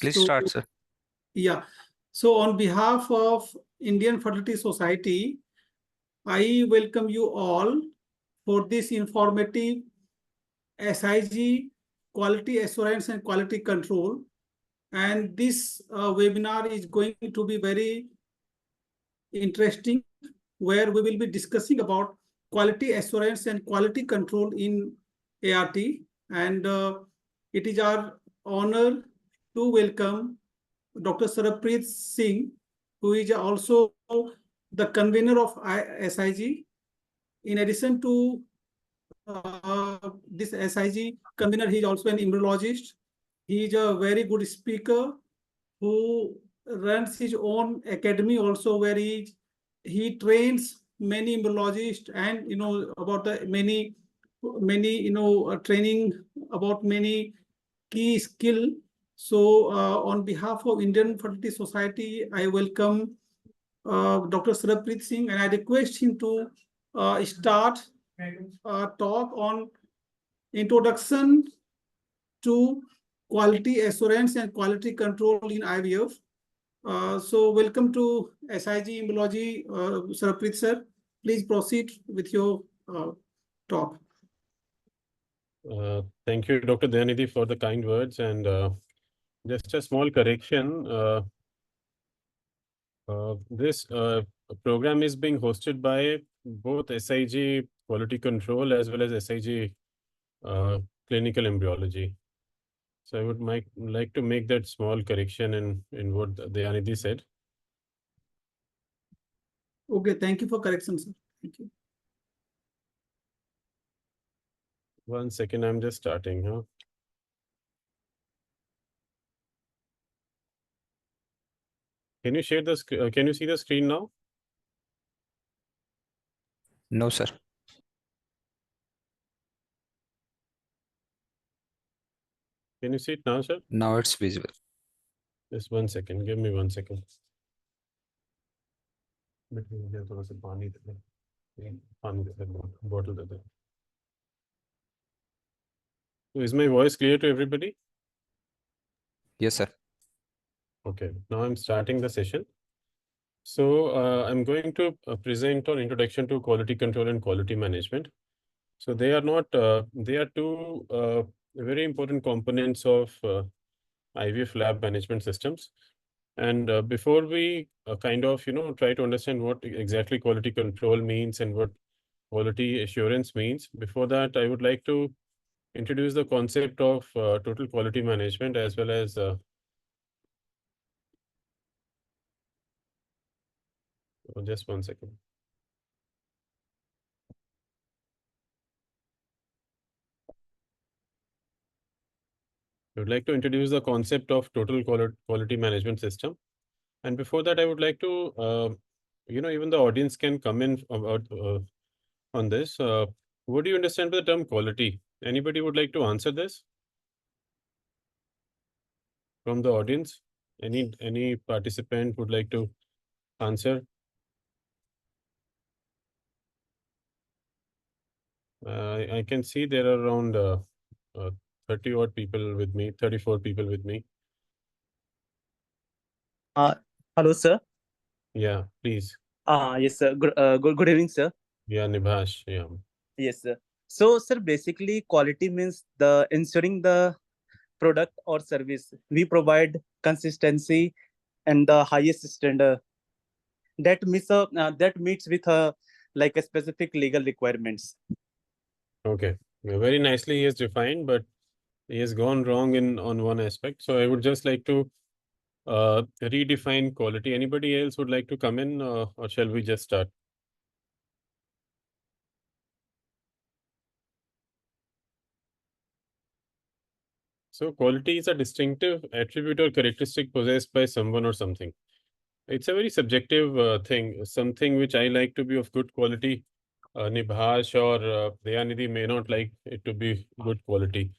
Please So, start, sir. yeah. So on behalf of Indian Fertility Society, I welcome you all for this informative SIG quality assurance and quality control. And this webinar is going to be very interesting, where we will be discussing about quality assurance and quality control in ART. And it is our honor to welcome Dr. Sarabpreet Singh, who is also the convener of SIG. In addition to this SIG convener, he is also an embryologist. He is a very good speaker who runs his own academy also, where he trains many embryologists and about the many training about many key skill. So on behalf of Indian Fertility Society, I welcome Dr. Sarabpreet Singh, and I request him to start talk on introduction to quality assurance and quality control in IVF. So welcome to SIG Embryology, Sarabpreet sir. Please proceed with your talk. Thank you, Dr. Dayanidhi, for the kind words. And just a small correction. This program is being hosted by both SIG Quality Control as well as SIG Clinical Embryology. So I would like to make that small correction in what Dayanidhi said. Okay, thank you for correction, sir. Thank you. 1 second, I'm just starting. Can you share the can you see the screen now? No, sir. Can you see it now, sir? Now it's visible. Just 1 second. Give me 1 second. Bottle. So is my voice clear to everybody? Yes, sir. Okay, now I'm starting the session. So I'm going to present on introduction to quality control and quality management. So they are not, they are two very important components of IVF lab management systems. And before we kind of, try to understand what exactly quality control means and what quality assurance means, before that, I would like to introduce the concept of total quality management as well as just 1 second. I would like to introduce the concept of total quality management system. And before that, I would like to, even the audience can come in about on this. What do you understand by the term quality? Anybody would like to answer this from the audience? Any participant would like to answer? I can see there are around 30 odd people with me, 34 people with me. Hello, sir. Yeah, please. Yes, sir. Good evening, sir. Yeah, Nibhash. Yeah. Yes, sir. So, sir, basically, quality means the ensuring the product or service we provide consistency and the highest standard that meets with like a specific legal requirements. Okay. Yeah, very nicely he has defined, but he has gone wrong on one aspect. So I would just like to redefine quality. Anybody else would like to come in, or shall we just start? So quality is a distinctive attribute or characteristic possessed by someone or something. It's a very subjective thing, something which I like to be of good quality. Nibhash or Dayanidhi may not like it to be good quality.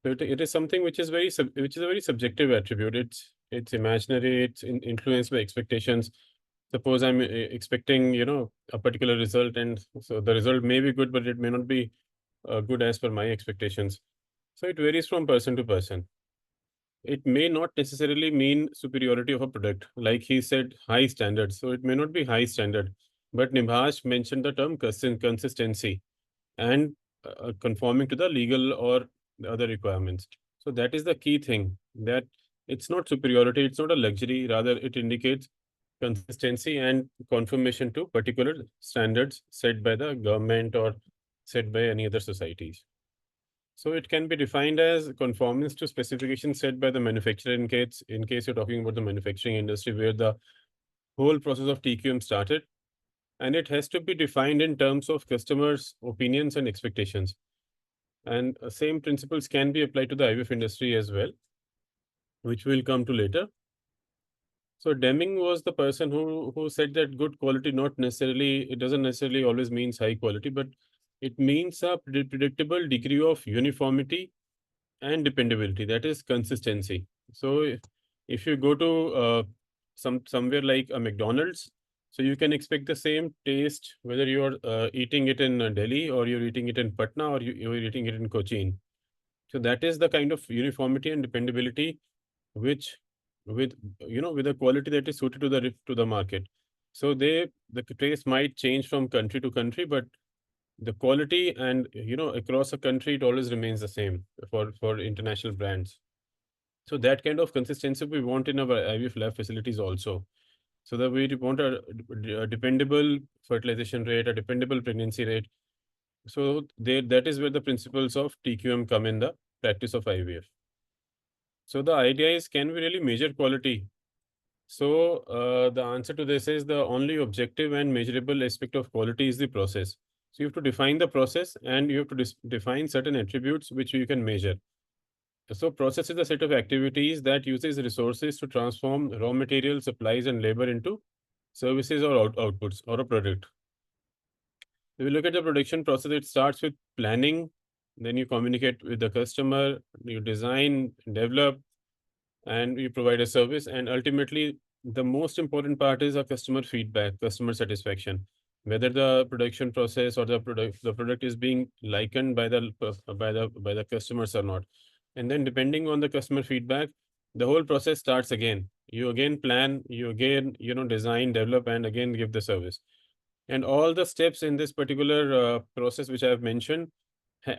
So it is something which is which is a very subjective attribute. It's imaginary. It's influenced by expectations. Suppose I'm expecting, a particular result, and so the result may be good, but it may not be good as per my expectations. So it varies from person to person. it may not necessarily mean superiority of a product. Like he said, high standards. So it may not be high standard, but Nibhash mentioned the term consistency and conforming to the legal or the other requirements. So that is the key thing, that it's not superiority, it's not a luxury, rather it indicates consistency and conformation to particular standards set by the government or set by any other societies. So it can be defined as conformance to specifications set by the manufacturer in case you're talking about the manufacturing industry where the whole process of TQM started. And it has to be defined in terms of customers' opinions and expectations. And same principles can be applied to the IVF industry as well, which we'll come to later. So Deming was the person who said that good quality it doesn't necessarily always means high quality, but it means a predictable degree of uniformity and dependability, that is consistency. So if you go to somewhere like a McDonald's, so you can expect the same taste whether you're eating it in Delhi or you're eating it in Patna or you're eating it in Cochin. So that is the kind of uniformity and dependability which with with a quality that is suited to the market. So the taste might change from country to country, but the quality and across a country it always remains the same for international brands. So that kind of consistency we want in our IVF lab facilities also. So that we want a dependable fertilization rate, a dependable pregnancy rate. So that is where the principles of TQM come in the practice of IVF. So the idea is, can we really measure quality? So the answer to this is the only objective and measurable aspect of quality is the process. So you have to define the process and you have to define certain attributes which you can measure. So process is a set of activities that uses resources to transform raw material, supplies, and labor into services or outputs or a product. If you look at the production process, it starts with planning, then you communicate with the customer, you design, develop, and you provide a service. And ultimately, the most important part is a customer feedback, customer satisfaction, whether the production process or the product is being likened by the customers or not. And then depending on the customer feedback, the whole process starts again. You again plan, you again design, develop, and again give the service. And all the steps in this particular process which I have mentioned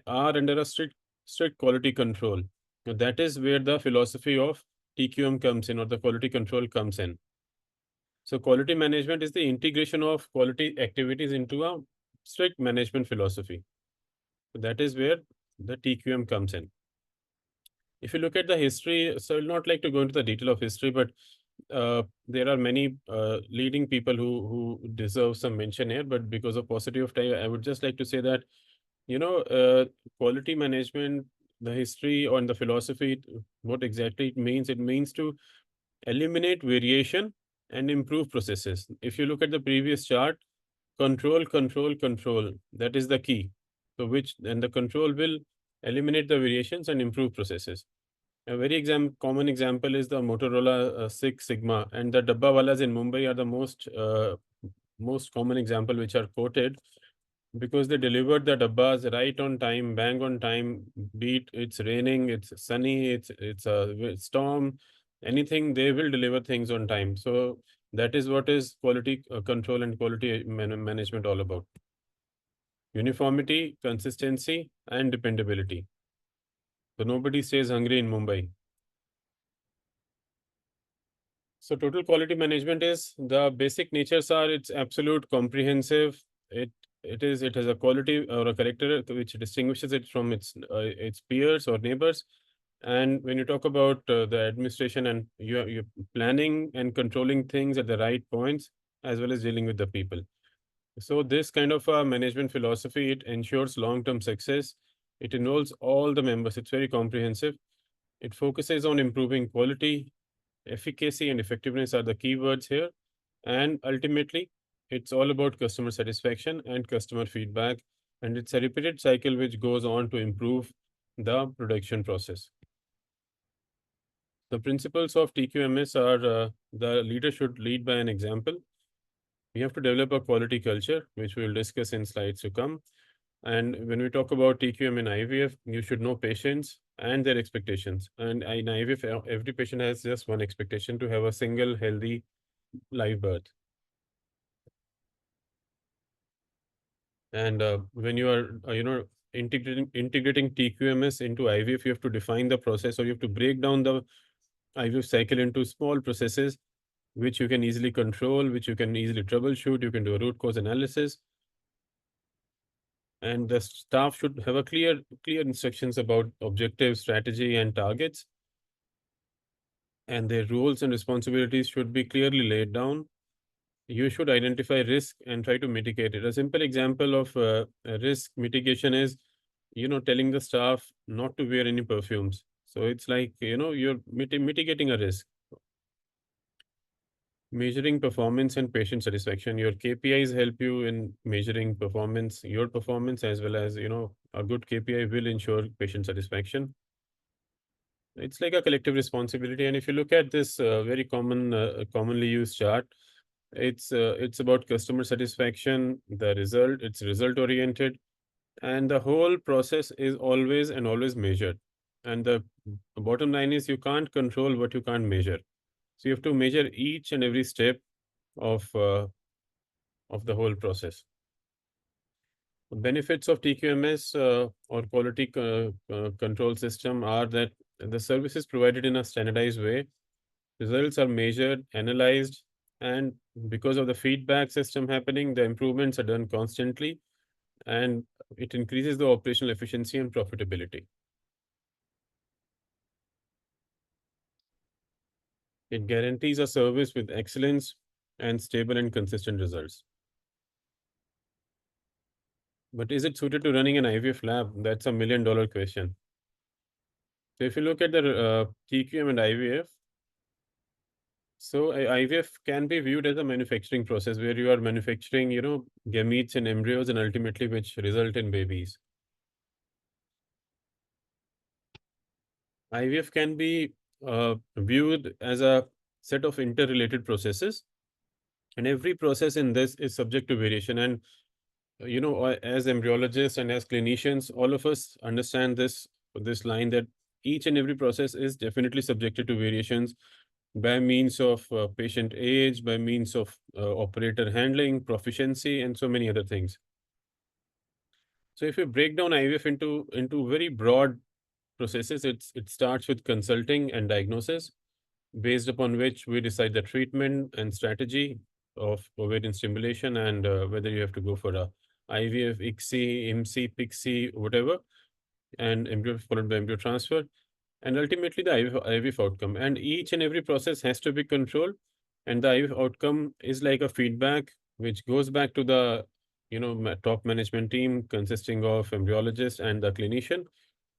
are under a strict quality control. Now, that is where the philosophy of TQM comes in, or the quality control comes in. So quality management is the integration of quality activities into a strict management philosophy. So that is where the TQM comes in. If you look at the history, so I'll not like to go into the detail of history, but there are many leading people who deserve some mention here. But because of paucity of time, I would just like to say that quality management, the history or the philosophy, what exactly it means to eliminate variation and improve processes. If you look at the previous chart, control, control, control, that is the key. So the control will eliminate the variations and improve processes. A very common example is the Motorola 6 Sigma, and the Dabbawalas in Mumbai are the most common example which are quoted, because they delivered the dabbas right on time, bang on time, beat it's raining, it's sunny, it's a storm, anything, they will deliver things on time. So that is what is quality control and quality management all about. Uniformity, consistency, and dependability. So nobody stays hungry in Mumbai. So total quality management is, the basic natures are, it's absolute, comprehensive. It has a quality or a character which distinguishes it from its peers or neighbors. And when you talk about the administration, and you're planning and controlling things at the right points, as well as dealing with the people. So this kind of management philosophy, it ensures long-term success. It involves all the members. It's very comprehensive. It focuses on improving quality, efficacy, and effectiveness are the keywords here. And ultimately, it's all about customer satisfaction and customer feedback. And it's a repeated cycle which goes on to improve the production process. The principles of TQMS are the leader should lead by an example. We have to develop a quality culture, which we will discuss in slides to come. And when we talk about TQM in IVF, you should know patients and their expectations. And in IVF, every patient has just one expectation: to have a single healthy live birth. And when you are, integrating TQMS into IVF, you have to define the process, or you have to break down the IVF cycle into small processes, which you can easily control, which you can easily troubleshoot. You can do a root cause analysis, and the staff should have a clear instructions about objectives, strategy, and targets, and their roles and responsibilities should be clearly laid down. You should identify risk and try to mitigate it. A simple example of risk mitigation is, telling the staff not to wear any perfumes. So it's like, you're mitigating a risk. Measuring performance and patient satisfaction. Your KPIs help you in measuring performance, your performance, as well as, a good KPI will ensure patient satisfaction. It's like a collective responsibility. And if you look at this very commonly used chart, it's about customer satisfaction, the result, it's result oriented, and the whole process is always measured. And the bottom line is, you can't control what you can't measure. So you have to measure each and every step of the whole process. The benefits of TQMS or quality control system are that the service is provided in a standardized way. Results are measured, analyzed, and because of the feedback system happening, the improvements are done constantly, and it increases the operational efficiency and profitability. It guarantees a service with excellence and stable and consistent results. But is it suited to running an IVF lab? That's $1 million question. So if you look at the TQM and IVF, so IVF can be viewed as a manufacturing process where you are manufacturing, gametes and embryos, and ultimately which result in babies. IVF can be viewed as a set of interrelated processes, and every process in this is subject to variation. And as embryologists and as clinicians, all of us understand this line, that each and every process is definitely subjected to variations by means of patient age, by means of operator handling, proficiency, and so many other things. So if you break down IVF into very broad processes, it starts with consulting and diagnosis, based upon which we decide the treatment and strategy of ovarian stimulation, and whether you have to go for a IVF, ICSI, IMSI, PICSI, whatever, and embryo followed by embryo transfer, and ultimately the IVF outcome. And each and every process has to be controlled, and the IVF outcome is like a feedback which goes back to the top management team consisting of embryologist and the clinician,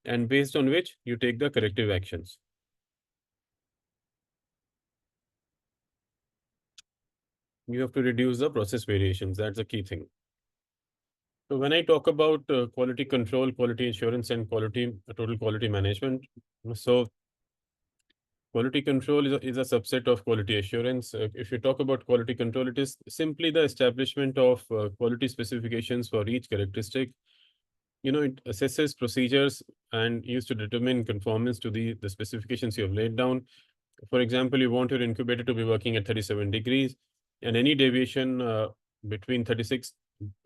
and based on which you take the corrective actions. You have to reduce the process variations. That's the key thing. So when I talk about quality control, quality assurance, and total quality management, so quality control is a subset of quality assurance. If you talk about quality control, it is simply the establishment of quality specifications for each characteristic. It assesses procedures and used to determine conformance to the specifications you have laid down. For example, you want your incubator to be working at 37 degrees, and any deviation between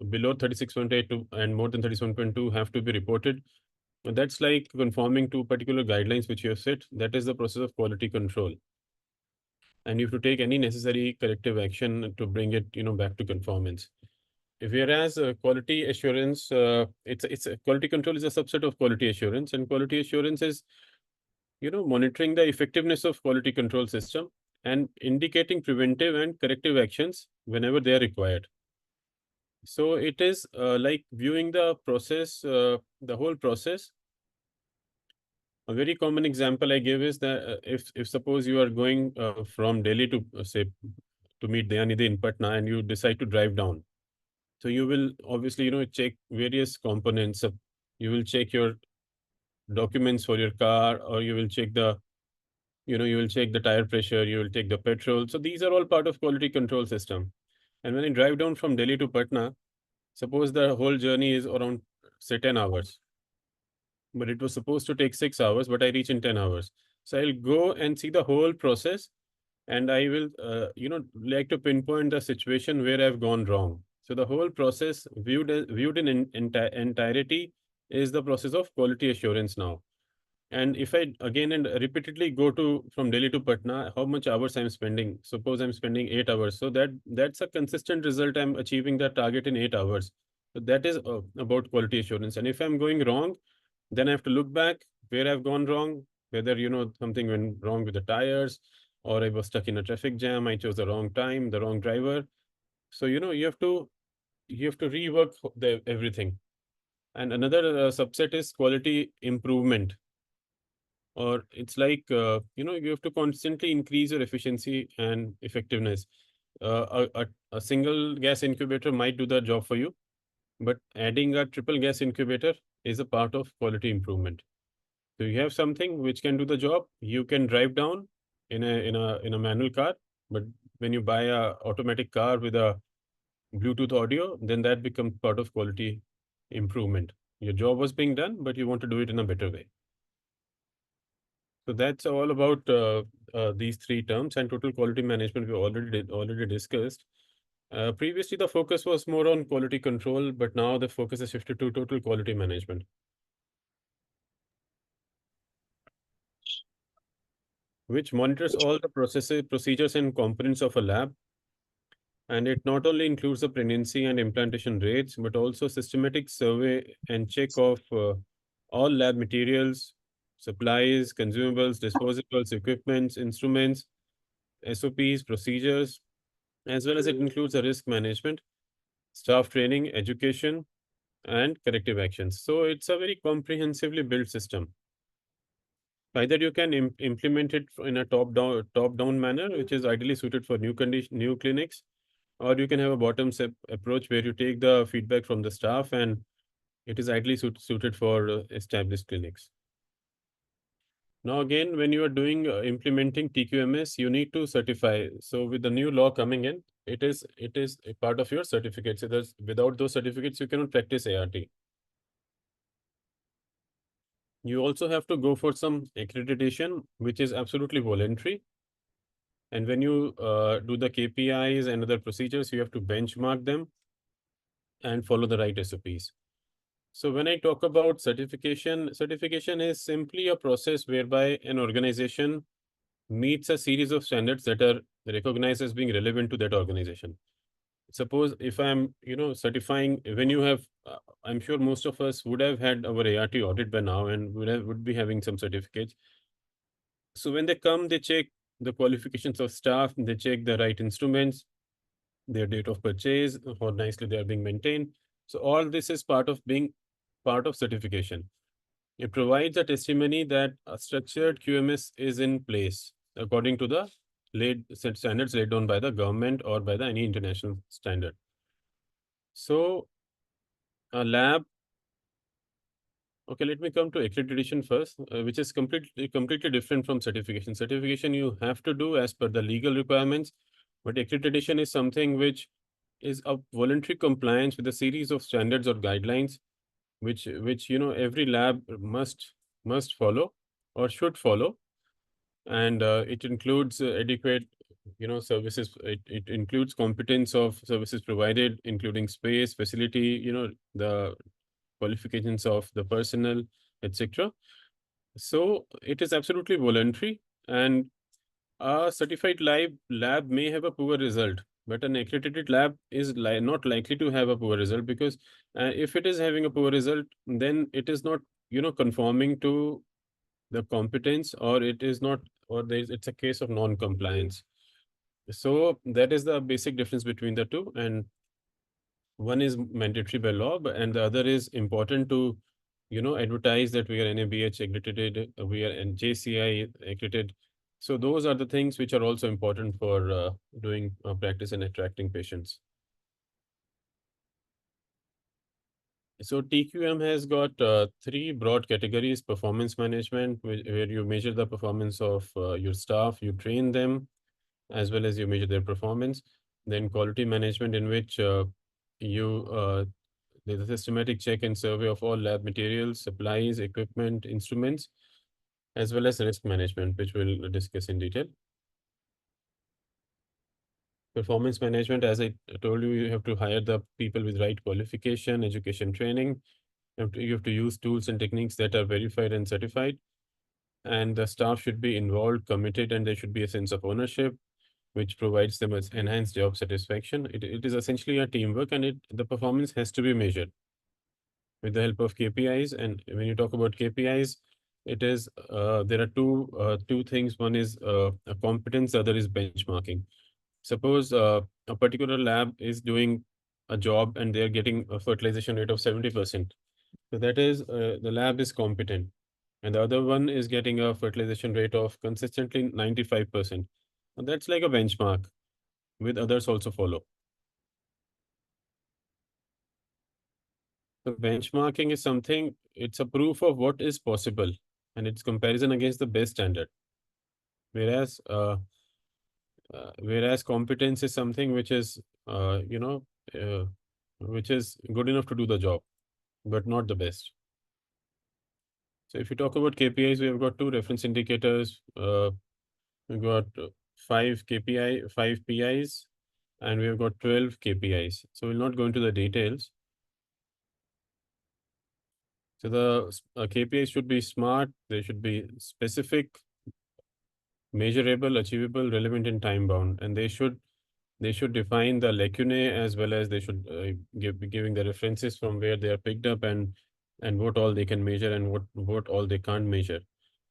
below 36.8 and more than 37.2 have to be reported. That's like conforming to particular guidelines which you have set. That is the process of quality control. And you have to take any necessary corrective action to bring it, back to conformance. Whereas quality assurance, quality control is a subset of quality assurance, and quality assurance is, monitoring the effectiveness of quality control system and indicating preventive and corrective actions whenever they are required. So it is like viewing the process, the whole process. A very common example I give is that if suppose you are going from Delhi to say to meet Dayanidhi in Patna, and you decide to drive down. So you will obviously, check various components. You will check your documents for your car, or you will check the tire pressure, you will take the petrol. So these are all part of quality control system. And when you drive down from Delhi to Patna, suppose the whole journey is around say 10 hours, but it was supposed to take 6 hours, but I reach in 10 hours. So I'll go and see the whole process, and I will, like to pinpoint the situation where I've gone wrong. So the whole process viewed in entirety is the process of quality assurance now. And if I again and repeatedly go to from Delhi to Patna, how much hours I'm spending? Suppose I'm spending 8 hours. So that's a consistent result. I'm achieving that target in 8 hours. So that is about quality assurance. And if I'm going wrong, then I have to look back where I've gone wrong, whether something went wrong with the tires, or I was stuck in a traffic jam. I chose the wrong time, the wrong driver. So you have to rework the everything. And another subset is quality improvement, or it's like you have to constantly increase your efficiency and effectiveness. A single gas incubator might do the job for you, but adding a triple gas incubator is a part of quality improvement. So you have something which can do the job. You can drive down in a manual car, but when you buy a automatic car with a Bluetooth audio, then that becomes part of quality improvement. Your job was being done, but you want to do it in a better way. So that's all about these three terms, and total quality management we already discussed. Previously, the focus was more on quality control, but now the focus is shifted to total quality management, which monitors all the processes, procedures, and components of a lab. And it not only includes the pregnancy and implantation rates, but also systematic survey and check of all lab materials, supplies, consumables, disposables, equipments, instruments, SOPs, procedures, as well as it includes the risk management, staff training, education, and corrective actions. So it's a very comprehensively built system. Either you can implement it in a top-down manner, which is ideally suited for new clinics, or you can have a bottom-up approach where you take the feedback from the staff, and it is ideally suited for established clinics. Now, again, when you are doing implementing TQMS, you need to certify. So with the new law coming in, it is a part of your certificate. So without those certificates, you cannot practice ART. You also have to go for some accreditation, which is absolutely voluntary. And when you do the KPIs and other procedures, you have to benchmark them and follow the right SOPs. So when I talk about certification is simply a process whereby an organization meets a series of standards that are recognized as being relevant to that organization. Suppose if I'm, certifying, when you have, I'm sure most of us would have had our ART audit by now and would be having some certificates. So when they come, they check the qualifications of staff, they check the right instruments, their date of purchase, how nicely they are being maintained. So all this is part of being part of certification. It provides a testimony that a structured QMS is in place according to the standards laid down by the government or by any international standard. So a lab, okay, let me come to accreditation first, which is completely different from certification. Certification you have to do as per the legal requirements, but accreditation is something which is a voluntary compliance with a series of standards or guidelines, which every lab must follow or should follow, and it includes adequate services. It includes competence of services provided, including space, facility, the qualifications of the personnel, etc. So it is absolutely voluntary, and a certified lab may have a poor result, but an accredited lab is not likely to have a poor result, because if it is having a poor result, then it is not conforming to the competence, or it is not, or it's a case of non-compliance. So that is the basic difference between the two, and one is mandatory by law, and the other is important to advertise that we are NABH accredited, we are JCI accredited. So those are the things which are also important for doing practice and attracting patients. So TQM has got three broad categories: performance management, where you measure the performance of your staff, you train them, as well as you measure their performance. Then quality management, in which you There's a systematic check and survey of all lab materials, supplies, equipment, instruments, as well as risk management, which we'll discuss in detail. Performance management, as I told you, you have to hire the people with right qualification, education, training. You have to use tools and techniques that are verified and certified. And the staff should be involved, committed, and there should be a sense of ownership, which provides them with enhanced job satisfaction. It is essentially a teamwork, and the performance has to be measured with the help of KPIs. And when you talk about KPIs, it is there are two things. One is a competence, the other is benchmarking. Suppose a particular lab is doing a job and they're getting a fertilization rate of 70%. So that is the lab is competent. And the other one is getting a fertilization rate of consistently 95%. And that's like a benchmark with others also follow. So benchmarking is something, it's a proof of what is possible and it's comparison against the best standard. Whereas competence is something which is, uh, you know, uh, which is good enough to do the job, but not the best. So if you talk about KPIs, we have got two reference indicators. We've got five KPI, five PIs, and we have got 12 KPIs. So we'll not go into the details. So the KPIs should be smart. They should be specific, measurable, achievable, relevant, and time bound, and they should define the lacunae as well as they should be giving the references from where they are picked up and what all they can measure and what all they can't measure.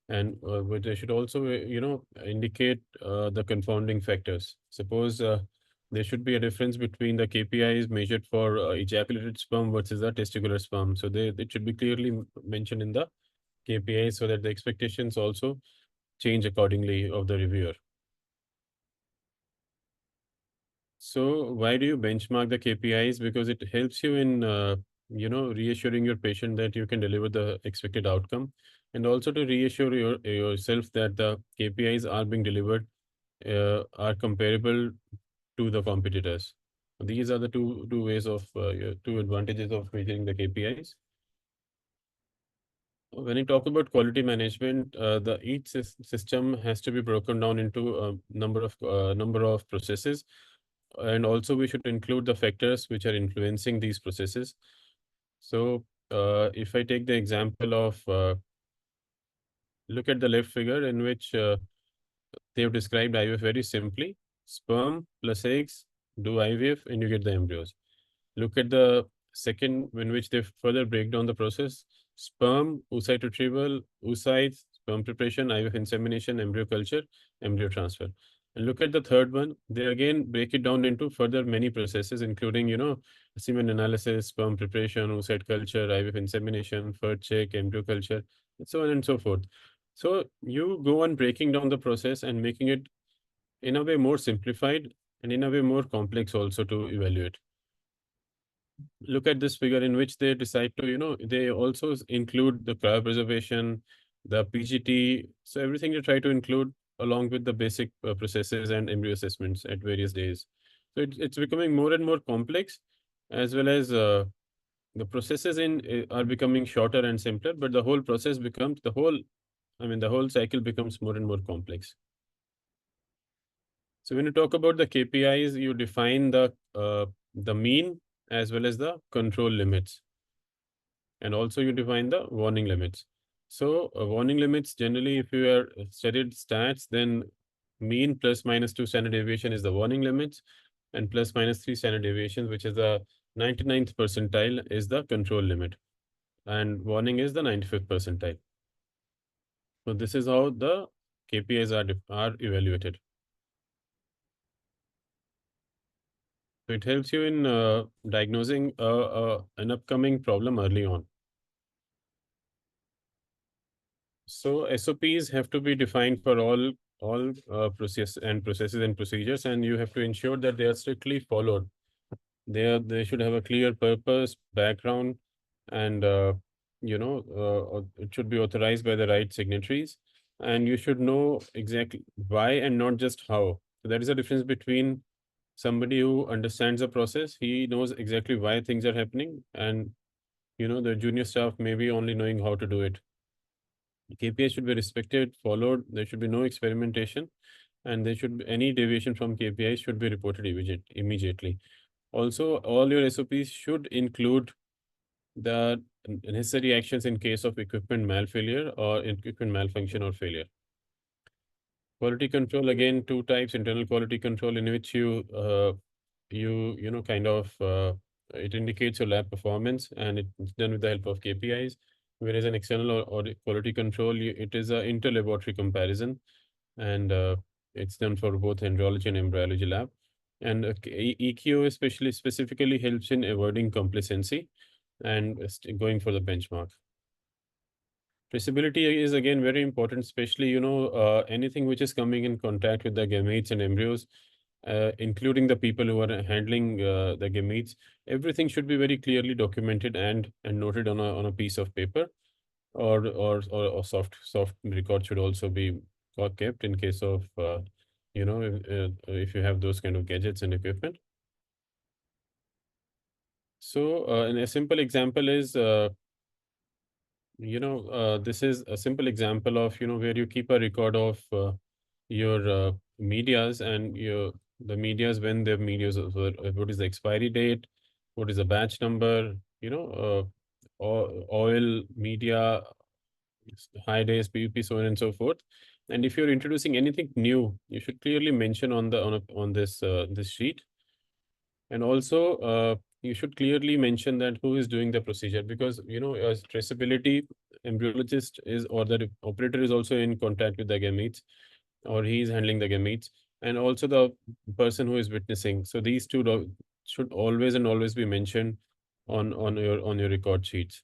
And but they should also, indicate the confounding factors. Suppose there should be a difference between the KPIs measured for ejaculated sperm versus the testicular sperm. So it should be clearly mentioned in the KPIs so that the expectations also change accordingly of the reviewer. So why do you benchmark the KPIs? Because it helps you in, reassuring your patient that you can deliver the expected outcome, and also to reassure yourself that the KPIs are being delivered, are comparable to the competitors. These are the two ways of two advantages of measuring the KPIs. When you talk about quality management, the each system has to be broken down into a number of processes, and also we should include the factors which are influencing these processes. So if I take the example of look at the left figure in which they have described IVF very simply: sperm plus eggs, do IVF, and you get the embryos. Look at the second, in which they further break down the process: sperm, oocyte retrieval, oocytes, sperm preparation, IVF insemination, embryo culture, embryo transfer. And look at the third one, they again break it down into further many processes, including, semen analysis, sperm preparation, oocyte culture, IVF insemination, FERT check, embryo culture, and so on and so forth. So you go on breaking down the process and making it in a way more simplified and in a way more complex also to evaluate. Look at this figure in which they decide to, they also include the cryopreservation, the PGT. So everything they try to include along with the basic processes and embryo assessments at various days. So it's becoming more and more complex, as well as the processes are becoming shorter and simpler, but the whole process becomes the whole cycle becomes more and more complex. So when you talk about the KPIs, you define the mean as well as the control limits. And also you define the warning limits. So warning limits, generally, if you are studied stats, then mean plus minus 2 standard deviation is the warning limits, and plus minus 3 standard deviations, which is the 99th percentile, is the control limit. And warning is the 95th percentile. So this is how the KPIs are evaluated. So it helps you in diagnosing an upcoming problem early on. So SOPs have to be defined for all processes and procedures, and you have to ensure that they are strictly followed. They should have a clear purpose, background, and it should be authorized by the right signatories, and you should know exactly why and not just how. So there is a difference between somebody who understands the process. He knows exactly why things are happening, and the junior staff may be only knowing how to do it. KPIs should be respected, followed. There should be no experimentation, and there should be any deviation from KPIs should be reported immediately. Also, all your SOPs should include the necessary actions in case of equipment malfailure or equipment malfunction or failure. Quality control, again, two types: internal quality control, in which it indicates your lab performance, and it's done with the help of KPIs. Whereas an external or quality control, it is an inter-laboratory comparison, and it's done for both embryology and embryology lab. And EQ especially specifically helps in avoiding complacency and going for the benchmark. Traceability is again very important, especially anything which is coming in contact with the gametes and embryos, including the people who are handling the gametes. Everything should be very clearly documented and noted on a piece of paper, or soft record should also be kept in case of if you have those kind of gadgets and equipment. So, and a simple example is this is a simple example of where you keep a record of your medias and the medias, when the medias what is the expiry date, what is the batch number, oil media, high days, PUP, so on and so forth. And if you're introducing anything new, you should clearly mention on this sheet. And also, you should clearly mention that who is doing the procedure, because as traceability, embryologist is, or the operator is also in contact with the gametes, or he is handling the gametes, and also the person who is witnessing. So these two should always be mentioned on your record sheets.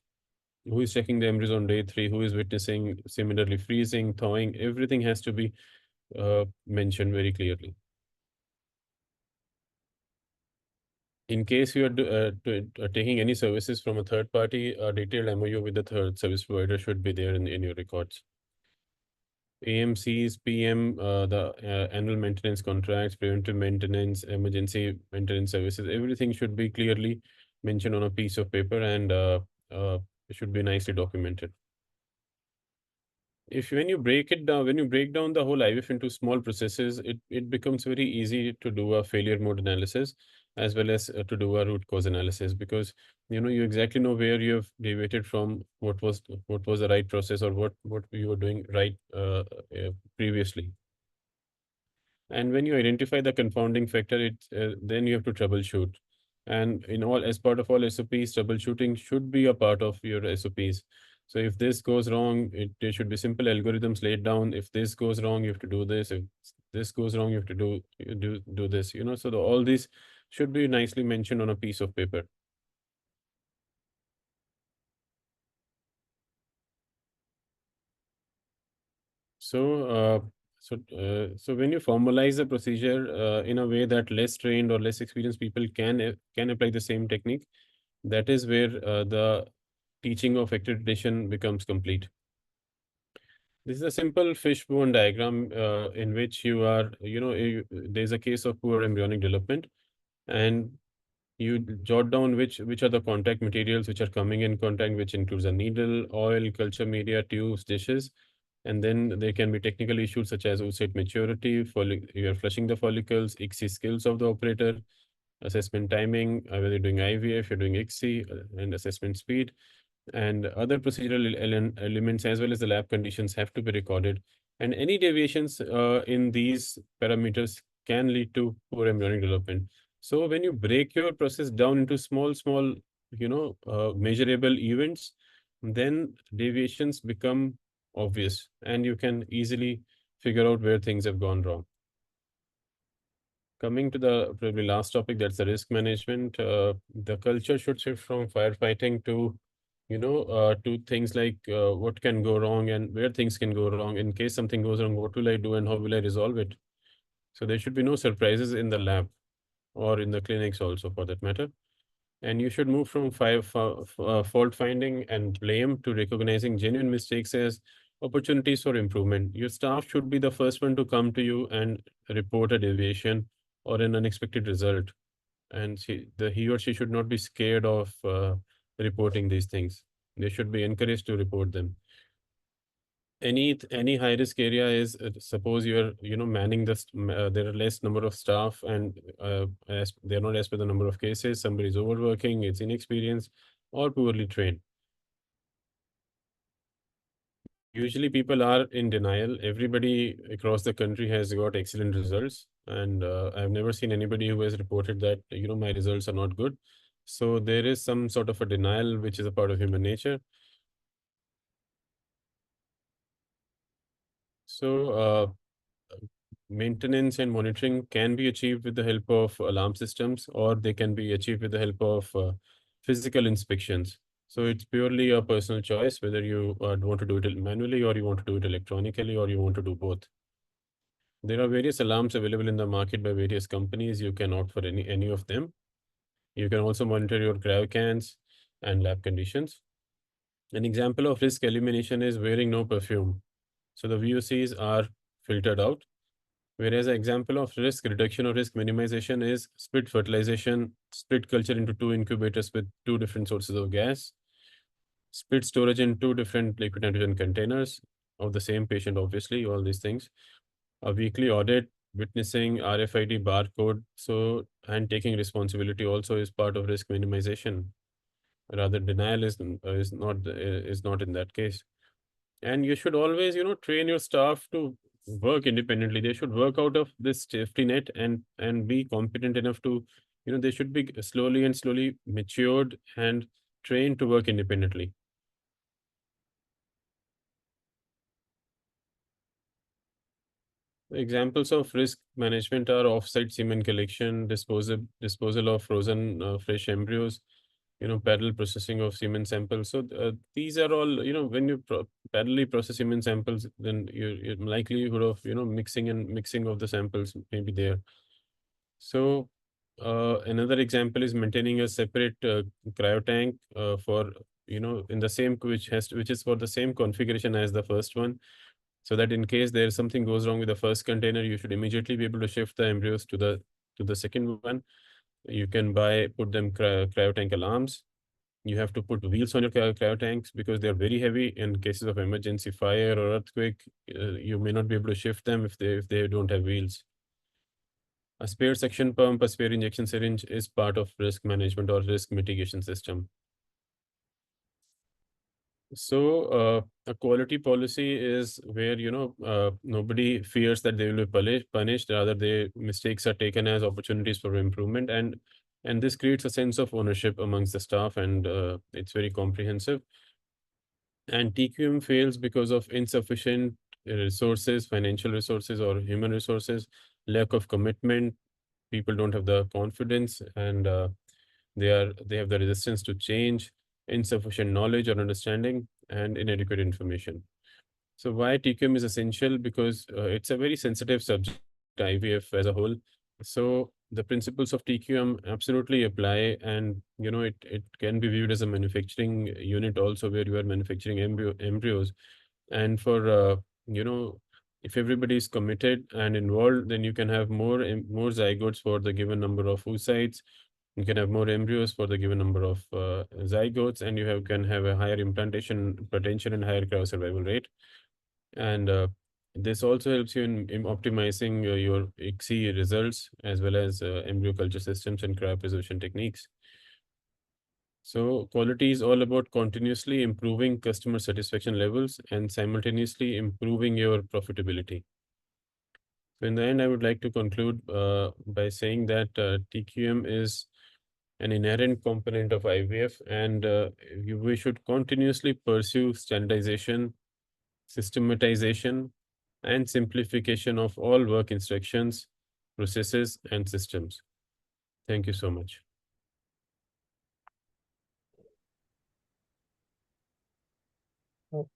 Who is checking the embryos on day 3? Who is witnessing? Similarly, freezing, thawing, everything has to be mentioned very clearly. In case you are taking any services from a third party, a detailed MOU with the third service provider should be there in your records. AMCs, PM, the annual maintenance contracts, preventive maintenance, emergency maintenance services, everything should be clearly mentioned on a piece of paper, and it should be nicely documented. When you break down the whole IVF into small processes, it becomes very easy to do a failure mode analysis, as well as to do a root cause analysis, because you exactly know where you have deviated from what was the right process, or what you were doing right previously. And when you identify the confounding factor, then you have to troubleshoot. And as part of all SOPs, troubleshooting should be a part of your SOPs. So if this goes wrong, there should be simple algorithms laid down. If this goes wrong, you have to do this. If this goes wrong, you have to do this. So all these should be nicely mentioned on a piece of paper. So when you formalize a procedure in a way that less trained or less experienced people can apply the same technique, that is where the teaching of accreditation becomes complete. This is a simple fishbone diagram in which you are, there's a case of poor embryonic development, and you jot down which are the contact materials which are coming in contact, which includes a needle, oil, culture media, tubes, dishes. And then there can be technical issues such as oocyte maturity, you are flushing the follicles, ICSI skills of the operator, assessment timing, whether you're doing IVF, you're doing ICSI, and assessment speed, and other procedural elements, as well as the lab conditions, have to be recorded. And any deviations in these parameters can lead to poor embryonic development. So when you break your process down into small, measurable events, then deviations become obvious, and you can easily figure out where things have gone wrong. Coming to the probably last topic, that's the risk management. The culture should shift from firefighting to, to things like what can go wrong and where things can go wrong. In case something goes wrong, what will I do and how will I resolve it? So there should be no surprises in the lab or in the clinics also, for that matter. And you should move from fault finding and blame to recognizing genuine mistakes as opportunities for improvement. Your staff should be the first one to come to you and report a deviation or an unexpected result, and he or she should not be scared of reporting these things. They should be encouraged to report them. Any high risk area is, suppose you're manning there are less number of staff, and as they're not as per the number of cases, somebody is overworking, it's inexperienced or poorly trained. Usually people are in denial. Everybody across the country has got excellent results, and I've never seen anybody who has reported that my results are not good. So there is some sort of a denial, which is a part of human nature. So maintenance and monitoring can be achieved with the help of alarm systems, or they can be achieved with the help of physical inspections. So it's purely a personal choice whether you want to do it manually, or you want to do it electronically, or you want to do both. There are various alarms available in the market by various companies. You can opt for any of them. You can also monitor your cans and lab conditions. An example of risk elimination is wearing no perfume. So the VOCs are filtered out. Whereas an example of risk reduction or risk minimization is split fertilization, split culture into 2 incubators with 2 different sources of gas, split storage in 2 different liquid nitrogen containers of the same patient, obviously, all these things. A weekly audit, witnessing RFID barcode, and taking responsibility also is part of risk minimization. Rather, denial is not in that case. And you should always train your staff to work independently. They should work out of this safety net and be competent enough to they should be slowly matured and trained to work independently. Examples of risk management are off-site semen collection, disposal of frozen fresh embryos, parallel processing of semen samples. So these are all, when you parallelly process semen samples, then your likelihood of mixing of the samples may be there. So another example is maintaining a separate cryo tank for in the same which is for the same configuration as the first one, so that in case there is something goes wrong with the first container, you should immediately be able to shift the embryos to the second one. You can put them cryo tank alarms. You have to put wheels on your cryo tanks because they're very heavy. In cases of emergency fire or earthquake, you may not be able to shift them if they don't have wheels. A spare suction pump, a spare injection syringe is part of risk management or risk mitigation system. So a quality policy is where nobody fears that they will be punished. Rather, their mistakes are taken as opportunities for improvement, and this creates a sense of ownership amongst the staff, and it's very comprehensive. And TQM fails because of insufficient resources, financial resources or human resources, lack of commitment. People don't have the confidence, and they have the resistance to change, insufficient knowledge or understanding, and inadequate information. So why TQM is essential? Because it's a very sensitive subject, IVF as a whole. So the principles of TQM absolutely apply, and it can be viewed as a manufacturing unit also, where you are manufacturing embryos. And for if everybody is committed and involved, then you can have more zygotes for the given number of oocytes. You can have more embryos for the given number of zygotes, and can have a higher implantation potential and higher cryosurvival rate. And this also helps you in optimizing your ICSI results, as well as embryo culture systems and cryopreservation techniques. So quality is all about continuously improving customer satisfaction levels and simultaneously improving your profitability. So in the end, I would like to conclude by saying that TQM is an inherent component of IVF, and we should continuously pursue standardization, systematization, and simplification of all work instructions, processes, and systems. Thank you so much.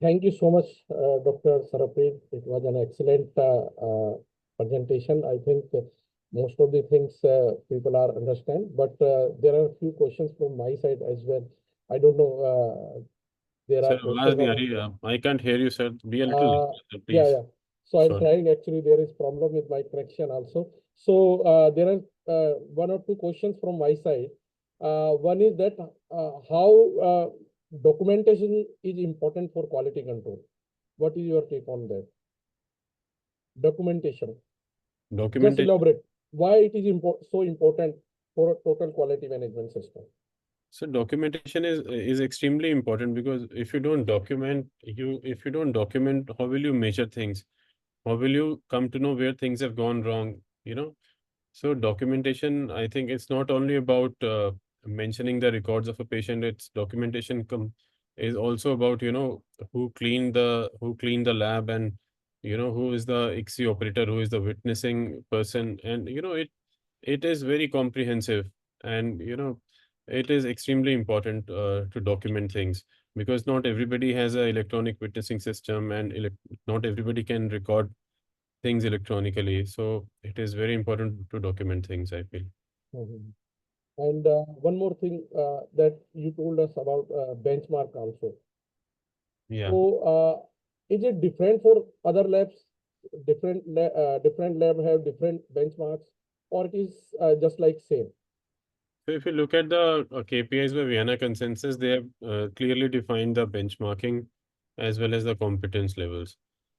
Thank you so much, Dr. Sarapit. It was an excellent presentation. I think most of the things people are understand, but there are a few questions from my side as well. I don't know. There Sir, are questions. I can't hear you, sir. Be a little louder, Yeah, please. yeah. So I'm Sorry. trying. Actually, there is problem with my connection also. So there are one or two questions from my side. One is that how documentation is important for quality control. What is your take on that? Documentation. Just Documentation. elaborate why it is so important for a total quality management system. So documentation is extremely important, because if you don't document, how will you measure things? How will you come to know where things have gone wrong? So documentation, I think it's not only about mentioning the records of a patient. It's documentation is also about who cleaned the lab, and who is the ICSI operator, who is the witnessing person, and it is very comprehensive, and it is extremely important to document things, because not everybody has an electronic witnessing system, and not everybody can record things electronically. So it is very important to document things, I feel. Mhm. And one more thing that you told us about benchmark also. Yeah. So is it different for other labs? Different lab have different benchmarks, or it is just like same? So if you look at the KPIs by Vienna Consensus, they have clearly defined the benchmarking as well as the competence levels.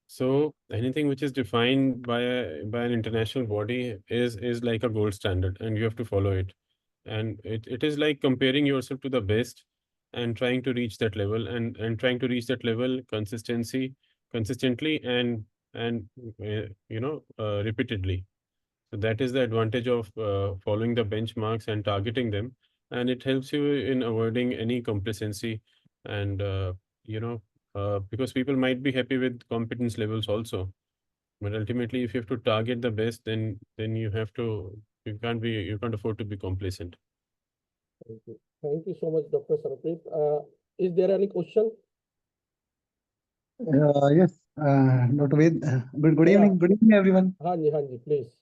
So anything which is defined by an international body is like a gold standard, and you have to follow it. And it is like comparing yourself to the best and trying to reach that level, and trying to reach that level consistently, and repeatedly. So that is the advantage of following the benchmarks and targeting them, and it helps you in avoiding any complacency, and because people might be happy with competence levels also, but ultimately, if you have to target the best, then you can't afford to be complacent. Thank you so much, Dr. Sarpreet. Is there any question? Yes, Dr. Ved. Good Yeah. evening, everyone. Hanji, please.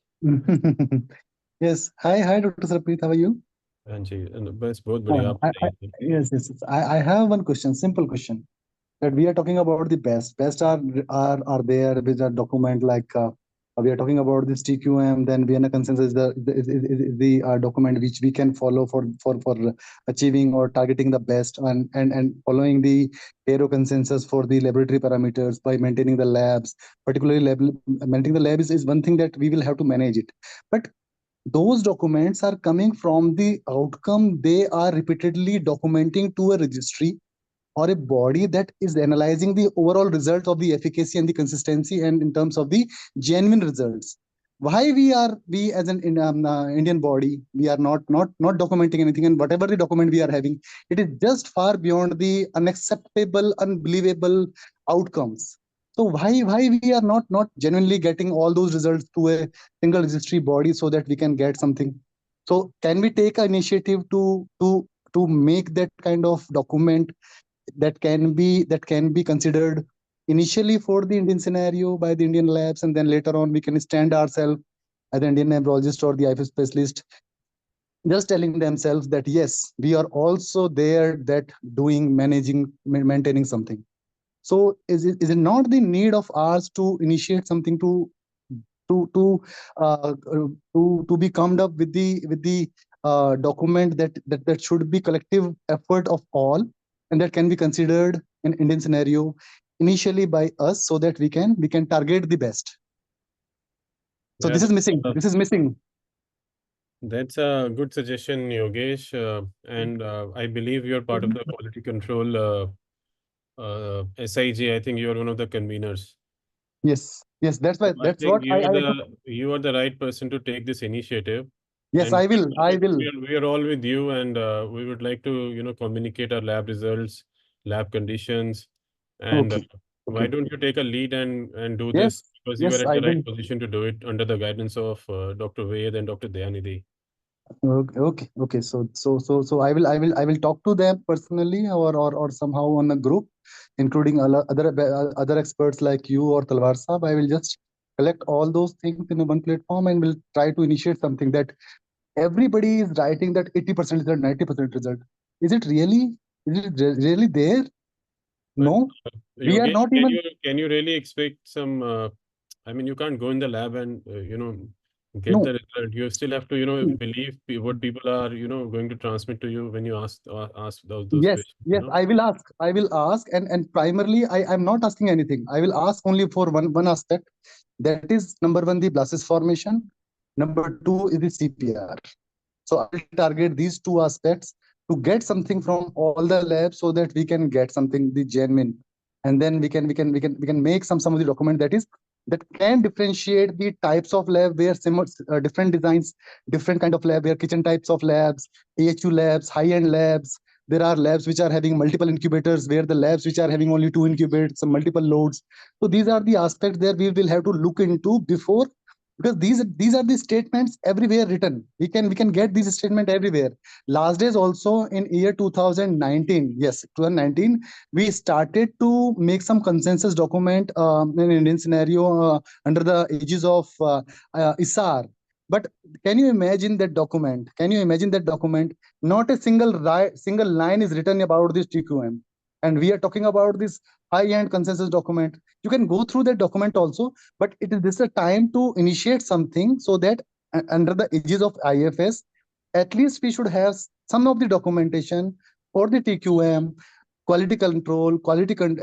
Yes, hi, Dr. Sarpreet. How are you? हाँ जी, बस बहुत बढ़िया, आप बताइए। Yes. I have one question, simple question. That we are talking about the best. Best are there with a document like we are talking about this TQM. Then Vienna Consensus is the document which we can follow for achieving or targeting the best, and following the Aero Consensus for the laboratory parameters by maintaining the labs. Particularly maintaining the lab is one thing that we will have to manage it, but those documents are coming from the outcome they are repeatedly documenting to a registry or a body that is analyzing the overall result of the efficacy and the consistency, and in terms of the genuine results. Why we as an Indian body, we are not documenting anything, and whatever the document we are having, it is just far beyond the unacceptable, unbelievable outcomes. So why we are not genuinely getting all those results to a single registry body so that we can get something? So can we take an initiative to make that kind of document that can be considered initially for the Indian scenario by the Indian labs, and then later on we can stand ourselves as an Indian embryologist or the IFS specialist, just telling themselves that yes, we are also there, that doing, managing, maintaining something. So is it not the need of ours to initiate something to to to be come up with the document that should be collective effort of all, and that can be considered in Indian scenario initially by us, so that we can target the best? So Yeah, this is missing. That's a good suggestion, Yogesh, and I believe you're part of the quality control SIG. I think you're one of the conveners. Yes, that's why, So I that's think what you are the right person to take this initiative. yes, And I will. we are all with you, and we would like to communicate our lab results, lab conditions, and Okay. why don't you take a lead and do Yes, this, because you are at I the will. right position to do it under the guidance of Dr. Ved and Dr. Dayanidhi. Okay. So I will talk to them personally, or somehow on a group, including other experts like you or Talwar Saab. I will just collect all those things in one platform, and will try to initiate something that everybody is writing, that 80% result, 90% result. Is it really there? But No, we are Yogesh, not even. can you really expect some? I mean, you can't go in the lab and get No. the result. You still have to, believe what people are, going to transmit to you when you ask those Yes, questions. yes, I will ask, and primarily I'm not asking anything. I will ask only for one aspect. That is number one, the blasis formation. Number two is the CPR. So I will target these two aspects to get something from all the labs so that we can get something the genuine, and then we can make some of the document that can differentiate the types of lab where different designs, different kind of lab, where kitchen types of labs, AHU labs, high-end labs. There are labs which are having multiple incubators, where the labs which are having only 2 incubators, some multiple loads. So these are the aspects that we will have to look into before, because these are the statements everywhere written. We can get these statement everywhere. Last days also in year 2019, yes, 2019, we started to make some consensus document in Indian scenario under the aegis of ISAR. But can you imagine that document? Not a single line is written about this TQM, and we are talking about this high-end consensus document. You can go through that document also, but it is this a time to initiate something, so that under the aegis of IFS, at least we should have some of the documentation for the TQM, quality control,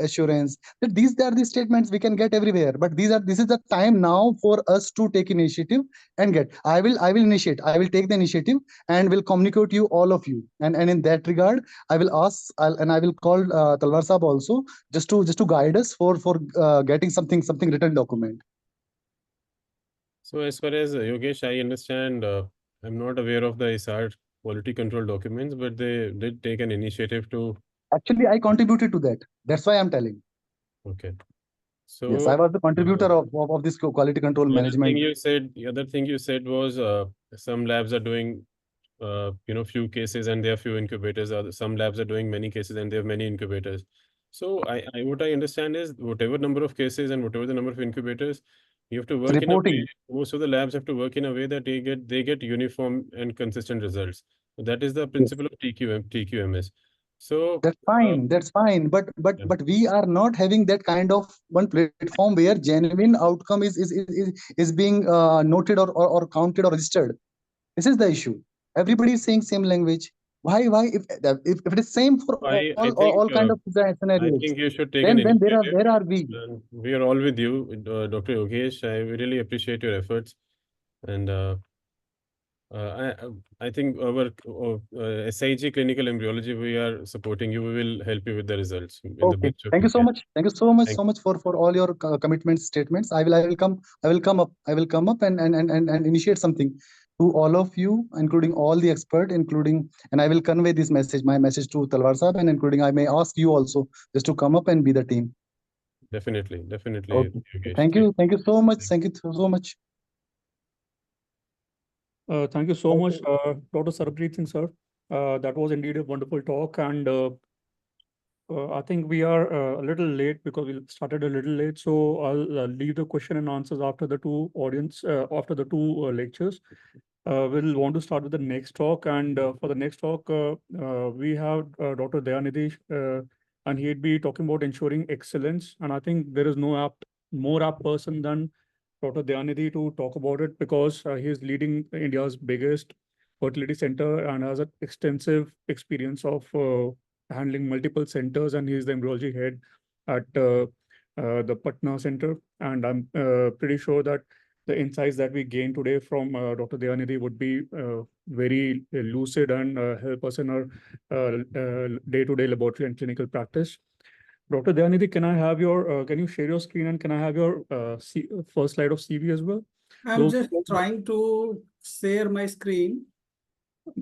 assurance. That these are the statements we can get everywhere. But this is the time now for us to take initiative and get. I will initiate. I will take the initiative and will communicate to you, all of you. And in that regard, I will ask and I will call Talwar Saab also, just to guide us for getting something written document. So as far as Yogesh, I understand, I'm not aware of the ISAR quality control documents, but they did take an initiative to. Actually, I contributed to that. That's why I'm telling. Okay. So Yes, I was the contributor of this quality control management. The other thing you said was some labs are doing few cases and there are few incubators. Some labs are doing many cases and they have many incubators. So what I understand is whatever number of cases and whatever the number of incubators, you have to work in a way. Reporting. Most of the labs have to work in a way that they get uniform and consistent results. That is the principle of TQMS. So That's fine. That's fine. But we are not having that kind of one platform where genuine outcome is being noted or counted or registered. This is the issue. Everybody is saying same language. Why if it is same for all kind of I scenarios, think you should take then an initiative. where are we? And we are all with you, Dr. Yogesh. I really appreciate your efforts, and I think our SIG Clinical Embryology, we are supporting you. We will help you with the results in the Okay. best of Thank you we so can. much. Thank you so much Thank for all your commitment statements. I will come up and initiate something to all of you, including all the expert, and I will convey this message, my message to Talwar Saab, and including I may ask you also just to come up and be the team. Definitely, Okay. Yogesh. Thank you so much. Thank you so much. Thank you so much, Dr. Sarabjit Singh, sir. That was indeed a wonderful talk, and I think we are a little late because we started a little late. So I'll leave the question and answers after the two lectures. We'll want to start with the next talk, and for the next talk, we have Dr. Dayanidhi, and he'd be talking about ensuring excellence. And I think there is no more apt person than Dr. Dayanidhi to talk about it, because he is leading India's biggest fertility center and has an extensive experience of handling multiple centers, and he is the embryology head at the Patna Center. And I'm pretty sure that the insights that we gain today from Dr. Dayanidhi would be very lucid and help us in our day-to-day laboratory and clinical practice. Dr. Dayanidhi, can you share your screen, and can I have your first slide of CV as well? I'm just trying to share my screen.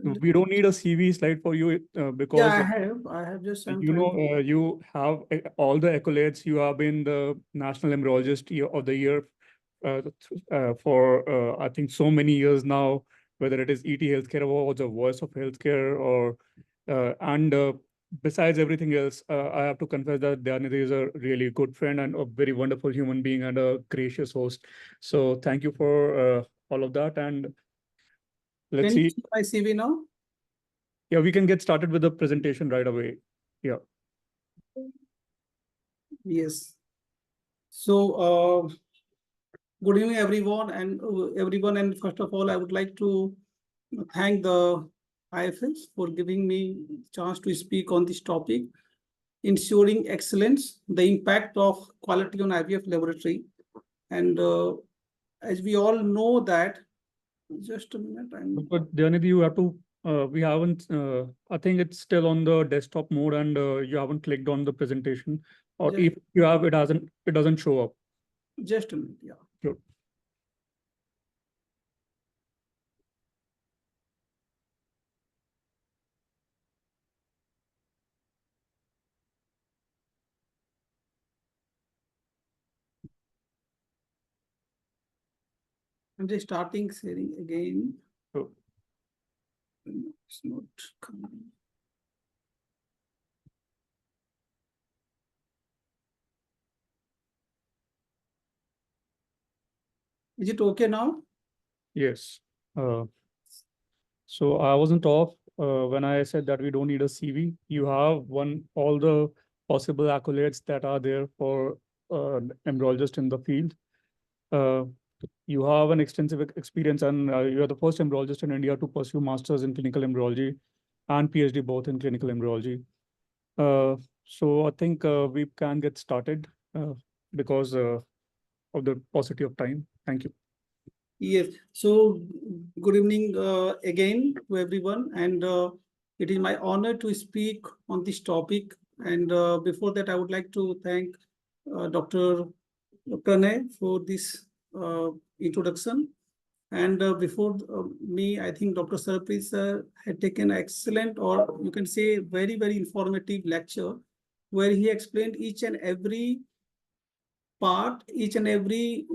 We don't need a CV slide for you because Yeah, I have just. you have all the accolades. You have been the National Embryologist of the Year for I think so many years now, whether it is ET Healthcare Awards or Voice of Healthcare, or and besides everything else, I have to confess that Dayanidhi is a really good friend and a very wonderful human being and a gracious host. So thank you for all of that. And let's see. My CV now? Yeah, we can get started with the presentation right away. Yeah. Yes. So Good evening, everyone, and first of all, I would like to thank the IFS for giving me chance to speak on this topic, ensuring excellence, the impact of quality on IVF laboratory. And as we all know that, just a minute, But Dayanidhi, you have to. We haven't. I think it's still on the desktop mode, and you haven't clicked on the presentation. Or Just- if you have, it hasn't. It doesn't show up. just a minute, yeah. Sure. I'm just starting sharing again. Sure. It's not coming. Is it okay now? Yes. So I wasn't off when I said that we don't need a CV. You have all the possible accolades that are there for embryologist in the field. You have an extensive experience, and you are the first embryologist in India to pursue masters in clinical embryology and PhD both in clinical embryology. So I think we can get started because of the paucity of time. Thank you. Yes. So good evening again to everyone, and it is my honor to speak on this topic. And before that, I would like to thank Dr. Pranay for this introduction. And before me, I think Dr. Sarpreet sir had taken an excellent, or you can say very, very informative lecture, where he explained each and every part, each and every,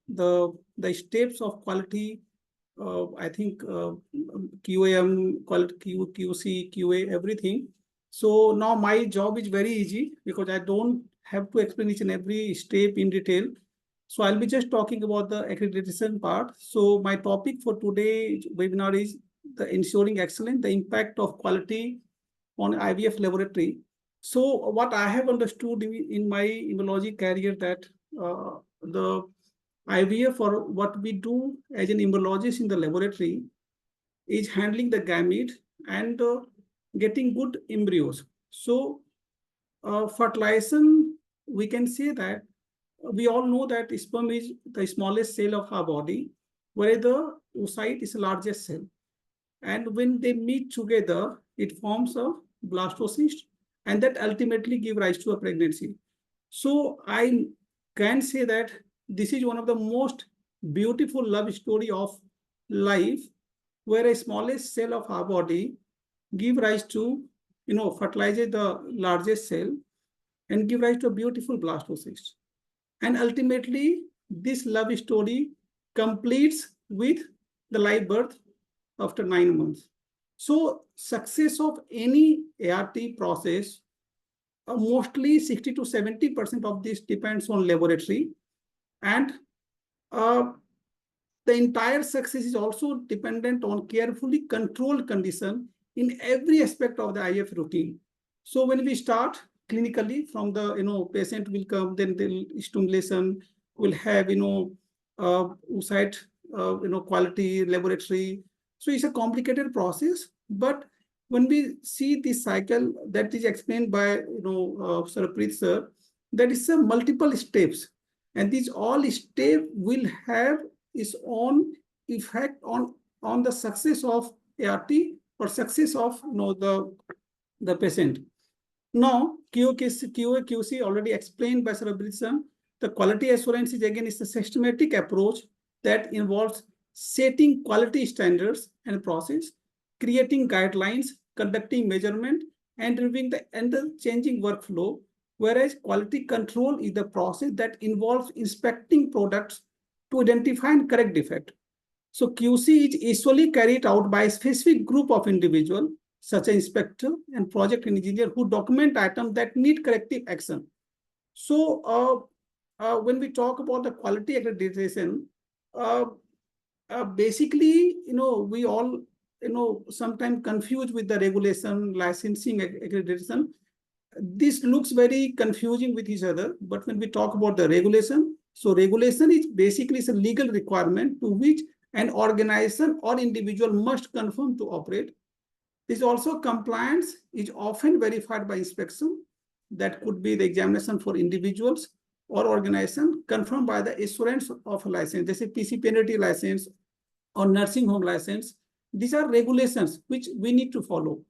the steps of quality. I think QAM, quality, QC, QA, everything. So now my job is very easy because I don't have to explain each and every step in detail. So I'll be just talking about the accreditation part. So my topic for today's webinar is the ensuring excellence, the impact of quality on IVF laboratory. So what I have understood in my immunology career that the IVF, or what we do as an immunologist in the laboratory, is handling the gamete and getting good embryos. So fertilization, we can say that we all know that sperm is the smallest cell of our body, where the oocyte is the largest cell. And when they meet together, it forms a blastocyst, and that ultimately give rise to a pregnancy. So I can say that this is one of the most beautiful love story of life, where a smallest cell of our body give rise to, fertilize the largest cell and give rise to a beautiful blastocyst. And ultimately, this love story completes with the live birth after 9 months. So success of any ART process, mostly 60 to 70% of this depends on laboratory. And the entire success is also dependent on carefully controlled condition in every aspect of the IF routine. So when we start clinically, from the patient will come, then the stimulation will have oocyte quality laboratory. So it's a complicated process, but when we see this cycle that is explained by Sarpreet sir, that is a multiple steps, and these all steps will have its own effect on the success of ART or success of the patient. Now, QA/QC already explained by Sarpreet sir. The quality assurance is again a systematic approach that involves setting quality standards and process, creating guidelines, conducting measurement, and reviewing the changing workflow. Whereas quality control is the process that involves inspecting products to identify and correct defect. So QC is usually carried out by a specific group of individuals, such as inspector and project engineer, who document items that need corrective action. So when we talk about the quality accreditation, basically, we all, sometimes confused with the regulation, licensing, accreditation. This looks very confusing with each other, but when we talk about the regulation, So regulation is basically a legal requirement to which an organization or individual must conform to operate. This also compliance is often verified by inspection. That could be the examination for individuals or organization confirmed by the assurance of a license, just a PC penalty license or nursing home license. These are regulations which we need to follow.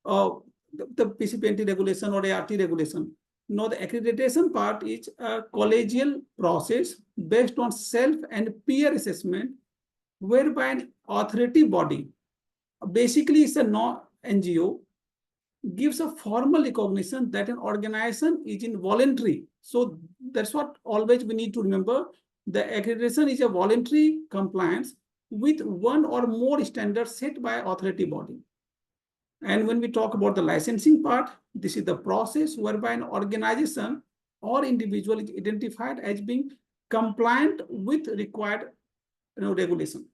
The PCPNT regulation or ART regulation. Now, the accreditation part is a collegial process based on self and peer assessment, whereby an authority body, basically it's a non-NGO, gives a formal recognition that an organization is involuntary. So that's what always we need to remember. The accreditation is a voluntary compliance with one or more standards set by authority body. And when we talk about the licensing part, this is the process whereby an organization or individual is identified as being compliant with required regulation.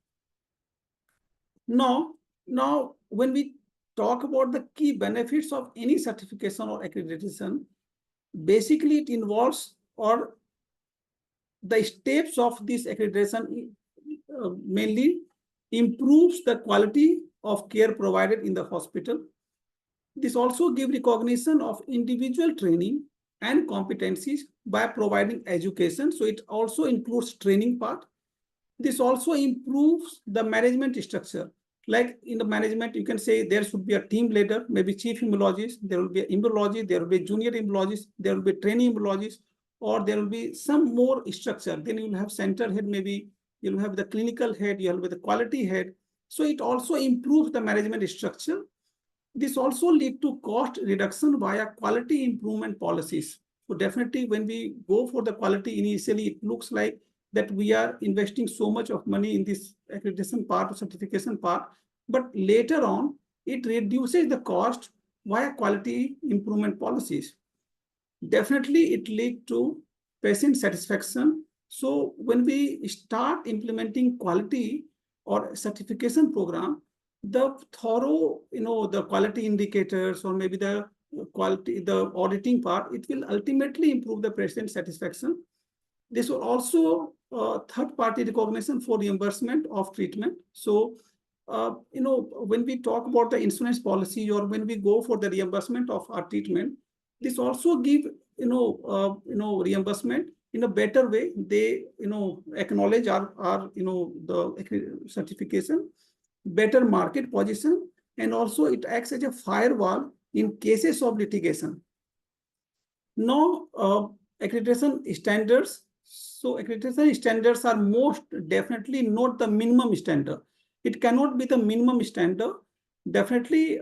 Now, when we talk about the key benefits of any certification or accreditation, basically it involves or the steps of this accreditation mainly improves the quality of care provided in the hospital. This also gives recognition of individual training and competencies by providing education. So it also includes training part. This also improves the management structure. Like in the management, you can say there should be a team leader, maybe chief embryologist, there will be an embryologist, there will be a junior embryologist, there will be a training embryologist, or there will be some more structure. Then you will have center head, maybe you'll have the clinical head, you'll have the quality head. So it also improves the management structure. This also leads to cost reduction via quality improvement policies. So definitely when we go for the quality initially, it looks like that we are investing so much of money in this accreditation part or certification part, but later on, it reduces the cost via quality improvement policies. Definitely, it leads to patient satisfaction. So when we start implementing quality or certification program, the thorough, the quality indicators or maybe the quality, the auditing part, it will ultimately improve the patient satisfaction. This will also third-party recognition for reimbursement of treatment. So, when we talk about the insurance policy or when we go for the reimbursement of our treatment, this also give reimbursement in a better way. They acknowledge our the certification, better market position, and also it acts as a firewall in cases of litigation. Now, accreditation standards. So accreditation standards are most definitely not the minimum standard. It cannot be the minimum standard. Definitely,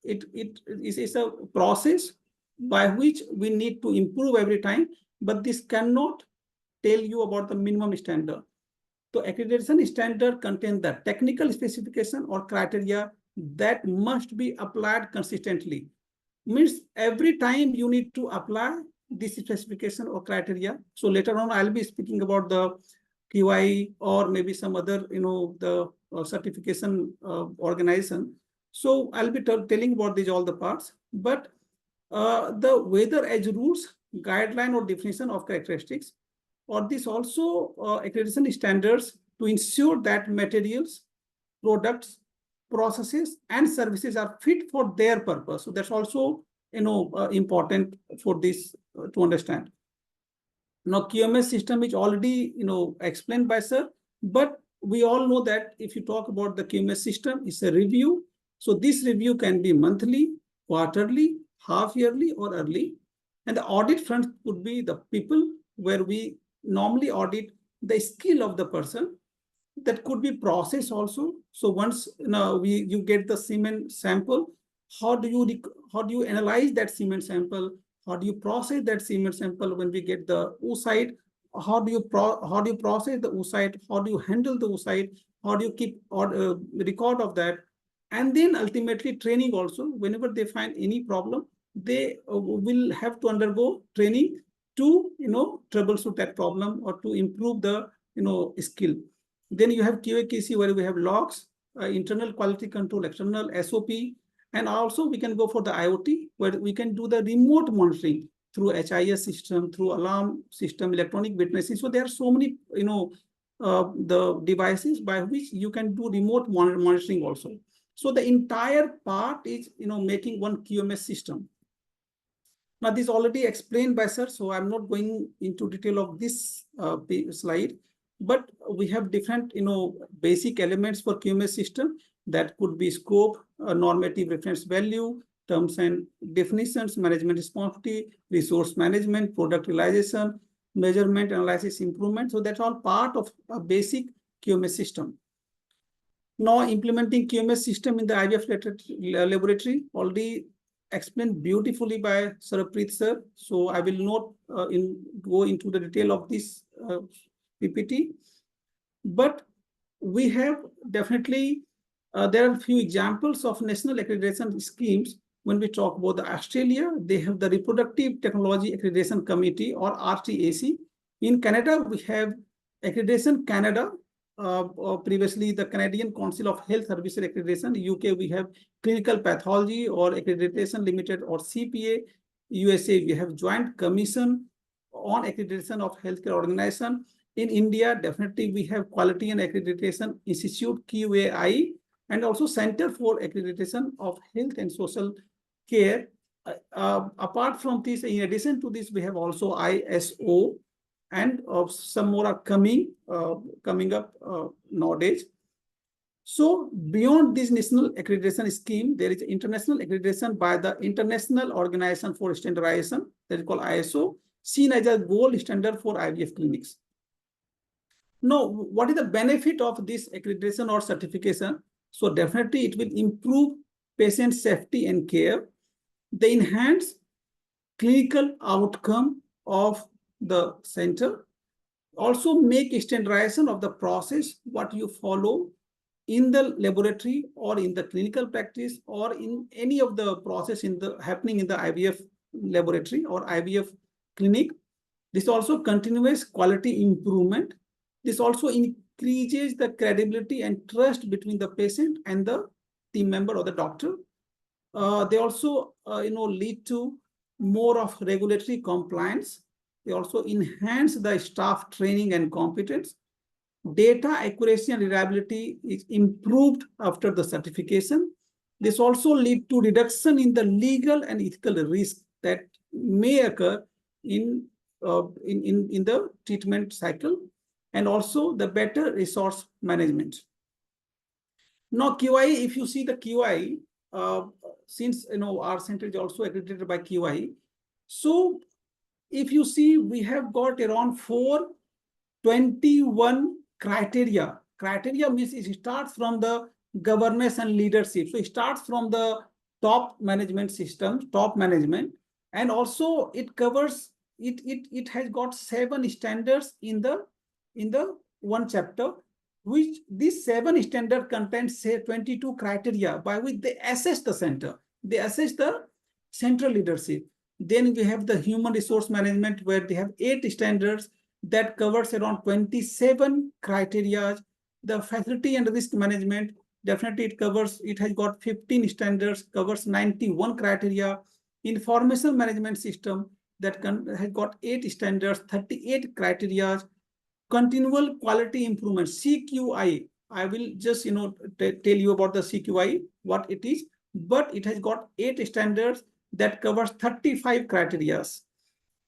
it is a process by which we need to improve every time, but this cannot tell you about the minimum standard. So accreditation standard contains the technical specification or criteria that must be applied consistently. Means every time you need to apply this specification or criteria. So later on, I'll be speaking about the QI or maybe some other, the certification organization. So I'll be telling about these all the parts. But the whether as rules, guideline or definition of characteristics, or this also accreditation standards to ensure that materials, products, processes, and services are fit for their purpose. So that's also important for this to understand. Now, QMS system is already explained by sir, but we all know that if you talk about the QMS system, it's a review. So this review can be monthly, quarterly, half yearly, or early. And the audit front would be the people where we normally audit the skill of the person. That could be process also. So once you get the semen sample, how do you analyze that semen sample? How do you process that semen sample when we get the oocyte? How do you process the oocyte? How do you handle the oocyte? How do you keep record of that? And then ultimately training also. Whenever they find any problem, they will have to undergo training to troubleshoot that problem or to improve the skill. Then you have QA/QC where we have logs, internal quality control, external SOP, and also we can go for the IoT where we can do the remote monitoring. through HIS system, through alarm system, electronic witnessing. So there are so many, the devices by which you can do remote monitoring also. So the entire part is, making one QMS system. Now, this is already explained by sir, so I'm not going into detail of this slide, but we have different, basic elements for QMS system. That could be scope, normative reference value, terms and definitions, management responsibility, resource management, product realization, measurement, analysis, improvement. So that's all part of a basic QMS system. Now, implementing QMS system in the IVF laboratory, already explained beautifully by Sarpreet sir. So I will not go into the detail of this PPT, but we have definitely, there are a few examples of national accreditation schemes. When we talk about the Australia, they have the Reproductive Technology Accreditation Committee, or RTAC. In Canada, we have Accreditation Canada, previously the Canadian Council of Health Services Accreditation. UK, we have Clinical Pathology or Accreditation Limited, or CPA. USA, we have Joint Commission on Accreditation of Healthcare Organization. In India, definitely we have Quality and Accreditation Institute, QAI, and also Center for Accreditation of Health and Social Care. Apart from this, in addition to this, we have also ISO, and some more are coming up nowadays. So beyond this national accreditation scheme, there is international accreditation by the International Organization for Standardization, that is called ISO, seen as a gold standard for IVF clinics. Now, what is the benefit of this accreditation or certification? So definitely it will improve patient safety and care. They enhance clinical outcome of the center. Also make standardization of the process, what you follow in the laboratory or in the clinical practice or in any of the process happening in the IVF laboratory or IVF clinic. This also continuous quality improvement. This also increases the credibility and trust between the patient and the team member or the doctor. They also, lead to more of regulatory compliance. They also enhance the staff training and competence. Data accuracy and reliability is improved after the certification. This also lead to reduction in the legal and ethical risk that may occur in the treatment cycle, and also the better resource management. Now, QI, if you see the QI, since our center is also accredited by QI, so if you see, we have got around 421 criteria. Criteria means it starts from the governance and leadership. So it starts from the top management system, top management, and also it covers it has got 7 standards in the one chapter, which this 7 standard contains, say, 22 criteria by which they assess the center. They assess the central leadership. Then we have the human resource management, where they have 8 standards that covers around 27 criteria. The facility and risk management, definitely it has got 15 standards, covers 91 criteria. Information management system that has got 8 standards, 38 criteria. Continual quality improvement, CQI. I will just tell you about the CQI, what it is, but it has got 8 standards that covers 35 criteria.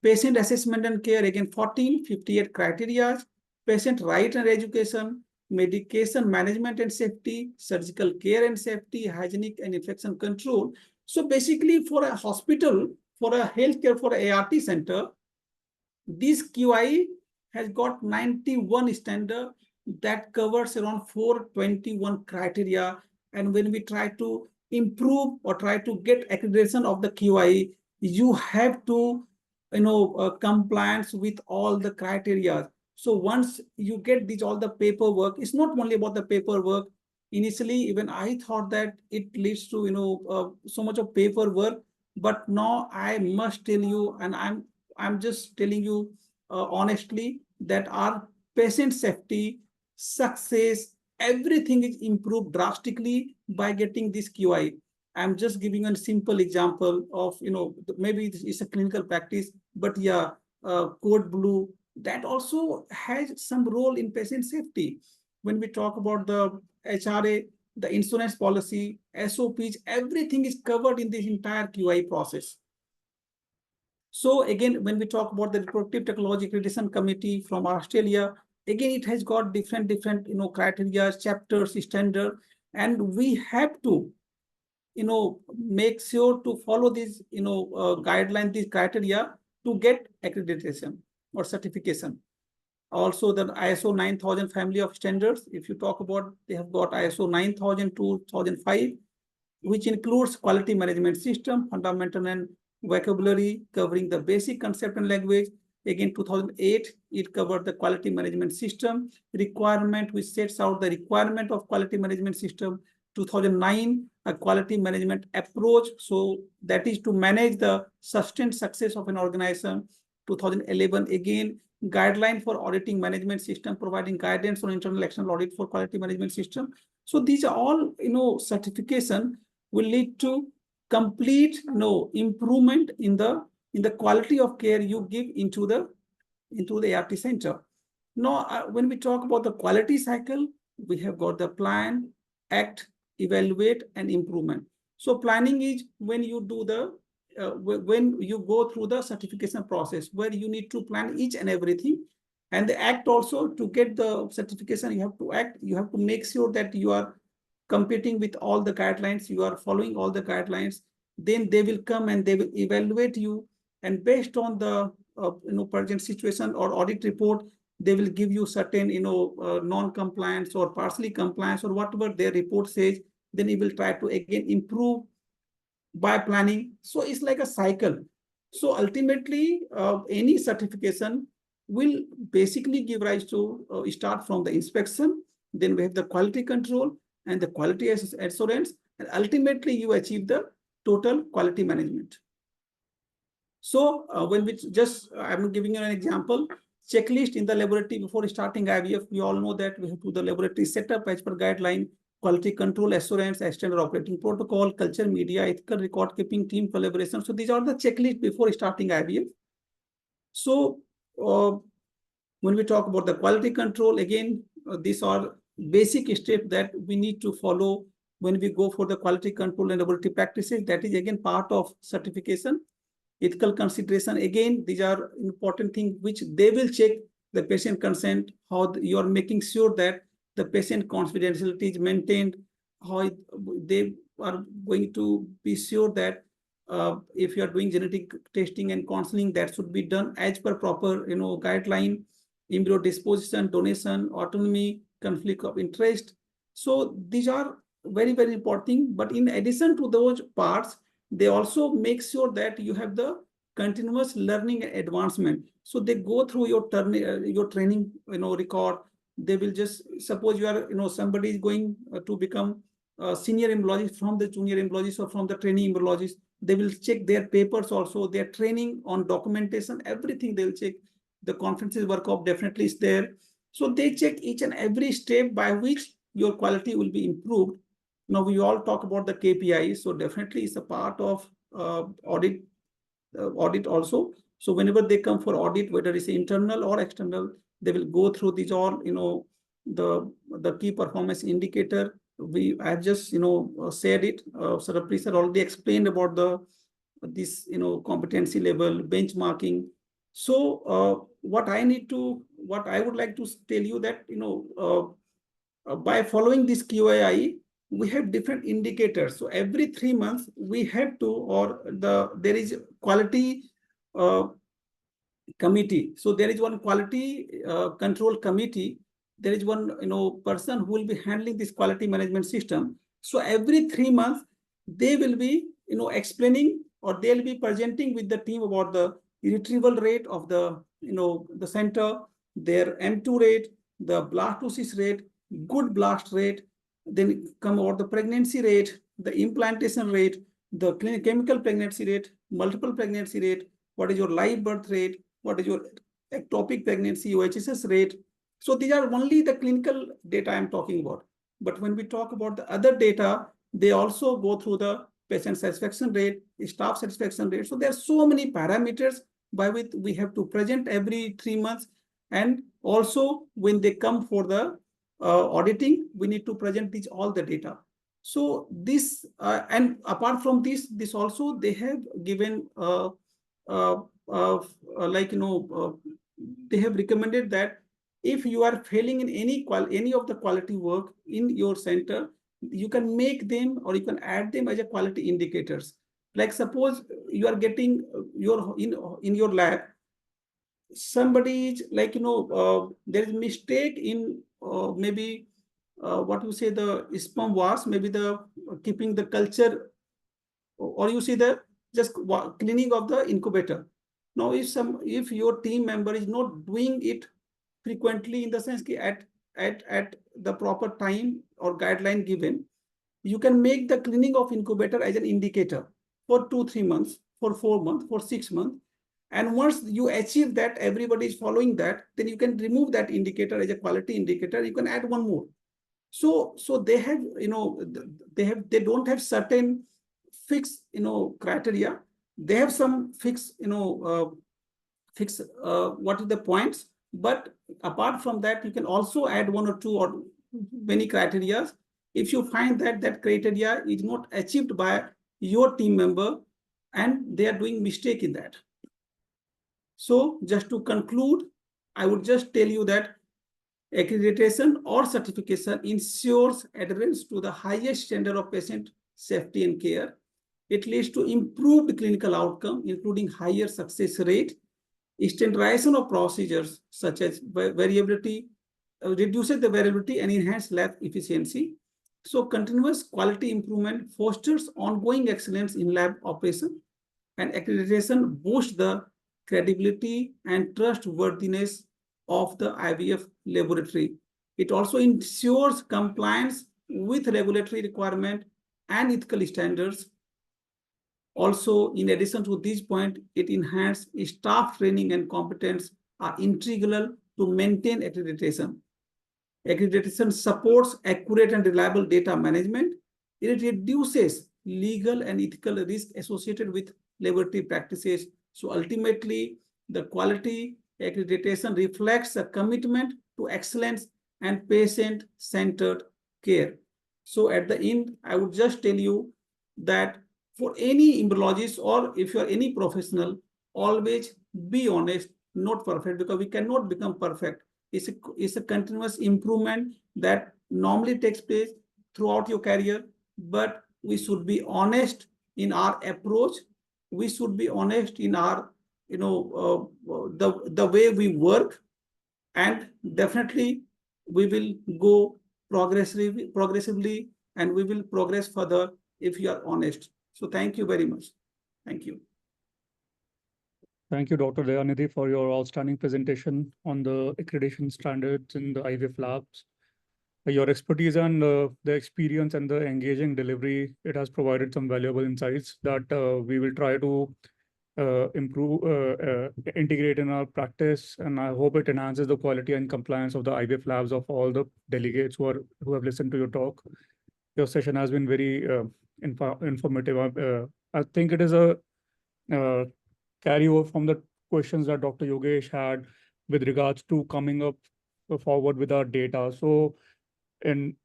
Patient assessment and care, again 14, 58 criteria. Patient right and education, medication management and safety, surgical care and safety, hygienic and infection control. So basically, for a hospital, for a healthcare, for an ART center, this QI has got 91 standard that covers around 421 criteria. And when we try to improve or try to get accreditation of the QI, you have to compliance with all the criteria. So once you get all the paperwork, it's not only about the paperwork. Initially, even I thought that it leads to so much of paperwork, but now I must tell you, and I'm just telling you honestly, that our patient safety, success, everything is improved drastically by getting this QI. I'm just giving a simple example of, maybe it's a clinical practice, but yeah, code blue, that also has some role in patient safety. When we talk about the HRA, the insurance policy, SOPs, everything is covered in this entire QI process. So again, when we talk about the Reproductive Technology Accreditation Committee from Australia, again, it has got different criteria, chapters, standard, and we have to make sure to follow these guidelines, these criteria to get accreditation or certification. Also the ISO 9000 family of standards, if you talk about, they have got ISO 9000 2005, which includes quality management system, fundamental and vocabulary, covering the basic concept and language. Again, 2008, it covered the quality management system requirement, which sets out the requirement of quality management system. 2009, a quality management approach, so that is to manage the sustained success of an organization. 2011, again, guideline for auditing management system, providing guidance on internal external audit for quality management system. So these are all, certification will lead to complete improvement in the quality of care you give into the ART center. Now, when we talk about the quality cycle, we have got the plan, act, evaluate, and improvement. So planning is when you do when you go through the certification process, where you need to plan each and everything. And the act also, to get the certification, you have to act, you have to make sure that you are competing with all the guidelines, you are following all the guidelines. Then they will come and they will evaluate you, and based on the present situation or audit report, they will give you certain non-compliance or partially compliance or whatever their report says. Then you will try to again improve by planning. So it's like a cycle. So ultimately, any certification will basically give rise to start from the inspection, then we have the quality control and the quality assurance, and ultimately you achieve the total quality management. So when we I'm giving you an example, checklist in the laboratory before starting IVF. We all know that we have to do the laboratory setup as per guideline, quality control, assurance, standard operating protocol, culture media, ethical record keeping, team collaboration. So these are the checklist before starting IVF. So when we talk about the quality control, again, these are basic steps that we need to follow when we go for the quality control and laboratory practices. That is again part of certification. Ethical consideration, again, these are important things which they will check the patient consent, how you are making sure that the patient confidentiality is maintained, how they are going to be sure that if you are doing genetic testing and counseling, that should be done as per proper guideline, embryo disposition, donation, autonomy, conflict of interest. So these are very, very important. But in addition to those parts, they also make sure that you have the continuous learning and advancement. So they go through your training record. They will just, suppose you are somebody is going to become a senior embryologist from the junior embryologist or from the training embryologist. They will check their papers also, their training on documentation, everything they will check. The conferences workup definitely is there. So they check each and every step by which your quality will be improved. Now we all talk about the KPIs, so definitely it's a part of audit also. So whenever they come for audit, whether it's internal or external, they will go through these all the key performance indicator. I have just said it. Sarapri sir already explained about this competency level benchmarking. So what I would like to tell you that by following this QAI, we have different indicators. So every 3 months we have to, there is quality committee. So there is one quality control committee. There is one person who will be handling this quality management system. So every 3 months they will be explaining, or they'll be presenting with the team about the retrieval rate of the the center, their M2 rate, the blastocyst rate, good blast rate, then come about the pregnancy rate, the implantation rate, the chemical pregnancy rate, multiple pregnancy rate, what is your live birth rate, what is your ectopic pregnancy, OHSS rate. So these are only the clinical data I'm talking about. But when we talk about the other data, they also go through the patient satisfaction rate, staff satisfaction rate. So there are so many parameters by which we have to present every 3 months. And also when they come for the auditing, we need to present all the data. So this, and apart from this also they have given they have recommended that if you are failing in any of the quality work in your center, you can make them or you can add them as a quality indicators. Like suppose you are getting in your lab, somebody is like there is mistake in maybe what you say the sperm wash, maybe the keeping the culture, or you see the just cleaning of the incubator. Now if your team member is not doing it frequently, in the sense at the proper time or guideline given, you can make the cleaning of incubator as an indicator for 2-3 months, for 4 months, for 6 months. And once you achieve that, everybody is following that, then you can remove that indicator as a quality indicator. You can add one more. So they have, they don't have certain fixed, criteria. They have some fixed, what are the points. But apart from that, you can also add 1 or 2 or many criteria. If you find that that criteria is not achieved by your team member and they are doing mistake in that. So just to conclude, I would just tell you that accreditation or certification ensures adherence to the highest standard of patient safety and care. It leads to improved clinical outcome, including higher success rate, standardization of procedures such as variability, reduces the variability and enhance lab efficiency. So continuous quality improvement fosters ongoing excellence in lab operation, and accreditation boosts the credibility and trustworthiness of the IVF laboratory. It also ensures compliance with regulatory requirement and ethical standards. Also, in addition to this point, it enhances staff training and competence are integral to maintain accreditation. Accreditation supports accurate and reliable data management. It reduces legal and ethical risk associated with laboratory practices. So ultimately, the quality accreditation reflects a commitment to excellence and patient-centered care. So at the end, I would just tell you that for any embryologist or if you are any professional, always be honest, not perfect, because we cannot become perfect. It's a continuous improvement that normally takes place throughout your career, but we should be honest in our approach. We should be honest in our, the way we work, and definitely we will go progressively, and we will progress further if you are honest. So thank you very much. Thank you. Thank you, Dr. Dayanidhi, for your outstanding presentation on the accreditation standards in the IVF labs. Your expertise and the experience and the engaging delivery, it has provided some valuable insights that we will try to integrate in our practice. And I hope it enhances the quality and compliance of the IVF labs of all the delegates who have listened to your talk. Your session has been very informative. I think it is a carryover from the questions that Dr. Yogesh had with regards to coming up forward with our data. So, and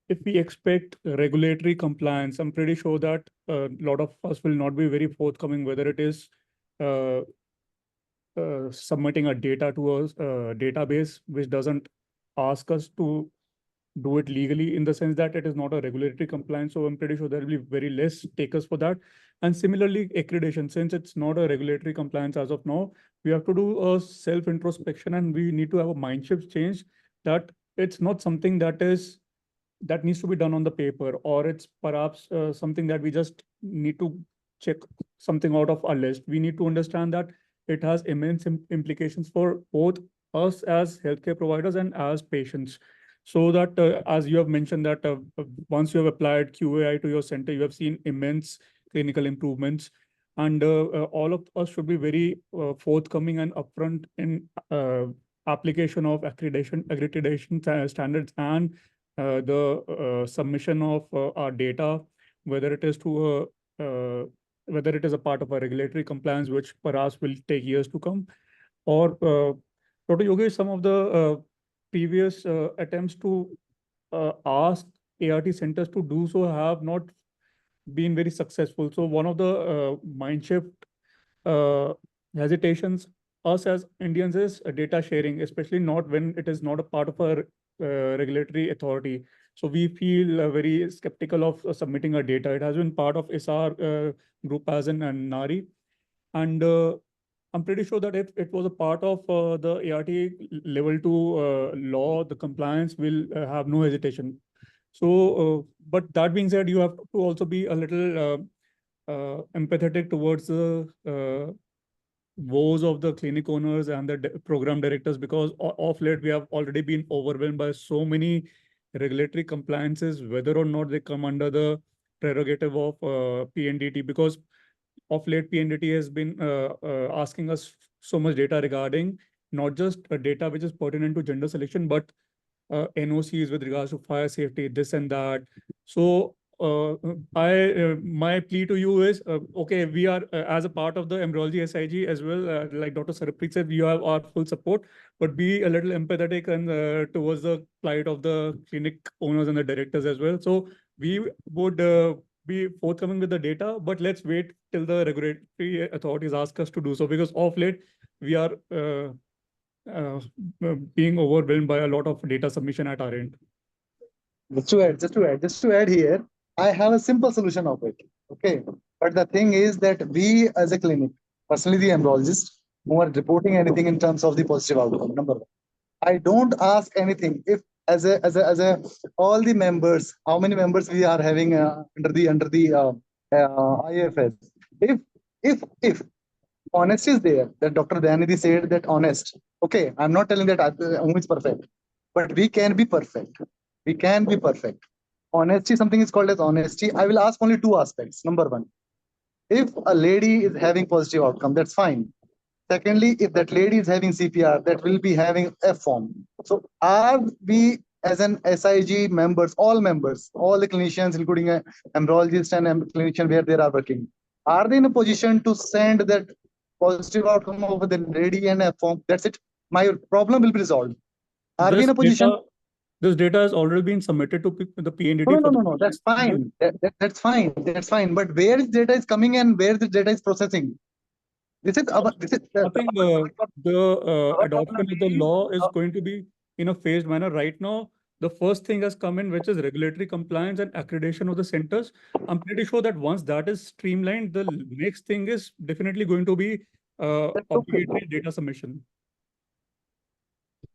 if we expect regulatory compliance, I'm pretty sure that a lot of us will not be very forthcoming, whether it is submitting a data to a database which doesn't ask us to do it legally, in the sense that it is not a regulatory compliance. So I'm pretty sure there will be very less takers for that. And similarly, accreditation, since it's not a regulatory compliance as of now, we have to do a self-introspection, and we need to have a mind shift change that it's not something that needs to be done on the paper, or it's perhaps something that we just need to check something out of our list. We need to understand that it has immense implications for both us as healthcare providers and as patients. So that, as you have mentioned, that once you have applied QAI to your center, you have seen immense clinical improvements. And all of us should be very forthcoming and upfront in application of accreditation standards and the submission of our data, whether it is to whether it is a part of a regulatory compliance, which perhaps will take years to come, or Dr. Yogesh, some of the previous attempts to ask ART centers to do so have not been very successful. So one of the mind shift hesitations us as Indians is data sharing, especially not when it is not a part of a regulatory authority. So we feel very skeptical of submitting our data. It has been part of SR group as in and NARI. And I'm pretty sure that if it was a part of the ART level 2 law, the compliance will have no hesitation. So, but that being said, you have to also be a little empathetic towards the woes of the clinic owners and the program directors, because of late we have already been overwhelmed by so many regulatory compliances, whether or not they come under the prerogative of PNDT, because of late PNDT has been asking us so much data regarding not just data which is pertinent to gender selection, but NOCs with regards to fire safety, this and that. So my plea to you is, okay, we are as a part of the embryology SIG as well, like Dr. Saraprit said, you have our full support, but be a little empathetic and towards the plight of the clinic owners and the directors as well. So we would be forthcoming with the data, but let's wait till the regulatory authorities ask us to do so, because of late we are being overwhelmed by a lot of data submission at our end. Just to add here, I have a simple solution of it. Okay. But the thing is that we as a clinic, personally the embryologist, who are reporting anything in terms of the positive outcome, number one, I don't ask anything. If as a all the members, how many members we are having under the IFS. If honesty is there, that Dr. Dayanidhi said that honest. Okay, I'm not telling that who is perfect, but we can be perfect. We can be perfect. Honesty, something is called as honesty. I will ask only two aspects. Number one, if a lady is having positive outcome, that's fine. Secondly, if that lady is having CPR, that will be having F form. So are we as an SIG members, all the clinicians, including a embryologist and a clinician where they are working, are they in a position to send that positive outcome of the lady and F form? That's it. My problem will be resolved. Are we in a position? This data has already been submitted to the PNDT. No. That's fine. That's fine. That's fine. But where is data is coming and where the data is processing? I think the adoption of the law is going to be in a phased manner. Right now, the first thing has come in, which is regulatory compliance and accreditation of the centers. I'm pretty sure that once that is streamlined, the next thing is definitely going to be obligatory data submission.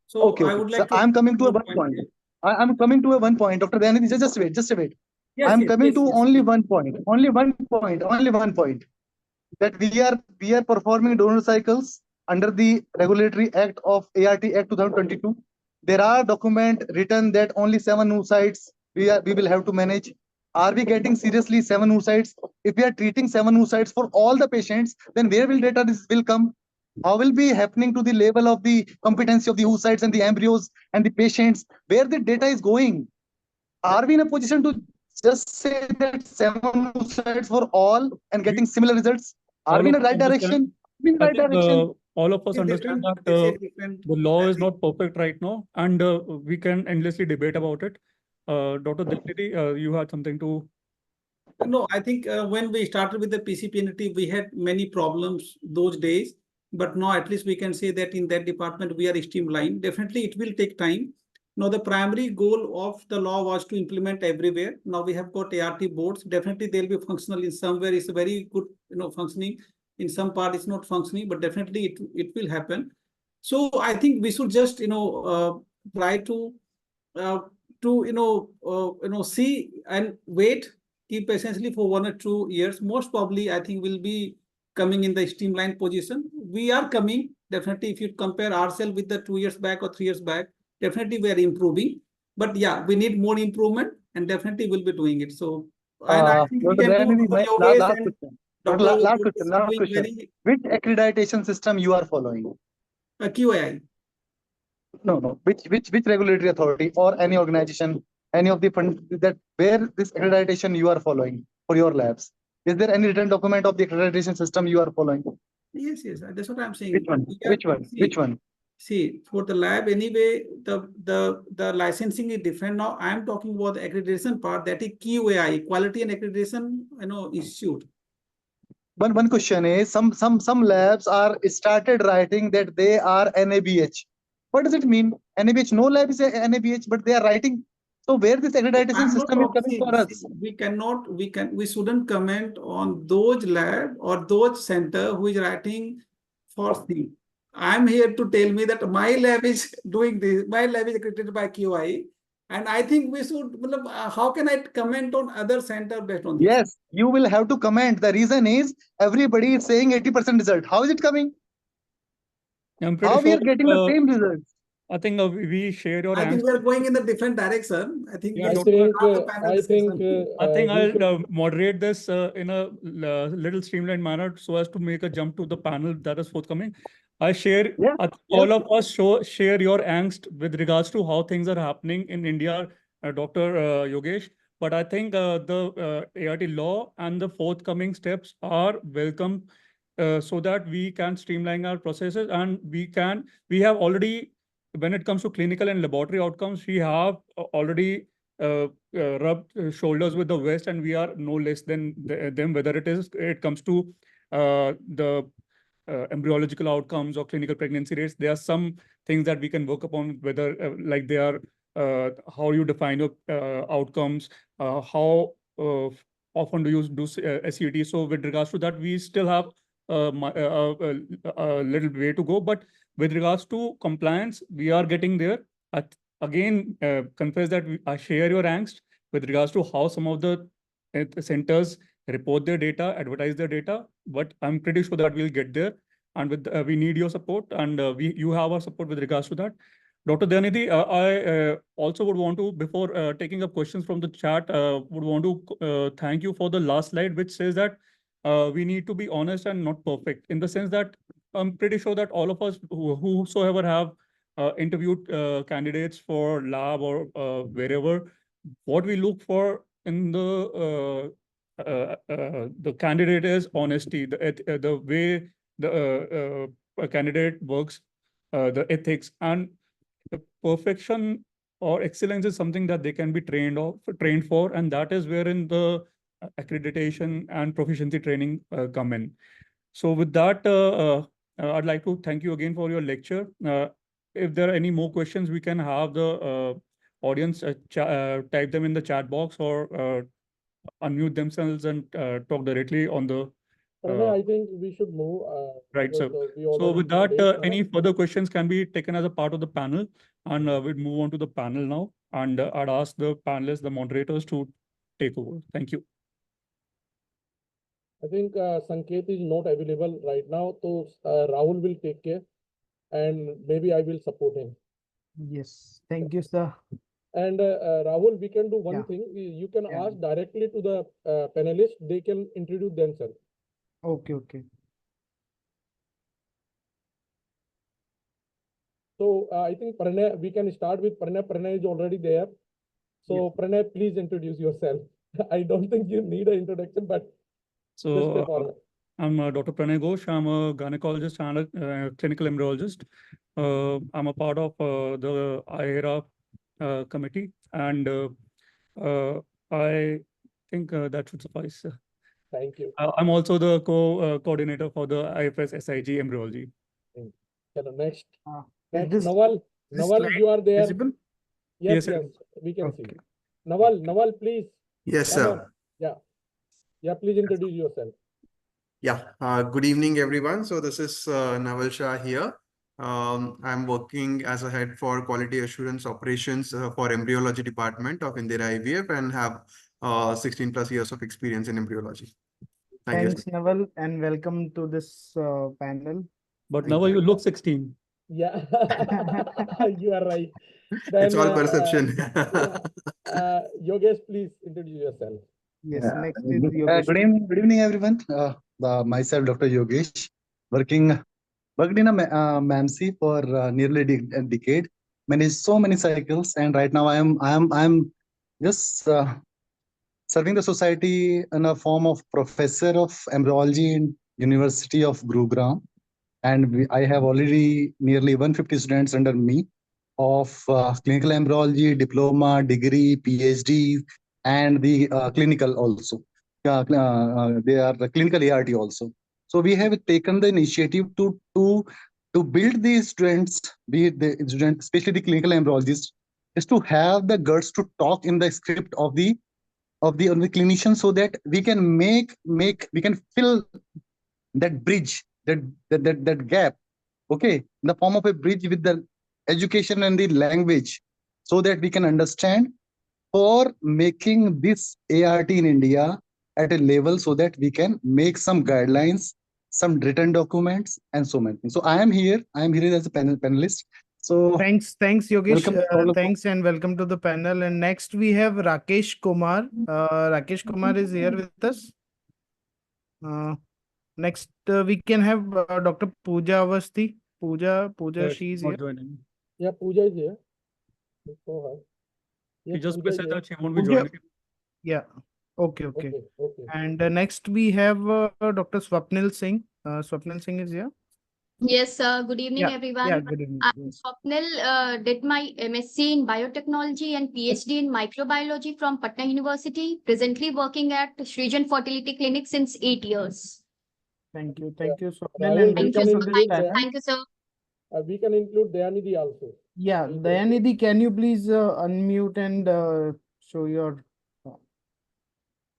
So okay. I would like to. I'm coming to a one point. I'm coming to a one point, Dr. Dayanidhi. Just wait. Yes, I'm coming to only one point. Only one point. That we are performing donor cycles under the Regulatory Act of ART Act 2022. There are documents written that only 7 oocytes we will have to manage. Are we getting seriously 7 oocytes? If we are treating 7 oocytes for all the patients, then where will data this will come? How will be happening to the level of the competency of the oocytes and the embryos and the patients? Where the data is going? Are we in a position to just say that 7 oocytes for all and getting similar results? Are we in the right direction? All of us understand that the law is not perfect right now, and we can endlessly debate about it. Dr. Dayanidhi, you had something to... No, I think when we started with the PCPNT, we had many problems those days. But now at least we can say that in that department, we are streamlined. Definitely, it will take time. Now, the primary goal of the law was to implement everywhere. Now we have got ART boards. Definitely, they'll be functional in somewhere. It's very good, functioning. In some part, it's not functioning, but definitely it will happen. So I think we should just, try to see and wait, keep essentially for 1 or 2 years. Most probably, I think we'll be coming in the streamlined position. We are coming, definitely, if you compare ourselves with the 2 years back or 3 years back, definitely we are improving. But yeah, we need more improvement and definitely we'll be doing it. So, and I think we can do last question. Which accreditation system you are following? QAI. No. Which regulatory authority or any organization, any of the fund that where this accreditation you are following for your labs? Is there any written document of the accreditation system you are following? Yes, that's what I'm saying. Which one? We are- Which one? Which one? See, for the lab anyway, the licensing is different now. I'm talking about the accreditation part, that is QAI, Quality and Accreditation, Institute. One question is, some labs are started writing that they are NABH. What does it mean? NABH, no lab is a NABH, but they are writing. So where this accreditation I'm not system is talking, coming for us? we shouldn't comment on those lab or those center who is writing false thing. I'm here to tell me that my lab is doing this, my lab is accredited by QI, and I think we should, how can I comment on other center based on this? Yes, you will have to comment. The reason is everybody is saying 80% result. How is it coming? I'm pretty How we sure are getting the same results? I think we share your I think answer. we are going in a different direction. I think Yeah, we Doctor- should have the panel I think discussion. I think we should- I'll moderate this in a little streamlined manner so as to make a jump to the panel that is forthcoming. I share, Yeah, all of us share your angst with regards to how things are happening in India, Dr. Yogesh. But I think the ART law and the forthcoming steps are welcome so that we can streamline our processes, and we have already, when it comes to clinical and laboratory outcomes, we have already rubbed shoulders with the West, and we are no less than them, whether it comes to the embryological outcomes or clinical pregnancy rates. There are some things that we can work upon, whether like they are how you define your outcomes, how often do you do SET. So with regards to that, we still have a little way to go. But with regards to compliance, we are getting there. Again, confess that I share your angst with regards to how some of the centers report their data, advertise their data, but I'm pretty sure that we'll get there. And with we need your support, and you have our support with regards to that. Dr. Dayanidhi, I also would want to, before taking up questions from the chat, would want to thank you for the last slide, which says that we need to be honest and not perfect, in the sense that I'm pretty sure that all of us whosoever have interviewed candidates for lab or wherever, what we look for in the candidate is honesty, the way the candidate works, the ethics, and the perfection or excellence is something that they can be trained for, and that is wherein the accreditation and proficiency training come in. So with that, I'd like to thank you again for your lecture. If there are any more questions, we can have the audience type them in the chat box, or unmute themselves and talk directly on the Pranay, I think we should move. right, because, sir. we So already with that, late now. any further questions can be taken as a part of the panel, and we'll move on to the panel now. And I'd ask the panelists, the moderators, to take over. Thank you. I think Sanket is not available right now, so Rahul will take care, and maybe I will support him. Yes, thank you, sir. And Rahul, we can do one Yeah. thing. You can Yeah. ask directly to the panelists. They can introduce themselves. Okay. So I think Pranay, we can start with Pranay. Pranay is already there. So Pranay, please introduce yourself. I don't think you need an introduction, but just step So forward. I'm Dr. Pranay Ghosh. I'm a gynecologist and a clinical embryologist. I'm a part of the IHRA committee, and I think that should suffice. Thank you. I'm also the coordinator for the IFS SIG Embryology. Hello, next. Is Next, this Nawal. this Nawal, slide you are there. visible? Yes, Yes, sir. we can see. Okay. Nawal, please. Yes, Come sir. on. Yeah, please introduce yourself. Yeah. Good evening, everyone. So this is Naval Shah here. I'm working as a head for quality assurance operations for embryology department of Indira IVF and have 16 plus years of experience in embryology. Thank you. Thanks, Naval, and welcome to this panel. But Thank now you. you look 16. Yeah, you are right. Then, It's all perception. Yogesh, please introduce yourself. Yes, Yeah. next is Yogesh. Good evening, everyone. Myself, Dr. Yogesh, worked in a MAMC for nearly a decade, managed so many cycles, and right now I am just serving the society in a form of professor of embryology in University of Gurugram. And I have already nearly 150 students under me of clinical embryology, diploma, degree, PhD, and the clinical also. They are the clinical ART also. So we have taken the initiative to build these students, be it the students, especially the clinical embryologists, is to have the guts to talk in the script of the clinician, so that we can we can fill that bridge, that gap, okay, in the form of a bridge with the education and the language, so that we can understand for making this ART in India at a level, so that we can make some guidelines, some written documents, and so many things. So I am here as a panelist. So Thanks, Yogesh. welcome to all of you. Thanks and welcome to the panel. And next we have Rakesh Kumar. Rakesh Kumar is here with us. Next we can have Dr. Pooja Avasthi. Pooja, Yes, she is not here. joining. Yeah, Pooja is here. Please go ahead. She Yes, just Pooja is said here. that she won't be Pooja. joining. Yeah. Okay. Okay, okay. And next we have Dr. Swapnil Singh. Swapnil Singh is here. Yes, good evening, Yeah, everyone. good evening. I'm Yes. Swapnil, did my MSc in biotechnology and PhD in microbiology from Patna University, presently working at Srijan Fertility Clinic since 8 years. Thank you, Swapnil, Rahul, and we Thank can you, welcome sir. to this include panel. Thank you, sir. we can include Dayanidhi also. Yeah, She's Dayanidhi, can you please unmute and show your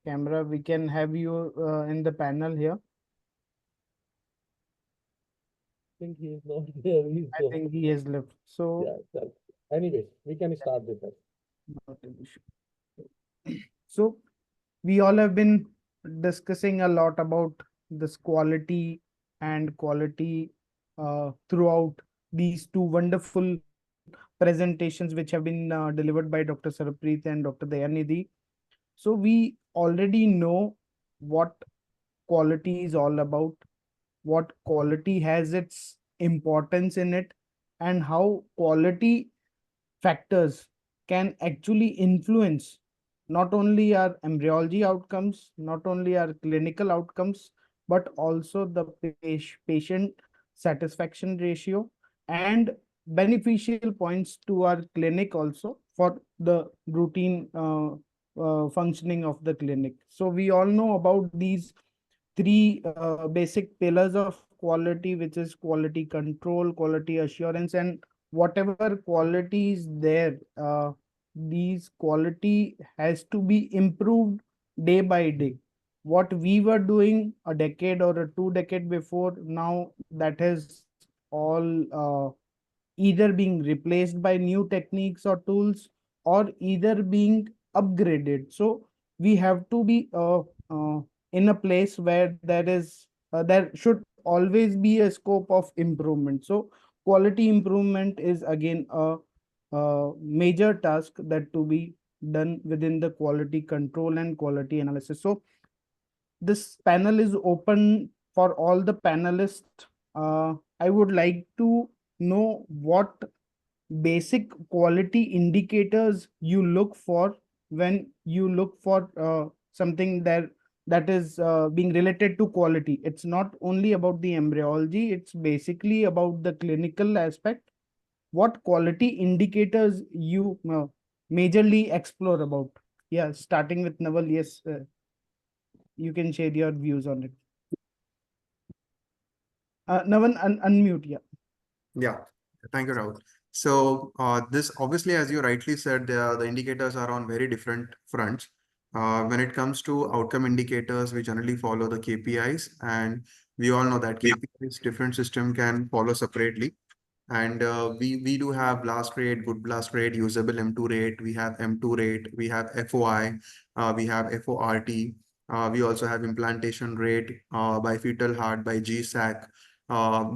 camera? We can have you in the panel here. I think he is not there. I think he has left. So, yeah. Anyway, we can start with that. not an issue. So, we all have been discussing a lot about this quality and quality throughout these two wonderful presentations which have been delivered by Dr. Sarpreet and Dr. Dayanidhi. So we already know what quality is all about, what quality has its importance in it, and how quality factors can actually influence not only our embryology outcomes, not only our clinical outcomes, but also the patient satisfaction ratio and beneficial points to our clinic also for the routine functioning of the clinic. So we all know about these three basic pillars of quality, which is quality control, quality assurance, and whatever quality is there, these quality has to be improved day by day. What we were doing a decade or a 2 decade before, now that has all either being replaced by new techniques or tools, or either being upgraded. So we have to be in a place where there should always be a scope of improvement. So quality improvement is again a major task that to be done within the quality control and quality analysis. So this panel is open for all the panelists. I would like to know what basic quality indicators you look for when you look for something that is being related to quality. It's not only about the embryology, it's basically about the clinical aspect. What quality indicators you majorly explore about? Yeah, starting with Naval. Yes, you can share your views on it. Navan, unmute. Yeah. Yeah, thank you, Rahul. So this obviously, as you rightly said, the indicators are on very different fronts. When it comes to outcome indicators, we generally follow the KPIs, and we all know that KPIs, different system can follow separately. And we do have blast rate, good blast rate, usable M2 rate, we have M2 rate, we have FOI, we have FORT, we also have implantation rate by fetal heart, by GSAC.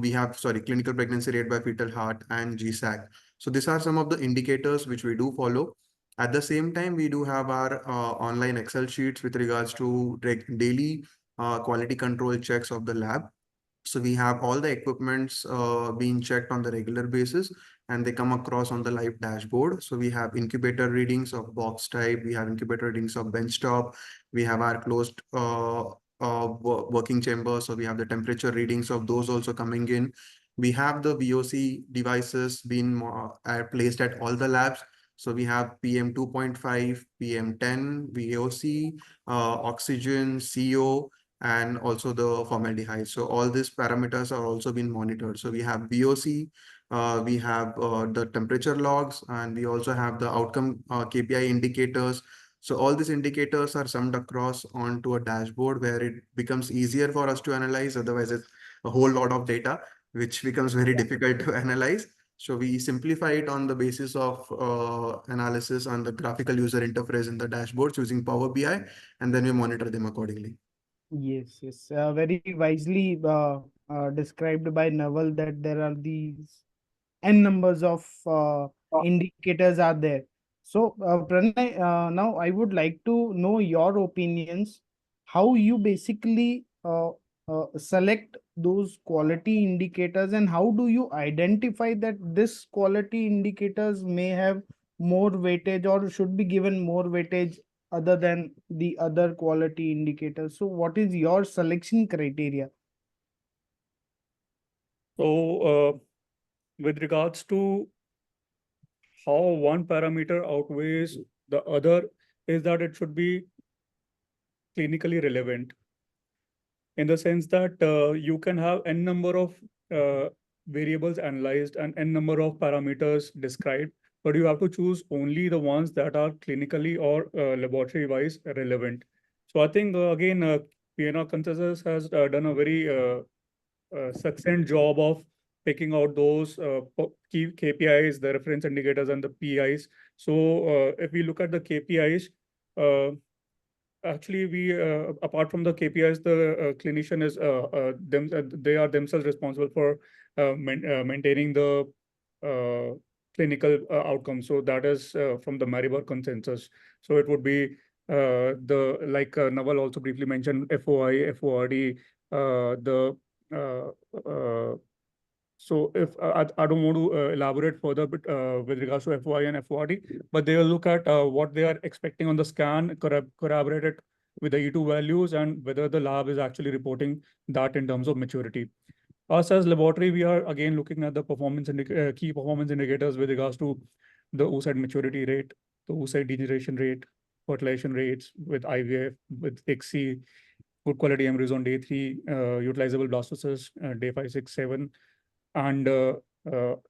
We have, sorry, clinical pregnancy rate by fetal heart and GSAC. So these are some of the indicators which we do follow. At the same time, we do have our online Excel sheets with regards to daily quality control checks of the lab. So we have all the equipments being checked on the regular basis, and they come across on the live dashboard. So we have incubator readings of box type, we have incubator readings of benchtop, we have our closed working chamber. So we have the temperature readings of those also coming in. We have the VOC devices being placed at all the labs. So we have PM 2.5, PM 10, VOC, oxygen, CO, and also the formaldehyde. So all these parameters are also being monitored. So we have VOC, we have the temperature logs, and we also have the outcome KPI indicators. So all these indicators are summed across onto a dashboard where it becomes easier for us to analyze. Otherwise, it's a whole lot of data, which becomes very difficult to analyze. So we simplify it on the basis of analysis on the graphical user interface in the dashboards using Power BI, and then we monitor them accordingly. Yes, yes. Very wisely described by Naval that there are these n numbers of indicators are there. So, Pranay, now I would like to know your opinions, how you basically select those quality indicators, and how do you identify that this quality indicators may have more weightage or should be given more weightage other than the other quality indicators. So what is your selection criteria? So, with regards to how one parameter outweighs the other, is that it should be clinically relevant, in the sense that you can have n number of variables analyzed and n number of parameters described, but you have to choose only the ones that are clinically or laboratory-wise relevant. So I think, again, PNR Consensus has done a very succinct job of picking out those key KPIs, the reference indicators, and the PIs. So if we look at the KPIs, actually, we apart from the KPIs, the clinician is they are themselves responsible for maintaining the clinical outcomes. So that is from the Maribor consensus. So it would be the, like Naval also briefly mentioned, FOI, FORD, the so if I don't want to elaborate further, but with regards to FOI and FORD, but they will look at what they are expecting on the scan, corroborated with the E2 values, and whether the lab is actually reporting that in terms of maturity. Us as laboratory, we are again looking at the key performance indicators with regards to the oocyte maturity rate, the oocyte degeneration rate, fertilization rates with IVF, with ICSI, good quality embryos on day 3, utilizable blastocysts day 5, 6, 7, and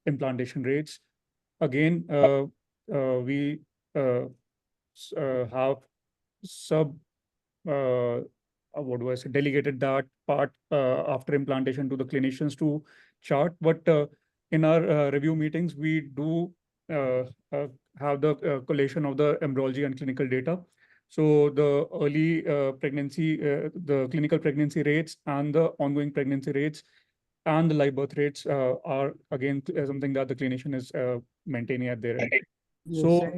implantation rates. Again, we have what do I say, delegated that part after implantation to the clinicians to chart. But in our review meetings, we do have the collation of the embryology and clinical data. So the early pregnancy, the clinical pregnancy rates and the ongoing pregnancy rates and the live birth rates are again something that the clinician is maintaining at their end. Yes, So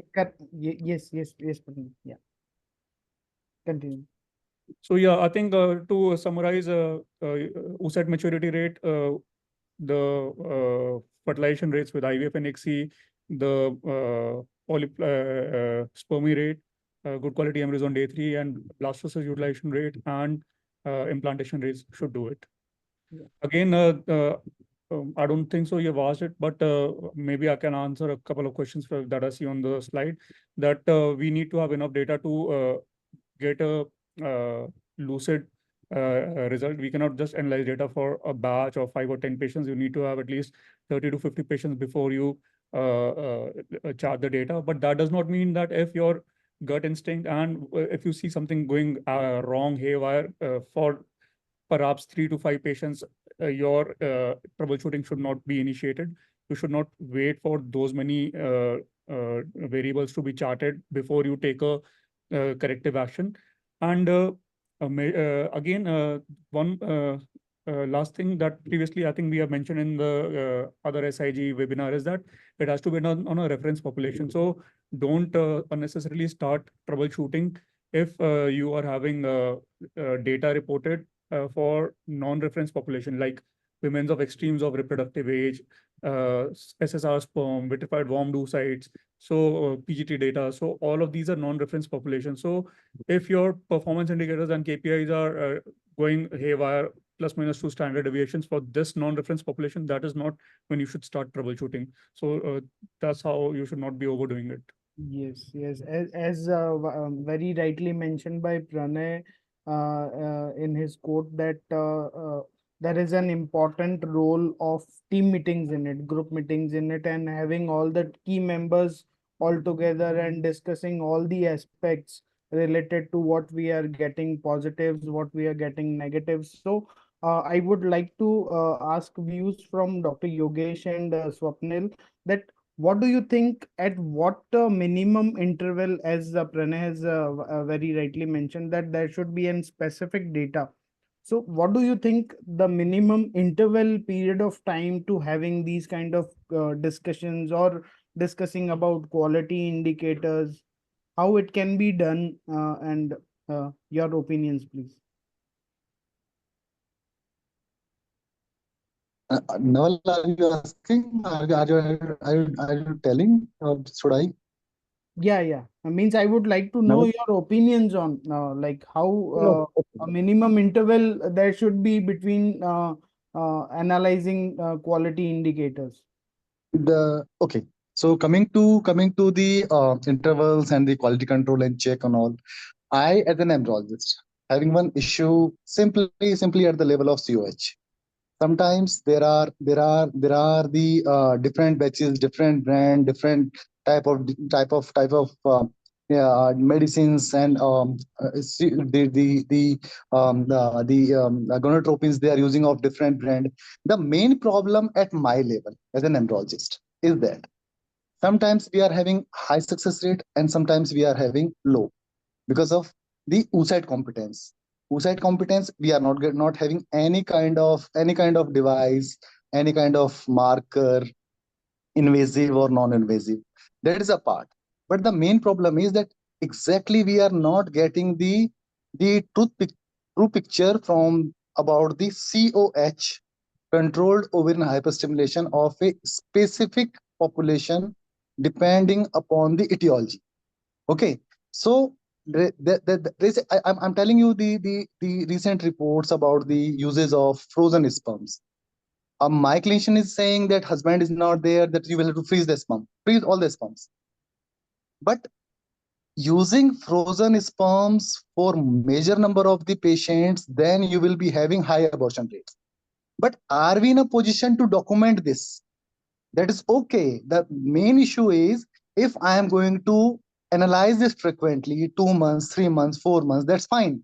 yes, Pranay. Yeah. Continue. So yeah, I think to summarize, oocyte maturity rate, the fertilization rates with IVF and ICSI, the spermy rate, good quality embryos on day 3, and blastocyst utilization rate and implantation rates should do it. Yeah. Again, I don't think so you've asked it, but maybe I can answer a couple of questions that I see on the slide, that we need to have enough data to get a lucid result. We cannot just analyze data for a batch of 5 or 10 patients. You need to have at least 30 to 50 patients before you chart the data. But that does not mean that if your gut instinct and if you see something going wrong, haywire, for perhaps 3 to 5 patients, your troubleshooting should not be initiated. You should not wait for those many variables to be charted before you take a corrective action. And again, one last thing that previously I think we have mentioned in the other SIG webinar is that it has to be done on a reference population. So don't unnecessarily start troubleshooting if you are having data reported for non-reference population, like women of extremes of reproductive age, SSR sperm, vitrified warm oocytes, so PGT data. So all of these are non-reference populations. So if your performance indicators and KPIs are going haywire, plus minus 2 standard deviations for this non-reference population, that is not when you should start troubleshooting. So that's how you should not be overdoing it. Yes, yes. As very rightly mentioned by Pranay in his quote, that there is an important role of team meetings in it, group meetings in it, and having all the key members all together and discussing all the aspects related to what we are getting positives, what we are getting negatives. So I would like to ask views from Dr. Yogesh and Swapnil, that what do you think, at what minimum interval, as Pranay has very rightly mentioned, that there should be a specific data. So what do you think the minimum interval period of time to having these kind of discussions or discussing about quality indicators, how it can be done, and your opinions, please? Naval, are you asking? Are you telling? Or should I? Yeah, yeah. Means I would like to know Naval? your opinions on like how No, okay. a minimum interval there should be between analyzing quality indicators. Okay. So coming to the intervals and the quality control and check and all, I, as an embryologist, having one issue simply at the level of COH. Sometimes there are the different batches, different brand, different type of yeah, medicines, and the gonadotropins they are using of different brand. The main problem at my level as an embryologist is that sometimes we are having high success rate and sometimes we are having low because of the oocyte competence. Oocyte competence, we are not having any kind of device, any kind of marker, invasive or non-invasive. That is a part. But the main problem is that exactly we are not getting the true picture from about the COH, controlled ovarian hyperstimulation of a specific population depending upon the etiology. Okay, so I'm telling you the recent reports about the uses of frozen sperms. My clinician is saying that husband is not there, that you will have to freeze the sperm, freeze all the sperms. But using frozen sperms for major number of the patients, then you will be having high abortion rates. But are we in a position to document this? That is okay. The main issue is, if I am going to analyze this frequently, 2 months, 3 months, 4 months, that's fine.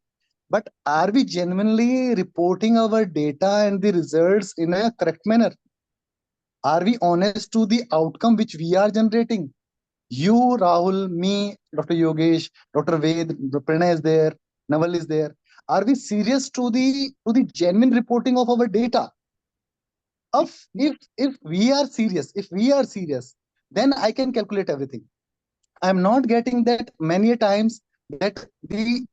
But are we genuinely reporting our data and the results in a correct manner? Are we honest to the outcome which we are generating? You, Rahul, me, Dr. Yogesh, Dr. Ved, Pranay is there, Naval is there. Are we serious to the genuine reporting of our data? If we are serious, then I can calculate everything. I'm not getting that many times that the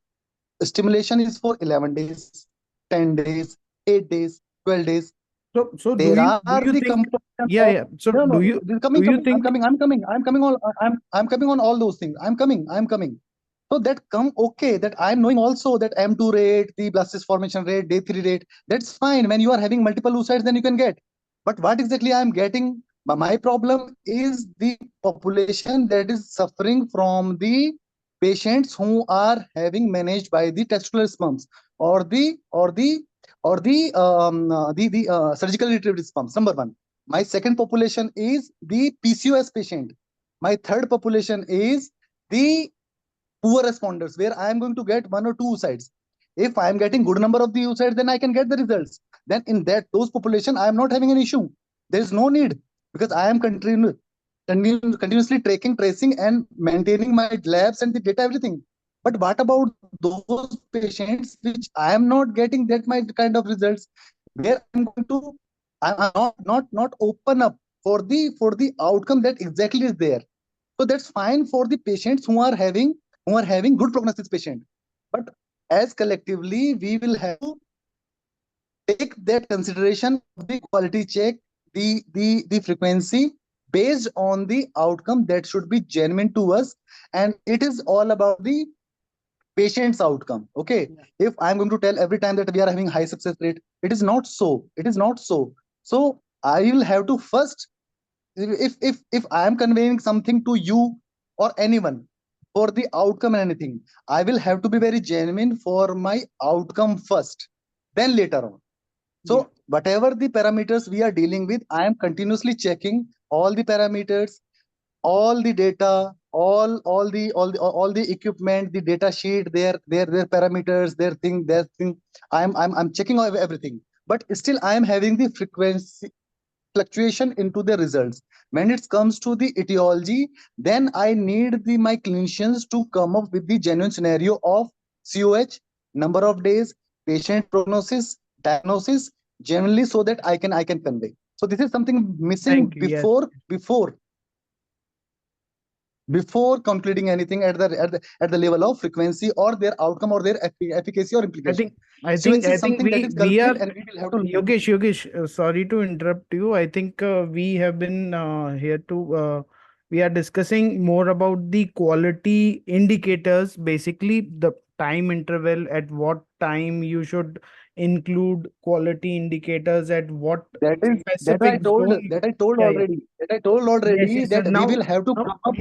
stimulation is for 11 days, 10 days, 8 days, 12 days. So There do are you the think? components Yeah, of yeah. So no, no, do you this is do coming, you coming, I'm think? coming, I'm coming on all those things. I'm coming. So that come okay, that I'm knowing also that M2 rate, the blastocyst formation rate, day 3 rate, that's fine. When you are having multiple oocytes, then you can get. But what exactly I'm getting, my problem is the population that is suffering from the patients who are having managed by the testicular sperms or the surgically retrieved sperms. Number one. My second population is the PCOS patient. My third population is the poor responders, where I am going to get 1 or 2 oocytes. If I am getting good number of the oocytes, then I can get the results. Then in those population, I am not having an issue. There is no need, because I am continuously tracing and maintaining my labs and the data, everything. But what about those patients which I am not getting that my kind of results, where I'm not open up for the outcome that exactly is there. So that's fine for the patients who are having good prognosis patient. But as collectively, we will have to take that consideration of the quality check, the frequency based on the outcome that should be genuine to us, and it is all about the patient's outcome. Okay, if I'm going to tell every time that we are having high success rate, it is not so. It is not so. So I will have to first, if I am conveying something to you or anyone for the outcome and anything, I will have to be very genuine for my outcome first, then later on. So whatever the parameters we are dealing with, I am continuously checking all the parameters, all the data, all the equipment, the data sheet, their parameters, their thing. I'm checking everything, but still I am having the frequency fluctuation into the results. When it comes to the etiology, then I need my clinicians to come up with the genuine scenario of COH, number of days, patient prognosis, diagnosis, generally, so that I can convey. So this is something missing Thank you. Yes. before concluding anything at the level of frequency or their outcome or their efficacy or I implication. think is something that is we are culprit, and we will have to Yogesh, sorry to interrupt you. I think we have been here to we are discussing more about the quality indicators, basically the time interval, at what time you should include quality indicators, at what that specific zone. I told Yeah, already yes, yes. So that we now, will have to come up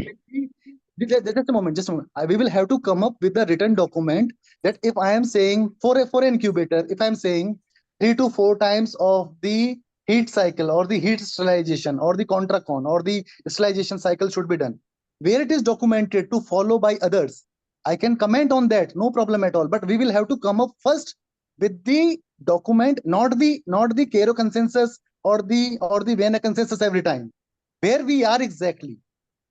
with just a moment, we will have to come up with a written document that if I am saying for an incubator, if I'm saying 3 to 4 times of the heat cycle or the heat sterilization or the contracon or the sterilization cycle should be done, where it is documented to follow by others, I can comment on that, no problem at all. But we will have to come up first with the document, not the Cairo consensus or the Vienna consensus every time. Where we are exactly.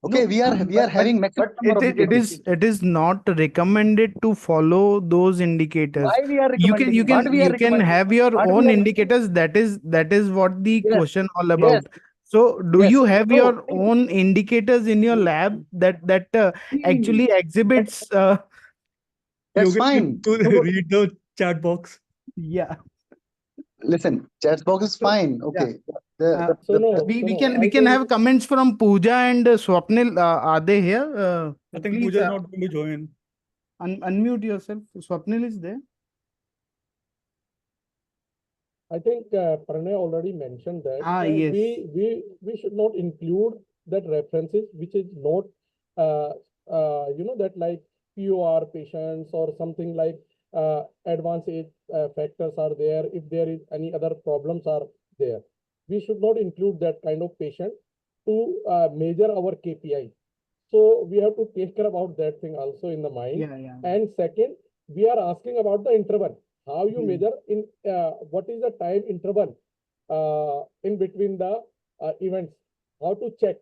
Okay, no, we are but having maximum number of the cases. it is not recommended to follow those indicators. Why we are recommending? What we are You can recommending? have your What we own are indicators. That is what the yes, question all yes, about. So do yes. you have So your own indicators in your lab that see, actually exhibits that's Yogesh, you fine. need to So read the chat box. yeah. listen, chat box is So fine. yeah. Okay. The, Uh, the, So the, no, we so we no, can I we can think have comments from Pooja and Swapnil. Are they here? I think Please Pooja is not going to join. unmute yourself. Swapnil is there. Pranay already mentioned that Yes. we should not include that references which is not that like POR patients or something like advanced age factors are there. If there is any other problems are there, we should not include that kind of patient to measure our KPI. So we have to take care about that thing also in the mind. Yeah. And second, we are asking about the interval. How you measure in what is the time interval in between the events? How to check?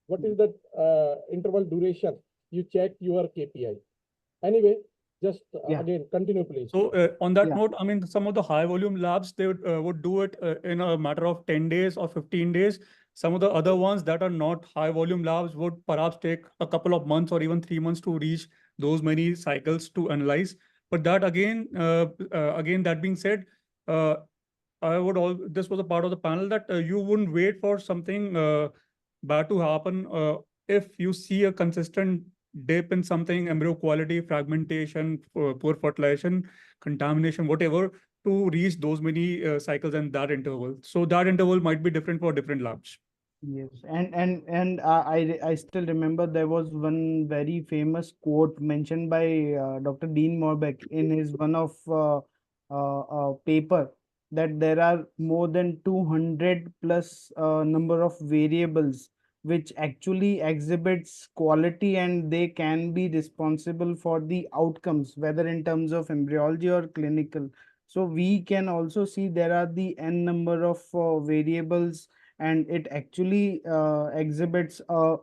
What is the interval duration? You check your KPI. Anyway, just again continue, please. So on that Yeah. note, I mean, some of the high volume labs, they would do it in a matter of 10 days or 15 days. Some of the other ones that are not high volume labs would perhaps take a couple of months or even 3 months to reach those many cycles to analyze. But that again, that being said, uh, this was a part of the panel that you wouldn't wait for something bad to happen if you see a consistent dip in something, embryo quality, fragmentation, poor fertilization, contamination, whatever, to reach those many cycles and that interval. So that interval might be different for different labs. Yes, and I still remember there was one very famous quote mentioned by Dr. Dean Morbeck in his one of paper, that there are more than 200 plus number of variables which actually exhibits quality, and they can be responsible for the outcomes, whether in terms of embryology or clinical. So we can also see there are the n number of variables, and it actually exhibits a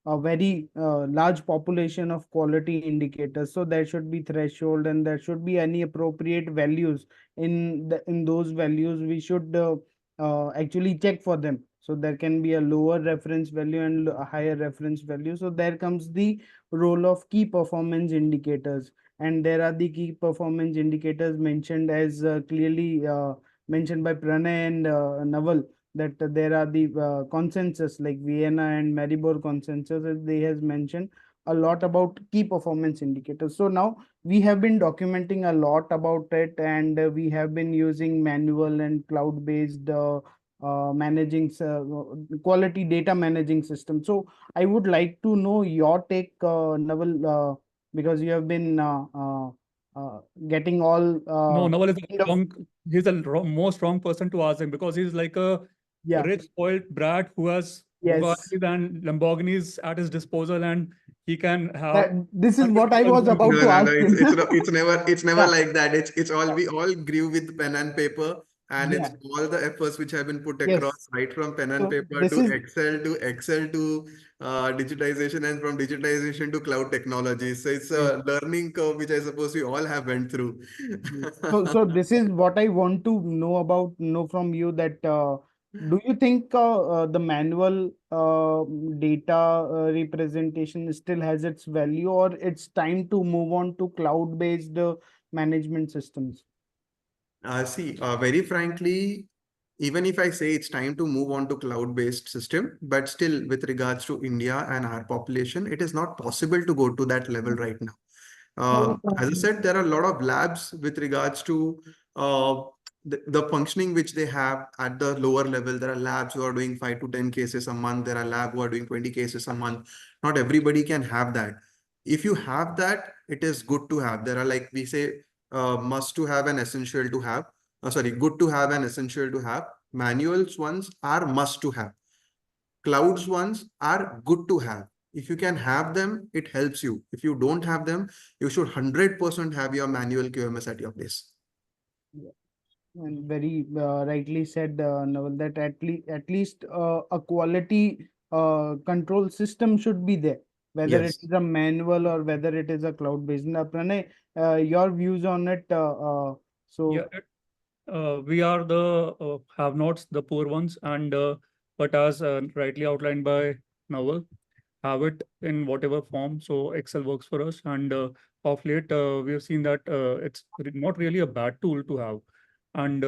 very large population of quality indicators. So there should be threshold, and there should be any appropriate values. In those values, we should actually check for them. So there can be a lower reference value and a higher reference value. So there comes the role of key performance indicators. and there are the key performance indicators mentioned as clearly mentioned by Pranay and Naval, that there are the consensus like Vienna and Maribor consensus, as they has mentioned a lot about key performance indicators. So now we have been documenting a lot about it, and we have been using manual and cloud-based managing quality data managing system. So I would like to know your take, Naval, because you have been getting all No, Naval is kind a of, he's a most wrong person to ask him, because he's like a yeah, rich spoiled brat who has yes. Bugattis and Lamborghinis at his disposal, and he can have That this is what I 100% was control. about No, to no, no. ask him. It's never Yeah, like that. It's all we all grew with pen and paper, and it's yeah, all the efforts which have been put yes. across, right from pen and So paper this to is Excel to digitization, and from digitization to cloud technology. So it's yes. a learning curve which I suppose we all have went through. Yes. So this is what I want to know from you, that do you think the manual data representation still has its value, or it's time to move on to cloud-based management systems? See, very frankly, even if I say it's time to move on to cloud-based system, but still with regards to India and our population, it is not possible to go to that level right now. As I said, there are a lot of labs with regards to uh, the functioning which they have at the lower level. There are labs who are doing 5 to 10 cases a month. There are labs who are doing 20 cases a month. Not everybody can have that. If you have that, it is good to have. There are, like we say, must to have and essential to have. Sorry, good to have and essential to have. Manuals ones are must to have. Clouds ones are good to have. If you can have them, it helps you. If you don't have them, you should 100% have your manual QMS at your place. And very rightly said, Naval, that at least a quality control system should be there, whether it Yes. is a manual or whether it is a cloud-based. Now, Pranay, your views on it. Yeah, we are the have-nots, the poor ones, and but as rightly outlined by Naval, have it in whatever form. So Excel works for us, and of late we have seen that it's not really a bad tool to have, and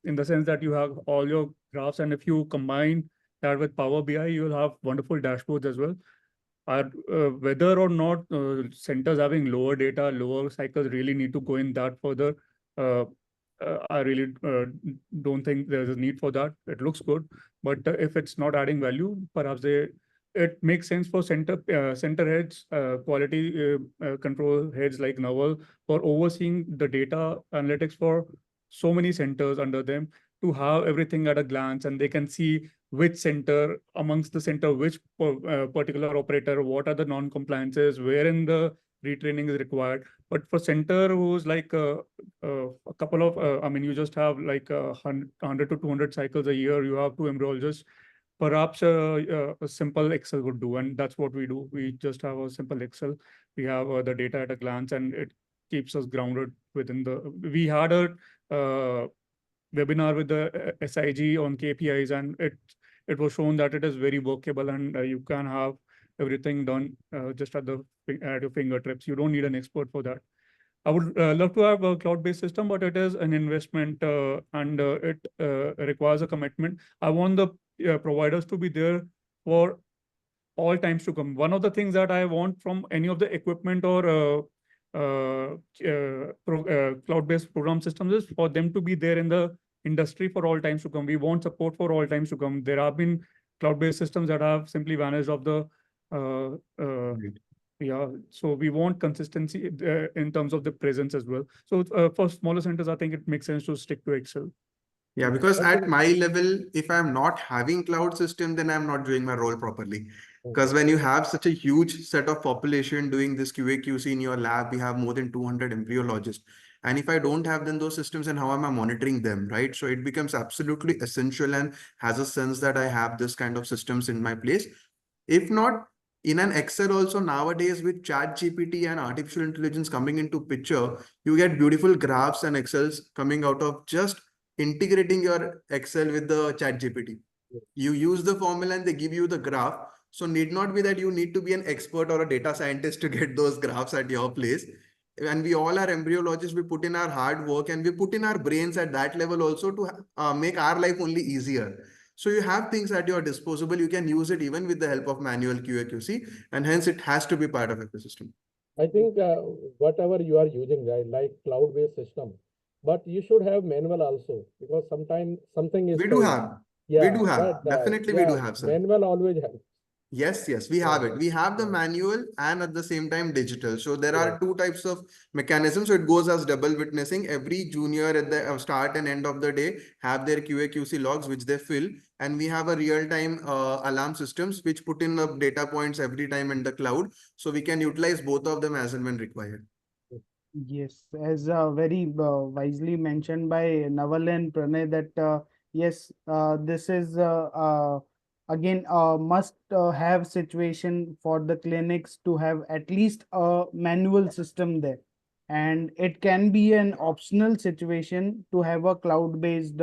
in the sense that you have all your graphs, and if you combine that with Power BI, you will have wonderful dashboards as well. Are whether or not centers having lower data, lower cycles really need to go in that further. Uh, I really don't think there's a need for that. It looks good, but if it's not adding value, perhaps it makes sense for center heads, quality control heads like Naval, for overseeing the data analytics for so many centers under them, to have everything at a glance, and they can see which center amongst the center, which particular operator, what are the non-compliances, wherein the retraining is required. But for center who's like a couple of, I mean, you just have like 100 to 200 cycles a year, you have two embryologists, perhaps a simple Excel would do. And that's what we do. We just have a simple Excel. We have the data at a glance, and it keeps us grounded within we had a webinar with the SIG on KPIs, and it was shown that it is very workable, and you can have everything done just at your fingertips. You don't need an expert for that. I would love to have a cloud-based system, but it is an investment, and it requires a commitment. I want the providers to be there for all times to come. One of the things that I want from any of the equipment or cloud-based program systems is for them to be there in the industry for all times to come. We want support for all times to come. There have been cloud-based systems that have simply vanished off the Right. yeah, so we want consistency in terms of the presence as well. So for smaller centers, I think it makes sense to stick to Excel. Yeah, because at my level, if I'm not having cloud system, then I'm not doing my role properly. Because when you have such a huge set of population doing this QA QC in your lab, we have more than 200 embryologists. And if I don't have then those systems, and how am I monitoring them, right? So it becomes absolutely essential and has a sense that I have this kind of systems in my place. If not, in an Excel also nowadays with Chat GPT and artificial intelligence coming into picture, you get beautiful graphs and Excels coming out of just integrating your Excel with the Chat GPT. You use the formula and they give you the graph. So need not be that you need to be an expert or a data scientist to get those graphs at your place. and we all are embryologists, we put in our hard work and we put in our brains at that level also to make our life only easier. So you have things at your disposal. You can use it even with the help of manual QA/QC, and hence it has to be part of ecosystem. I think whatever you are using, right, like cloud-based system, but you should have manual also, because sometimes something is We do failed. have. We Yeah, do have. but Definitely we do yeah, have, sir. manual always helps. Yes, yes, we have it. We have the Yeah. manual and at the same time digital. So there Yeah. are two types of mechanisms. So it goes as double witnessing. Every junior at the start and end of the day have their QA/QC logs which they fill, and we have a real-time alarm systems which put in the data points every time in the cloud. So we can utilize both of them as and when required. Yes, as very wisely mentioned by Naval and Pranay, that yes, this is again a must have situation for the clinics to have at least a manual system there. And it can be an optional situation to have a cloud-based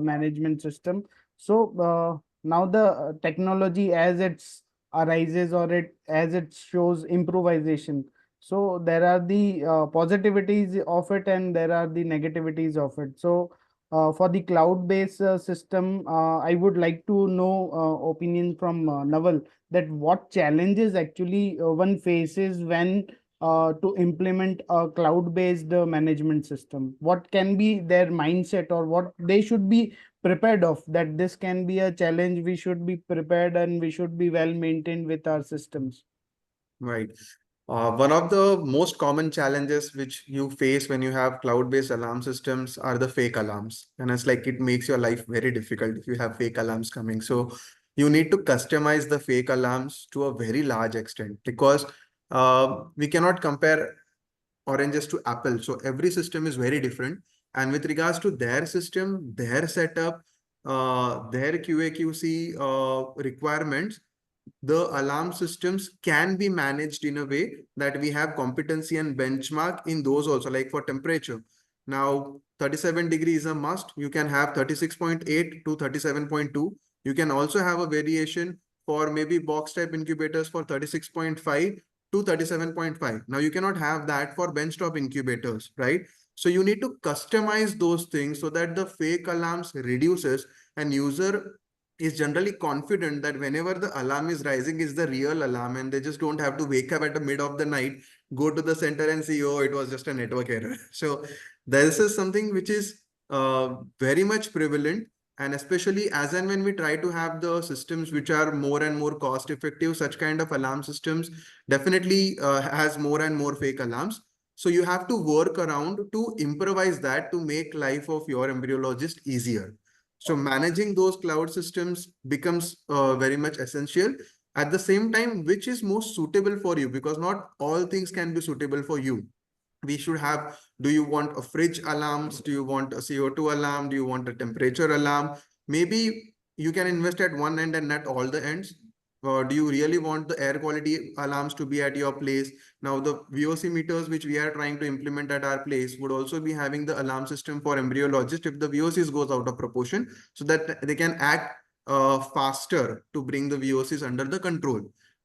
management system. So now the technology as it's arises, or it as it shows improvisation, so there are the positivities of it and there are the negativities of it. So for the cloud-based system, I would like to know opinion from Naval, that what challenges actually one faces when to implement a cloud-based management system. What can be their mindset, or what they should be prepared of, that this can be a challenge, we should be prepared and we should be well maintained with our systems. Right. One of the most common challenges which you face when you have cloud-based alarm systems are the fake alarms. And it's like it makes your life very difficult if you have fake alarms coming. So you need to customize the fake alarms to a very large extent, because we cannot compare oranges to apple. So every system is very different. And with regards to their system, their setup, their QA/QC requirements, the alarm systems can be managed in a way that we have competency and benchmark in those also, like for temperature. Now, 37 degrees is a must. You can have 36.8 to 37.2. You can also have a variation for maybe box type incubators for 36.5 to 37.5. Now, you cannot have that for benchtop incubators, right? So you need to customize those things so that the fake alarms reduces, and user is generally confident that whenever the alarm is rising is the real alarm, and they just don't have to wake up at the mid of the night, go to the center and see, oh, it was just a network error. So this is something which is very much prevalent. And especially as and when we try to have the systems which are more and more cost effective, such kind of alarm systems definitely has more and more fake alarms. So you have to work around to improvise that to make life of your embryologist easier. So managing those cloud systems becomes very much essential. At the same time, which is most suitable for you, because not all things can be suitable for you. We should have, do you want a fridge alarms? Do you want a CO2 alarm? Do you want a temperature alarm? Maybe you can invest at one end and not all the ends. Do you really want the air quality alarms to be at your place? Now, the VOC meters which we are trying to implement at our place would also be having the alarm system for embryologists if the VOCs goes out of proportion, so that they can act faster to bring the VOCs under the control,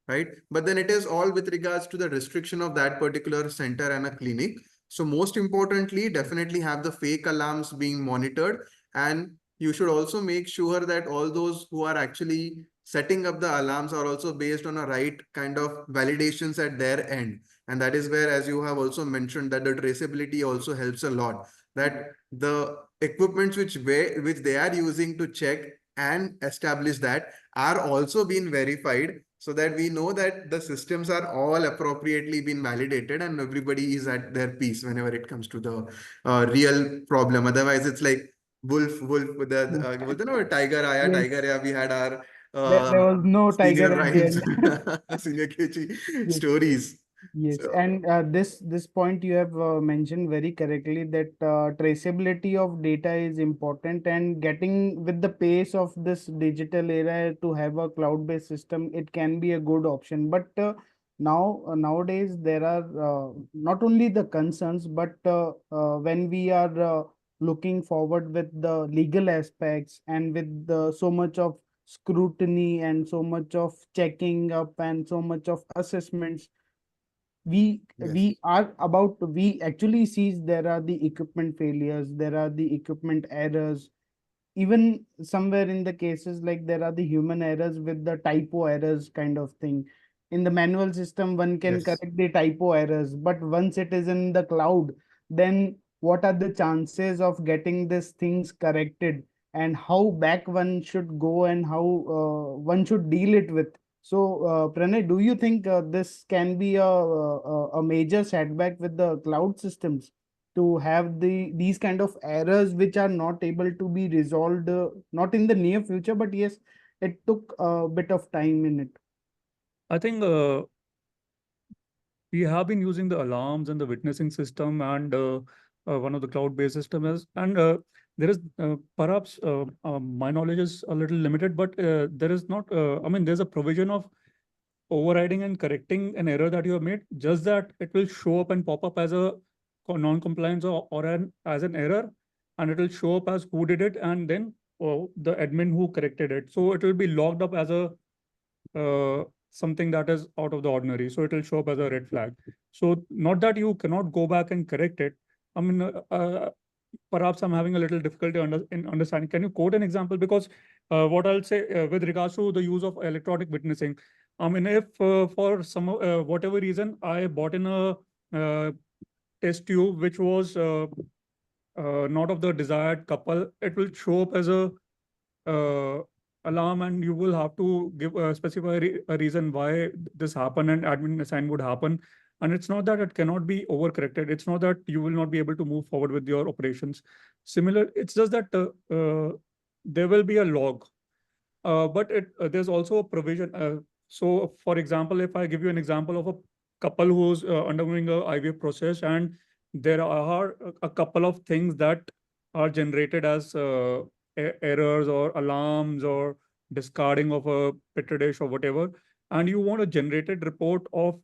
right? But then it is all with regards to the restriction of that particular center and a clinic. So most importantly, definitely have the fake alarms being monitored, and you should also make sure that all those who are actually setting up the alarms are also based on a right kind of validations at their end. And that is where, as you have also mentioned, that the traceability also helps a lot, that the equipments which they are using to check and establish that are also being verified, so that we know that the systems are all appropriately been validated and everybody is at their peace whenever it comes to the real problem. Otherwise, it's like wolf with the tiger aaya, Yes. tiger aaya. We had our There was no tiger senior at the Ryan's end. senior KG Yes. stories. Yes, So, and this point you have mentioned very correctly, that traceability of data is important, and getting with the pace of this digital era to have a cloud-based system, it can be a good option. But nowadays there are not only the concerns, but when we are looking forward with the legal aspects and with so much of scrutiny and so much of checking up and so much of assessments, we Yes. we actually sees there are the equipment failures, there are the equipment errors, even somewhere in the cases like there are the human errors with the typo errors kind of thing. In the manual system one can Yes. correct the typo errors, but once it is in the cloud, then what are the chances of getting these things corrected, and how back one should go, and how one should deal it with. So Pranay, do you think this can be a major setback with the cloud systems, to have these kind of errors which are not able to be resolved, not in the near future, but yes, it took a bit of time in it. I think we have been using the alarms and the witnessing system and one of the cloud-based systems. And there is perhaps my knowledge is a little limited, but there is not. I mean, there's a provision of overriding and correcting an error that you have made, just that it will show up and pop up as a non-compliance or as an error, and it will show up as who did it, and then the admin who corrected it. So it will be logged up as a something that is out of the ordinary. So it will show up as a red flag. So not that you cannot go back and correct it. I mean, perhaps I'm having a little difficulty in understanding. Can you quote an example? Because what I'll say with regards to the use of electronic witnessing, I mean, if for some whatever reason I bought in a test tube which was not of the desired couple, it will show up as a uh, alarm, and you will have to give specify a reason why this happened and admin assign would happen. And it's not that it cannot be overcorrected. It's not that you will not be able to move forward with your operations. Similar, it's just that there will be a log, but there's also a provision. So, for example, if I give you an example of a couple who's undergoing a IVF process, and there are a couple of things that are generated as errors or alarms or discarding of a petri dish or whatever, and you want a generated report of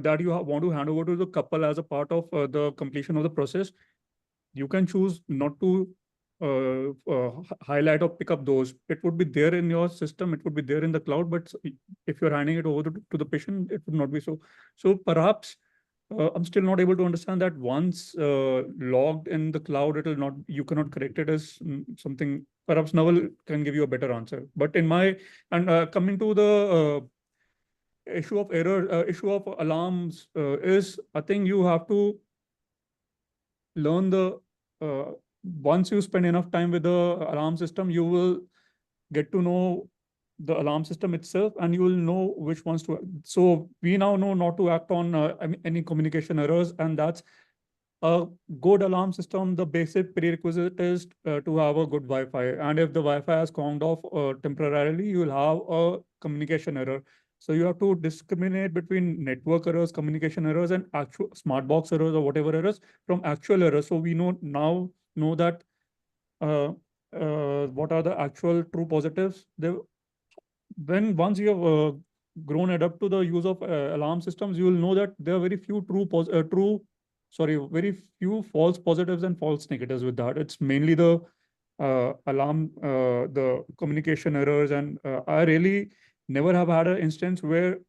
that you want to hand over to the couple as a part of the completion of the process, you can choose not to highlight or pick up those. It would be there in your system, it would be there in the cloud, but if you're handing it over to the patient, it would not be so. So perhaps I'm still not able to understand that once logged in the cloud, it will not, you cannot correct it as something. Perhaps Naval can give you a better answer. But in my, and coming to the issue of error, issue of alarms is, I think you have to learn the once you spend enough time with the alarm system, you will get to know the alarm system itself, and you will know which ones to. So we now know not to act on any communication errors, and that's a good alarm system. The basic prerequisite is to have a good Wi-Fi, and if the Wi-Fi has gone off temporarily, you will have a communication error. So you have to discriminate between network errors, communication errors, and actual smart box errors or whatever errors from actual errors. So we know that uh, what are the actual true positives. When once you have grown adapt to the use of alarm systems, you will know that there are very few very few false positives and false negatives with that. It's mainly the alarm, the communication errors, and I really never have had an instance where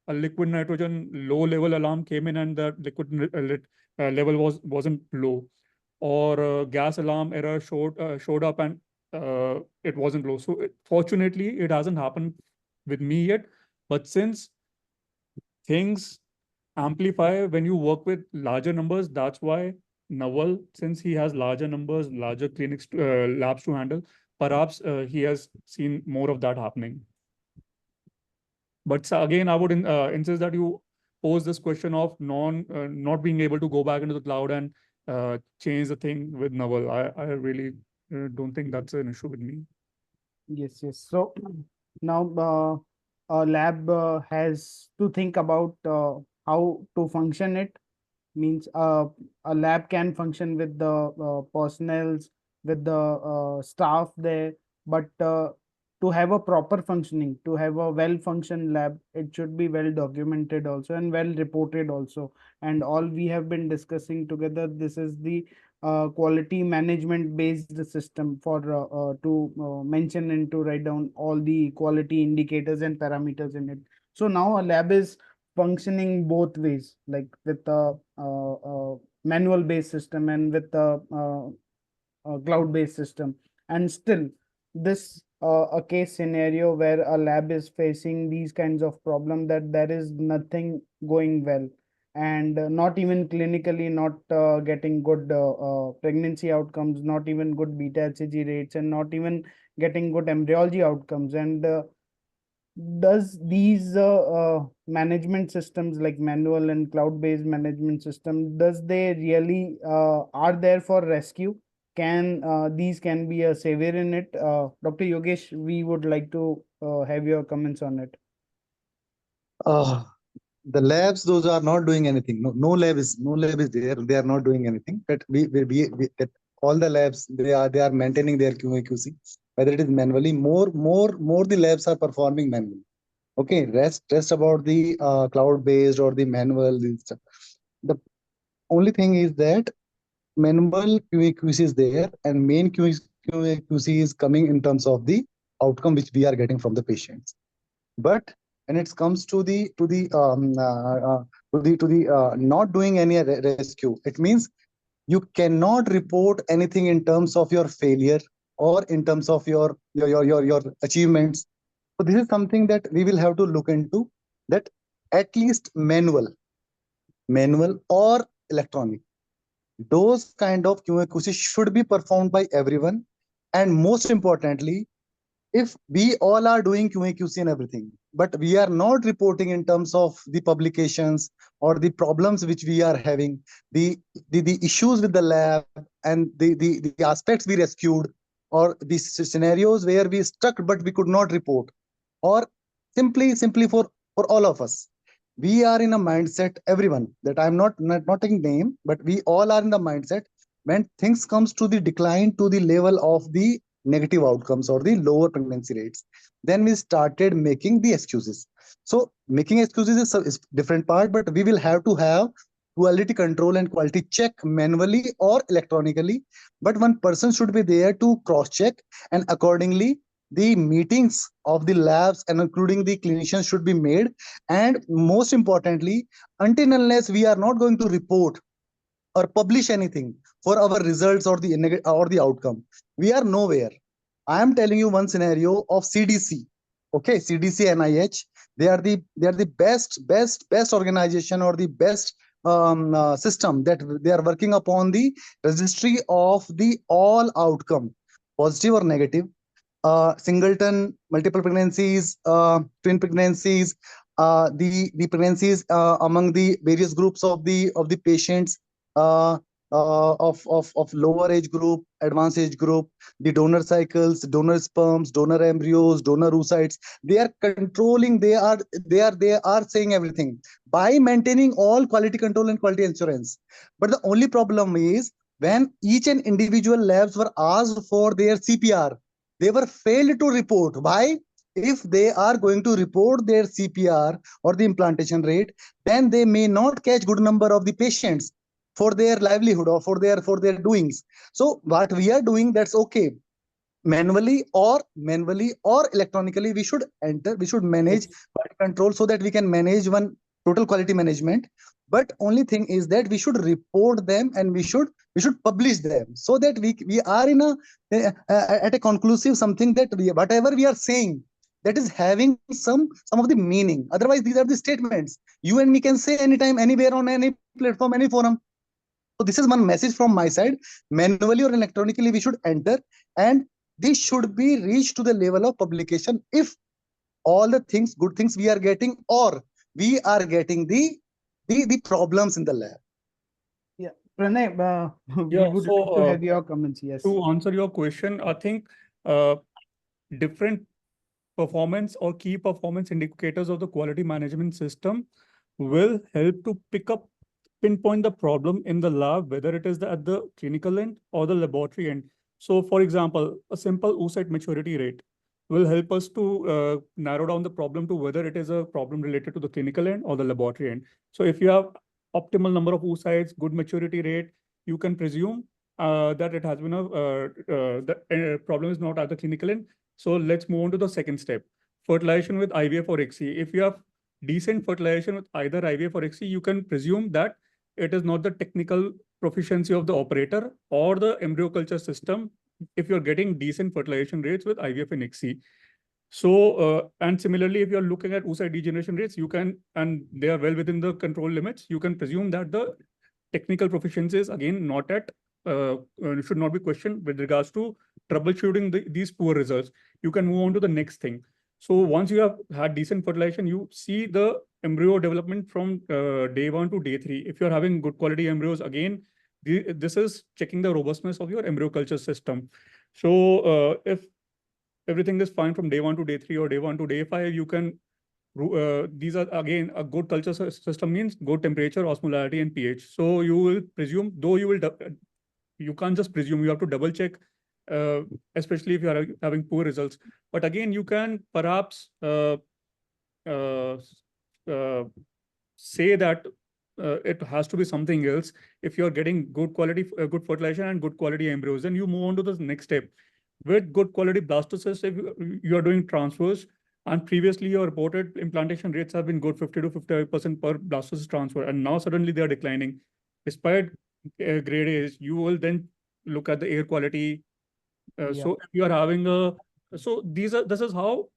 a liquid nitrogen low level alarm came in and the level wasn't low, or gas alarm error showed up and it wasn't low. So fortunately, it hasn't happened with me yet. But since things amplify when you work with larger numbers, that's why Naval, since he has larger numbers, larger clinics, labs to handle, perhaps he has seen more of that happening. But again, I would insist that you pose this question of not being able to go back into the cloud and change the thing with Naval. I really don't think that's an issue with me. Yes, yes. So now a lab has to think about how to function it. Means a lab can function with the personnels, with the staff there, but to have a proper functioning, to have a well functioned lab, it should be well documented also and well reported also. And all we have been discussing together, this is the quality management based system for to mention and to write down all the quality indicators and parameters in it. So now a lab is functioning both ways, like with the manual based system and with the cloud based system. And still this a case scenario where a lab is facing these kinds of problem, that there is nothing going well, and not even clinically, not getting good pregnancy outcomes, not even good beta HCG rates, and not even getting good embryology outcomes. And does these management systems like manual and cloud-based management system, does they really are there for rescue? Can these can be a savior in it? Dr. Yogesh, we would like to have your comments on it. The labs, those are not doing anything. No lab is there. They are not doing anything. But that all the labs, they are maintaining their QA/QC, whether it is manually. More the labs are performing manually. Okay, rest about the cloud based or the manual. The only thing is that manual QA/QC is there, and main QA/QC is coming in terms of the outcome which we are getting from the patients. But when it comes to the not doing any rescue, it means you cannot report anything in terms of your failure or in terms of your achievements. So this is something that we will have to look into, that at least manual or electronic, those kind of QA/QC should be performed by everyone. And most importantly, if we all are doing QA/QC and everything, but we are not reporting in terms of the publications or the problems which we are having, the issues with the lab, and the aspects we rescued, or the scenarios where we stuck but we could not report, or simply for all of us, we are in a mindset, everyone, that I'm not taking name, but we all are in the mindset, when things comes to the decline to the level of the negative outcomes or the lower pregnancy rates, then we started making the excuses. So making excuses is different part, but we will have to have quality control and quality check manually or electronically. But one person should be there to cross check, and accordingly the meetings of the labs and including the clinicians should be made. And most importantly, until unless we are not going to report or publish anything for our results or the outcome, we are nowhere. I am telling you one scenario of CDC. Okay, CDC, NIH, they are the best organization, or the best system, that they are working upon the registry of the all outcome, positive or negative, singleton, multiple pregnancies, twin pregnancies, the pregnancies among the various groups of the patients, of lower age group, advanced age group, the donor cycles, donor sperms, donor embryos, donor oocytes. They are controlling. They are saying everything by maintaining all quality control and quality assurance. But the only problem is, when each and individual labs were asked for their CPR, they were failed to report. Why? If they are going to report their CPR or the implantation rate, then they may not catch good number of the patients for their livelihood or for their doings. So what we are doing, that's okay. Manually or electronically, we should manage quality control, so that we can manage one total quality management. But only thing is that we should report them, and we should publish them, so that we are in at a conclusive something, that whatever we are saying, that is having some of the meaning. Otherwise, these are the statements you and me can say anytime, anywhere, on any platform, any forum. So this is one message from my side. Manually or electronically, we should enter, and this should be reached to the level of publication if all the good things we are getting, or we are getting the problems in the lab. Yeah, Pranay, we Yeah, would so, like to have your comments. Yes. To answer your question, I think different performance or key performance indicators of the quality management system will help to pinpoint the problem in the lab, whether it is at the clinical end or the laboratory end. So, for example, a simple oocyte maturity rate will help us to narrow down the problem to whether it is a problem related to the clinical end or the laboratory end. So if you have optimal number of oocytes, good maturity rate, you can presume that it has been the problem is not at the clinical end. So let's move on to the second step, fertilization with IVF or ICSI. If you have decent fertilization with either IVF or XC, you can presume that it is not the technical proficiency of the operator or the embryo culture system if you're getting decent fertilization rates with IVF and XC. So, and similarly, if you're looking at oocyte degeneration rates, you can, and they are well within the control limits, you can presume that the technical proficiency is again not at, should not be questioned with regards to troubleshooting these poor results. You can move on to the next thing. So once you have had decent fertilization, you see the embryo development from day 1 to day 3. If you're having good quality embryos, again, this is checking the robustness of your embryo culture system. So if everything is fine from day 1 to day 3 or day 1 to day 5, you can, these are again, a good culture system means good temperature, osmolarity, and pH. So you will presume, though you can't just presume, you have to double check, especially if you are having poor results. But again, you can perhaps say that it has to be something else. If you're getting good quality, good fertilization and good quality embryos, then you move on to the next step. With good quality blastocysts, if you are doing transfers, and previously your reported implantation rates have been good, 50 to 55% per blastocyst transfer, and now suddenly they are declining. Despite grade A's, you will then look at the air quality. So if you are having this is how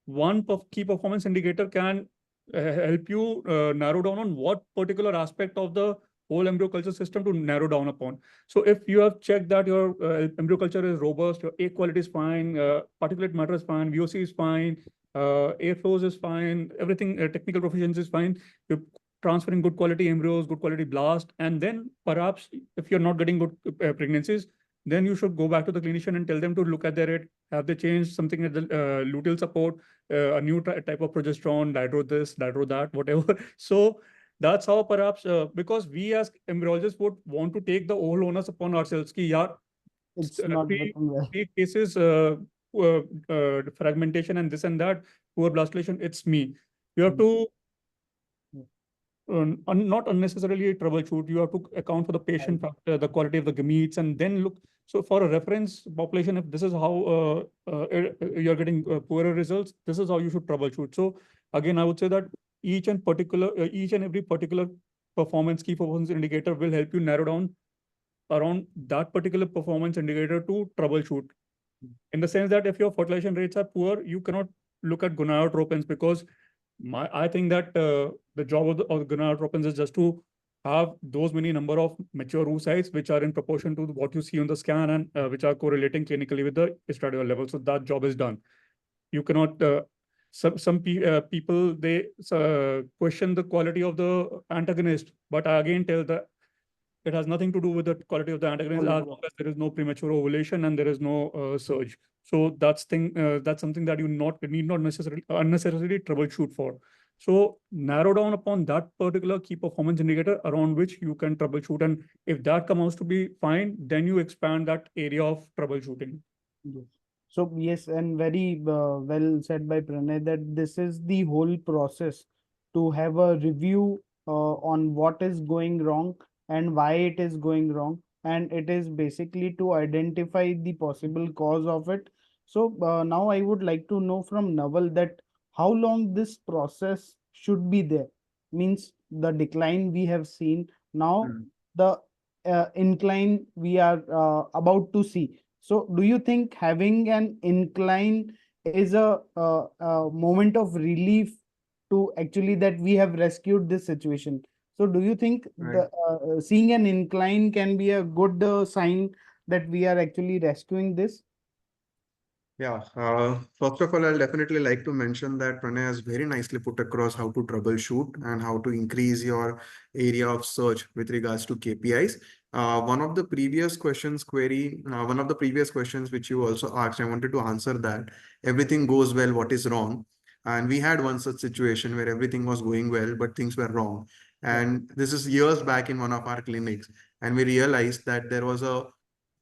one key performance indicator can help you narrow down on what particular aspect of the whole embryo culture system to narrow down upon. So if you have checked that your embryo culture is robust, your air quality is fine, particulate matter is fine, VOC is fine, air flows is fine, everything, technical proficiency is fine, you're transferring good quality embryos, good quality blast, and then perhaps if you're not getting good pregnancies, then you should go back to the clinician and tell them to look at their rate. Have they changed something at the luteal support, a new type of progesterone, dihydro this, dihydro that, whatever. So that's how perhaps, because we as embryologists would want to take the whole onus upon ourselves. Ki, yaar, It's not working well. three cases, fragmentation and this and that, poor blastulation, it's me. You have to not unnecessarily troubleshoot. You have to account for the patient factor, the quality of the gametes, and then look. So for a reference population, if this is how you're getting poorer results, this is how you should troubleshoot. So again, I would say that each and every particular key performance indicator will help you narrow down around that particular performance indicator to troubleshoot. In the sense that if your fertilization rates are poor, you cannot look at gonadotropins, because I think that the job of the gonadotropins is just to have those many number of mature oocytes which are in proportion to what you see on the scan and which are correlating clinically with the estradiol level. So that job is done. You cannot. Some people, they question the quality of the antagonist, but I again tell that it has nothing to do with the quality of the antagonist as long as there is no premature ovulation and there is no surge. So that's something that you need not necessarily unnecessarily troubleshoot for. So narrow down upon that particular key performance indicator around which you can troubleshoot, and if that comes out to be fine, then you expand that area of troubleshooting. Yes. So yes, and very well said by Pranay that this is the whole process to have a review on what is going wrong and why it is going wrong, and it is basically to identify the possible cause of it. So now I would like to know from Naval that how long this process should be there. Means the decline we have seen, now the incline we are about to see. So do you think having an incline is a moment of relief to actually that we have rescued this situation? So do you think the seeing an incline can be a good sign that we are actually rescuing this? Yeah, first of all, I'll definitely like to mention that Pranay has very nicely put across how to troubleshoot and how to increase your area of search with regards to KPIs. One of the previous questions which you also asked, I wanted to answer that. Everything goes well, what is wrong? And we had one such situation where everything was going well, but things were wrong. And this is years back in one of our clinics. And we realized that there was a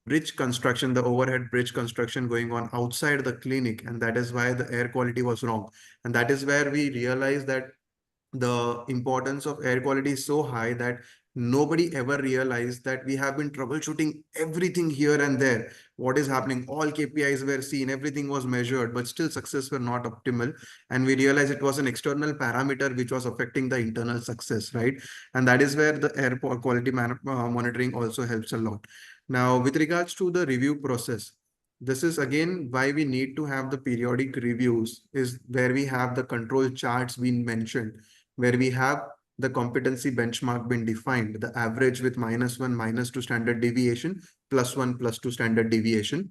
bridge construction, the overhead bridge construction going on outside the clinic. And that is why the air quality was wrong. And that is where we realized that the importance of air quality is so high that nobody ever realized that we have been troubleshooting everything here and there. What is happening? All KPIs were seen, everything was measured, but still success were not optimal. And we realized it was an external parameter which was affecting the internal success, right? And that is where the air quality monitoring also helps a lot. Now, with regards to the review process, this is again why we need to have the periodic reviews, is where we have the control charts being mentioned, where we have the competency benchmark been defined, the average with -1, -2 standard deviation, +1, +2 standard deviation.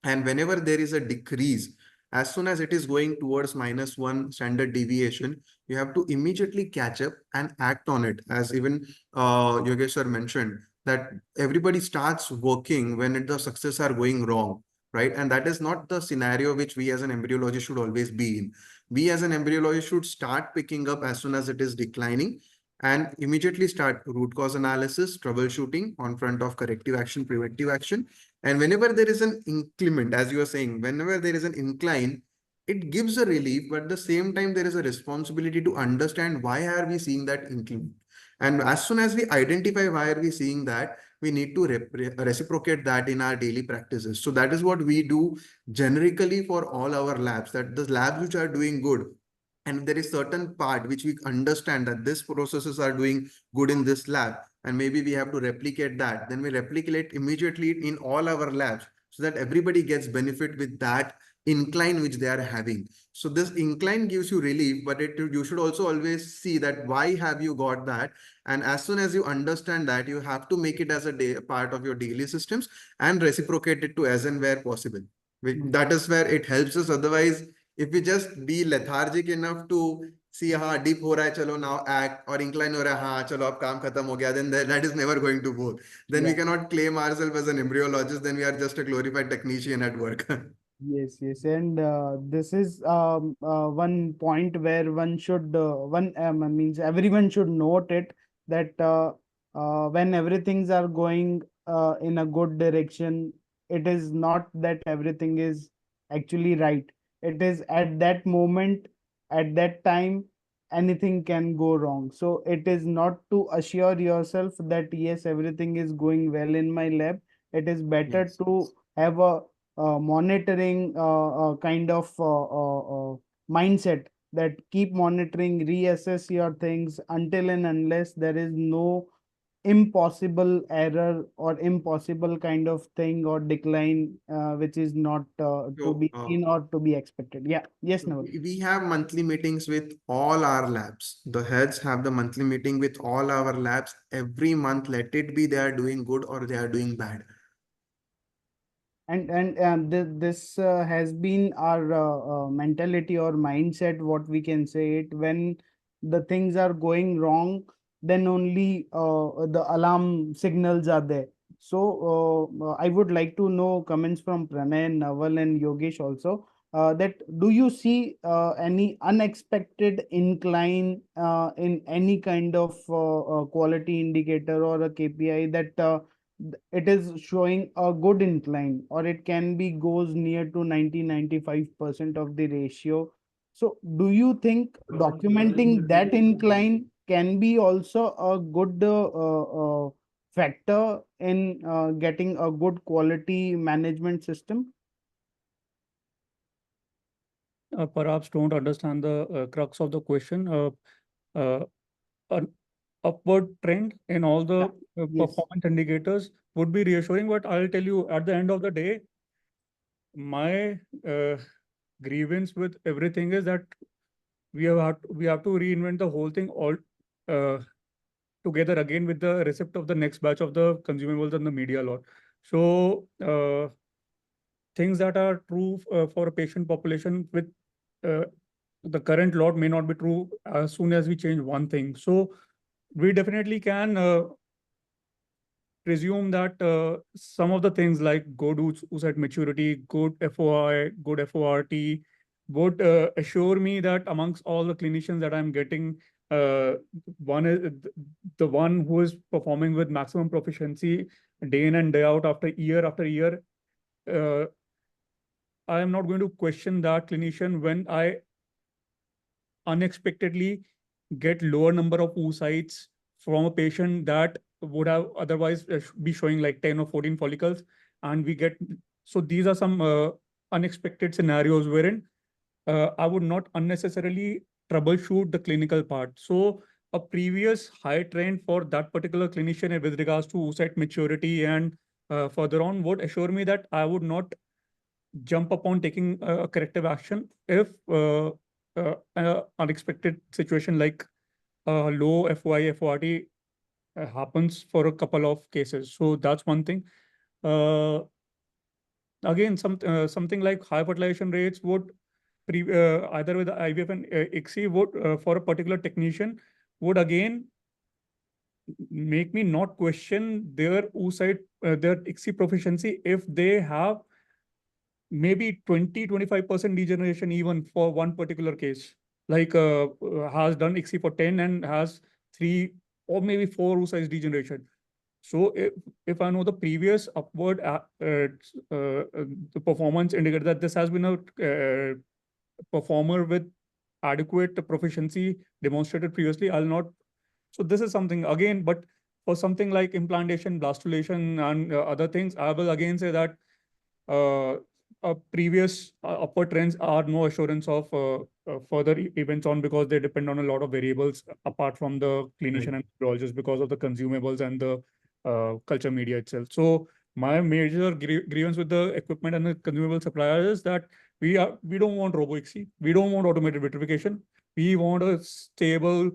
And whenever there is a decrease, as soon as it is going towards -1 standard deviation, you have to immediately catch up and act on it. As even Yogesh sir mentioned, that everybody starts working when the success are going wrong, right? And that is not the scenario which we as an embryologist should always be in. We as an embryologist should start picking up as soon as it is declining and immediately start root cause analysis, troubleshooting on front of corrective action, preventive action. And whenever there is an increment, as you are saying, whenever there is an incline, it gives a relief, but at the same time, there is a responsibility to understand why are we seeing that increment. And as soon as we identify why are we seeing that, we need to reciprocate that in our daily practices. So that is what we do generically for all our labs, that the labs which are doing good, and there is certain part which we understand that this processes are doing good in this lab, and maybe we have to replicate that, then we replicate immediately in all our labs so that everybody gets benefit with that incline which they are having. So this incline gives you relief, but you should also always see that why have you got that. And as soon as you understand that, you have to make it as a part of your daily systems and reciprocate it to as and where possible. That is where it helps us. Otherwise, if we just be lethargic enough to see, हाँ dip हो रहा है, चलो now act, or incline हो रहा है, हाँ चलो अब काम खत्म हो गया, then that is never going to work. Then we cannot claim ourselves as an embryologist. Then we are just a glorified technician at work. Yes, yes, and this is one point where one should means everyone should note it, that when everything's are going in a good direction, it is not that everything is actually right. It is at that moment, at that time, anything can go wrong. So it is not to assure yourself that yes, everything is going well in my lab. It is better Yes. to have a monitoring kind of mindset, that keep monitoring, reassess your things until and unless there is no impossible error or impossible kind of thing or decline which is not to So, be seen or to be expected. Yeah. Yes, Naval. we have monthly meetings with all our labs. The heads have the monthly meeting with all our labs every month. Let it be they are doing good or they are doing bad. And this has been our mentality or mindset, what we can say it, when the things are going wrong, then only the alarm signals are there. So I would like to know comments from Pranay, Naval, and Yogesh also. That do you see any unexpected incline in any kind of quality indicator or a KPI, that it is showing a good incline, or it can be goes near to 90-95% of the ratio? So do you think documenting that incline can be also a good factor in getting a good quality management system? Perhaps don't understand the crux of the question. Uh, an upward trend in all the Yes. performance indicators would be reassuring, but I'll tell you, at the end of the day, my grievance with everything is that we have to reinvent the whole thing all uh, together again with the receipt of the next batch of the consumables and the media lot. So things that are true for a patient population with uh, the current lot may not be true as soon as we change one thing. So we definitely can presume that some of the things like good oocyte maturity, good FOI, good FORT would assure me that amongst all the clinicians that I'm getting, one is the one who is performing with maximum proficiency day in and day out after year, I am not going to question that clinician when I unexpectedly get lower number of oocytes from a patient that would have otherwise be showing like 10 or 14 follicles, and we get, so these are some unexpected scenarios wherein I would not unnecessarily troubleshoot the clinical part. So a previous high trend for that particular clinician with regards to oocyte maturity and further on would assure me that I would not jump upon taking a corrective action if unexpected situation like low FY, FORT happens for a couple of cases. So that's one thing. Again, something like high fertilization rates would either with IVF and ICSI would for a particular technician would again make me not question their oocyte, their ICSI proficiency if they have maybe 20-25% degeneration even for one particular case, like has done ICSI for 10 and has 3 or maybe 4 oocyte degeneration. So if I know the previous upward the performance indicator that this has been a performer with adequate proficiency demonstrated previously, I'll not. So this is something again, but for something like implantation, blastulation, and other things, I will again say that uh, previous upward trends are no assurance of further events on, because they depend on a lot of variables apart from the clinician and embryologist because of the consumables and the culture media itself. So my major grievance with the equipment and the consumable suppliers is that we don't want robo-ICSI, we don't want automated vitrification, we want a stable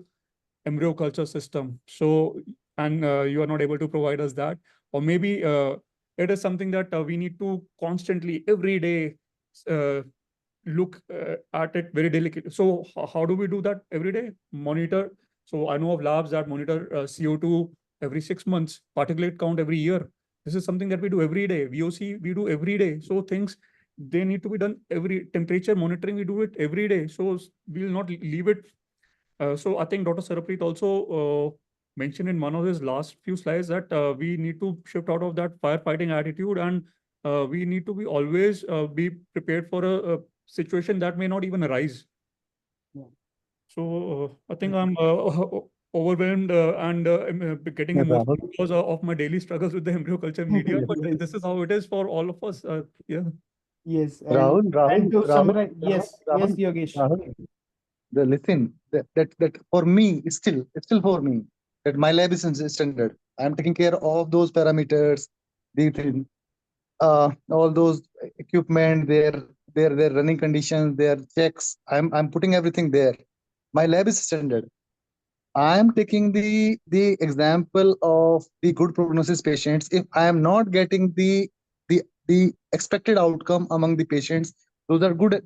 embryo culture system. So, and you are not able to provide us that, or maybe it is something that we need to constantly, every day, look at it very delicately. So how do we do that every day? Monitor. So I know of labs that monitor CO2 every 6 months, particulate count every year. This is something that we do every day. VOC we do every day. So things, they need to be done every, temperature monitoring we do it every day. So we'll not leave it. So I think Dr. Sarapreet also mentioned in one of his last few slides that we need to shift out of that firefighting attitude, and we need to be always be prepared for a situation that may not even arise. Yeah. So I think I'm overwhelmed and getting Yeah, emotional Rahul. because of my daily struggles with the embryo culture media. But Yes. this is how it is for all of us. Yeah. Yes, Rahul, and to Rahul, summarize, Rahul, yes, Rahul, Yogesh. Rahul. Listen, that for me, it's still for me that my lab is standard. I'm taking care of those parameters, the all those equipment, their running conditions, their checks. I'm putting everything there. My lab is standard. I'm taking the example of the good prognosis patients. If I am not getting the expected outcome among the patients, those are good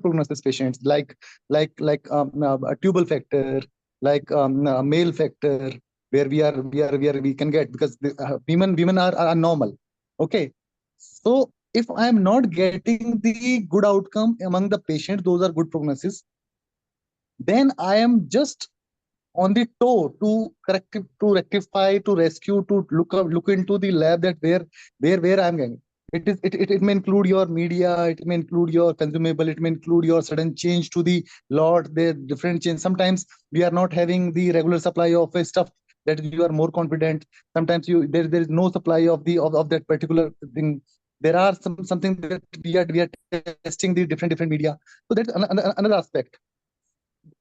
prognosis patients, like a tubal factor, like a male factor, where we can get, because the, women are normal. Okay, so if I am not getting the good outcome among the patients, those are good prognosis. Then I am just on the toe to rectify, to rescue, to look into the lab, that where I'm going. It may include your media, it may include your consumable, it may include your sudden change to the lot, the different change. Sometimes we are not having the regular supply of a stuff that you are more confident. Sometimes there is no supply of of that particular thing. There are something that we are testing the different media. So that's another aspect.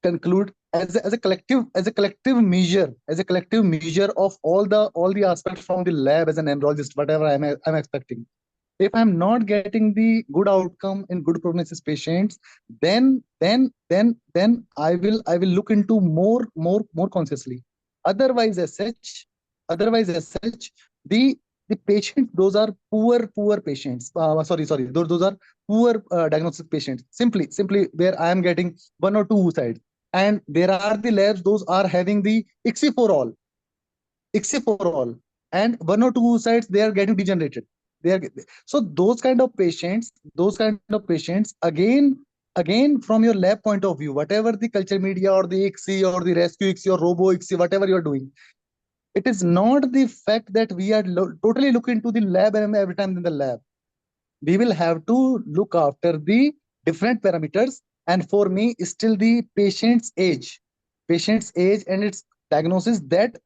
Conclude as a collective measure of all the aspects from the lab as an embryologist, whatever I'm expecting. If I'm not getting the good outcome in good prognosis patients, then I will look into more consciously. Otherwise as such, the the patients, those are poor patients. Sorry, those are poor diagnostic patients. Simply where I am getting 1 or 2 sides, and there are the labs, those are having the ICSI for all, and 1 or 2 sites they are getting degenerated. They are, so those kind of patients, again from your lab point of view, whatever the culture media or the ICSI or the rescue ICSI or robo ICSI, whatever you are doing, it is not the fact that we are totally look into the lab and every time in the lab. We will have to look after the different parameters, and for me still the patient's age and its diagnosis that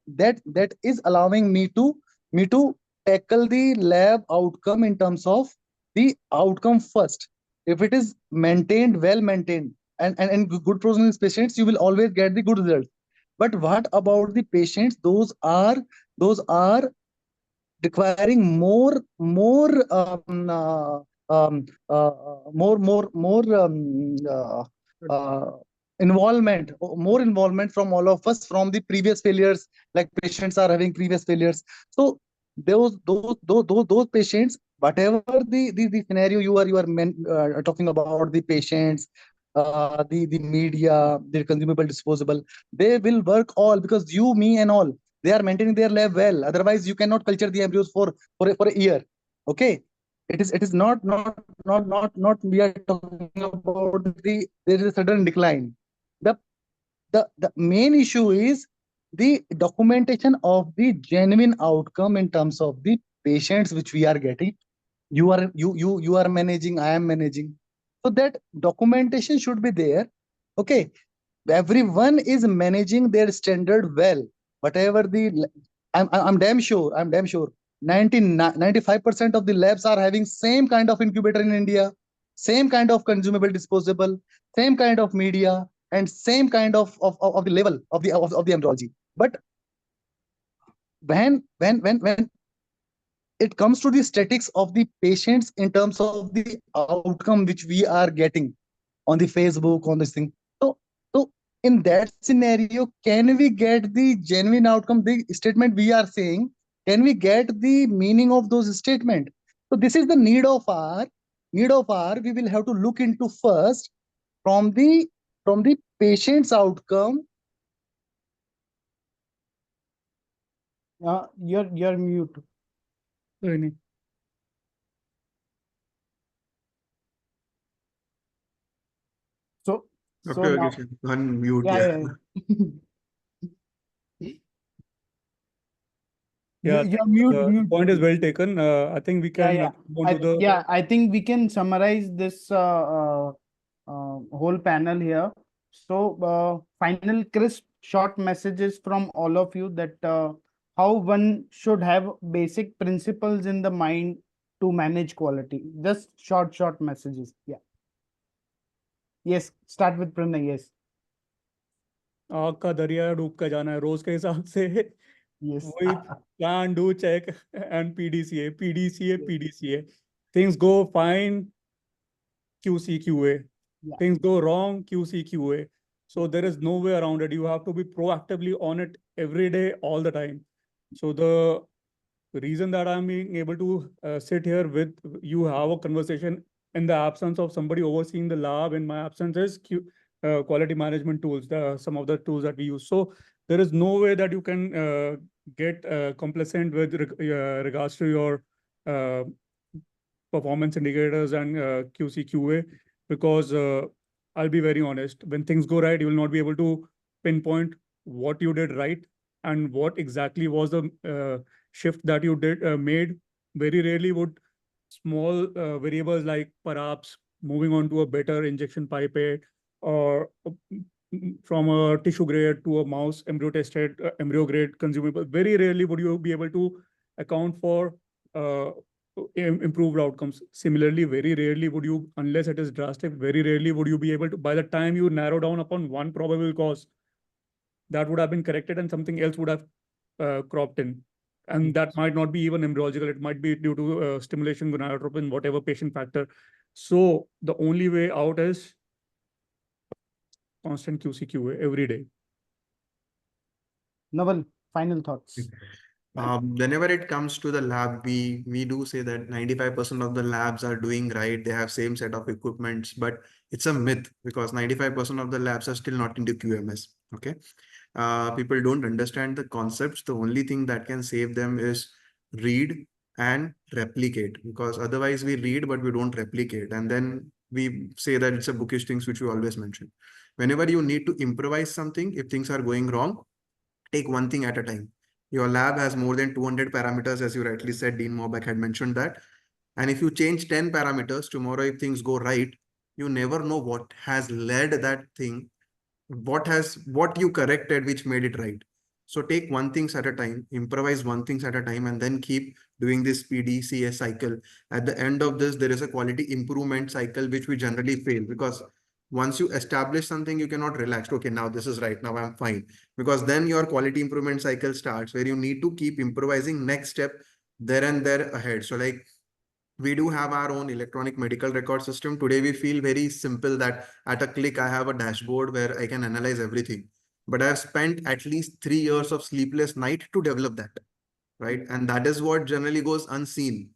is allowing me to tackle the lab outcome in terms of the outcome first. If it is maintained, well maintained, and good process patients, you will always get the good results. But what about the patients? Those are requiring uh, more involvement from all of us from the previous failures. Like patients are having previous failures, so those patients, whatever the scenario you are talking about, the patients, the media, the consumable, disposable, they will work all, because you, me, and all, they are maintaining their lab well. Otherwise, you cannot culture the embryos for a year. Okay, it is not we are talking about there is a sudden decline. The the main issue is the documentation of the genuine outcome in terms of the patients which we are getting. You are managing, I am managing, so that documentation should be there. Okay, everyone is managing their standard well. Whatever I'm damn sure, 95% of the labs are having same kind of incubator in India, same kind of consumable disposable, same kind of media, and same kind of the level of the embryology. But when it comes to the statistics of the patients in terms of the outcome which we are getting on the Facebook, on this thing, so in that scenario, can we get the genuine outcome, the statement we are saying? Can we get the meaning of those statements? So this is the need of our we will have to look into first from the patient's outcome. You're mute. Really. So Okay, now, okay, unmute. yeah. Yeah, You're mute. the point is well taken. I think we can go to the I think we can summarize this whole panel here. So, final crisp short messages from all of you that how one should have basic principles in the mind to manage quality. Just short messages. Yeah. Yes, start with Pranay. Yes. आग का दरिया डूब के जाना है रोज के हिसाब से Yes. वही plan, do, check, and PDCA. Things go fine, QC/QA. Yeah. Things go wrong, QC/QA. So there is no way around it. You have to be proactively on it every day, all the time. So the reason that I'm being able to sit here with you, have a conversation in the absence of somebody overseeing the lab, in my absence, is quality management tools, some of the tools that we use. So there is no way that you can get complacent with regards to your performance indicators and QC/QA, because I'll be very honest, when things go right, you will not be able to pinpoint what you did right and what exactly was the shift that you did made. Very rarely would small variables like perhaps moving on to a better injection pipette or from a tissue grade to a mouse embryo tested embryo grade consumable. Very rarely would you be able to account for improved outcomes. Similarly, very rarely would you, unless it is drastic, very rarely would you be able to, by the time you narrow down upon one probable cause, that would have been corrected and something else would have cropped in. And that might not be even embryological. It might be due to stimulation, gonadotropin, whatever patient factor. So the only way out is constant QC/QA every day. Naval, final thoughts. Whenever it comes to the lab, we do say that 95% of the labs are doing right. They have same set of equipments, but it's a myth because 95% of the labs are still not into QMS. Okay. People don't understand the concepts. The only thing that can save them is read and replicate, because otherwise we read, but we don't replicate. And then we say that it's a bookish things, which we always mention. Whenever you need to improvise something, if things are going wrong, take one thing at a time. Your lab has more than 200 parameters, as you rightly said, Dean Morbeck had mentioned that. And if you change 10 parameters tomorrow, if things go right, you never know what has led that thing, what you corrected, which made it right. So take one things at a time, improvise one things at a time, and then keep doing this PDCA cycle. At the end of this, there is a quality improvement cycle, which we generally fail because once you establish something, you cannot relax. Okay, now this is right. Now I'm fine. Because then your quality improvement cycle starts where you need to keep improvising next step there and there ahead. So like we do have our own electronic medical record system. Today, we feel very simple that at a click, I have a dashboard where I can analyze everything. But I've spent at least 3 years of sleepless night to develop that, right? And that is what generally goes unseen.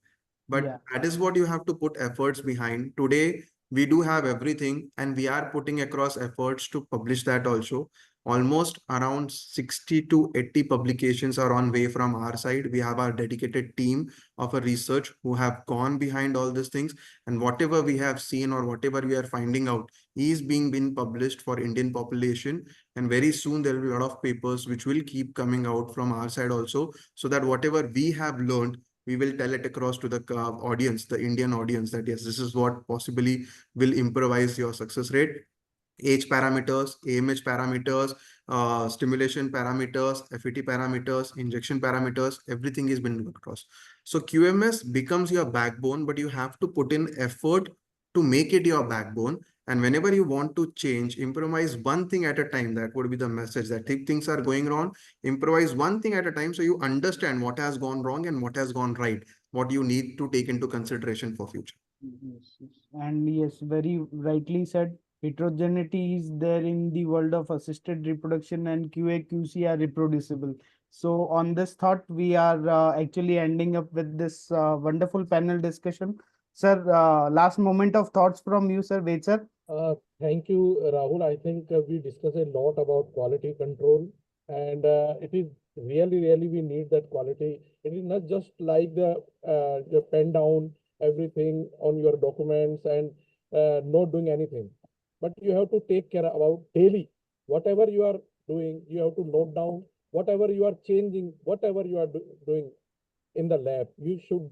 But Yeah. that is what you have to put efforts behind. Today, we do have everything and we are putting across efforts to publish that also. Almost around 60 to 80 publications are on way from our side. We have our dedicated team of a research who have gone behind all these things, and whatever we have seen or whatever we are finding out is being published for Indian population. And very soon there will be a lot of papers which will keep coming out from our side also, so that whatever we have learned, we will tell it across to the audience, the Indian audience, that yes, this is what possibly will improvise your success rate. Age parameters, AMH parameters, stimulation parameters, FET parameters, injection parameters, everything is been looked across. So QMS becomes your backbone, but you have to put in effort to make it your backbone. And whenever you want to change, improvise one thing at a time. That would be the message, that if things are going wrong, improvise one thing at a time so you understand what has gone wrong and what has gone right, what you need to take into consideration for future. Yes, yes. And yes, very rightly said. Heterogeneity is there in the world of assisted reproduction, and QA/QC are reproducible. So on this thought, we are actually ending up with this wonderful panel discussion. Sir, last moment of thoughts from you, sir. Ved sir. Thank you, Rahul. I think we discussed a lot about quality control, and it is really we need that quality. It is not just like the pen down everything on your documents and not doing anything, but you have to take care about daily. Whatever you are doing, you have to note down. Whatever you are changing, whatever you are doing in the lab, you should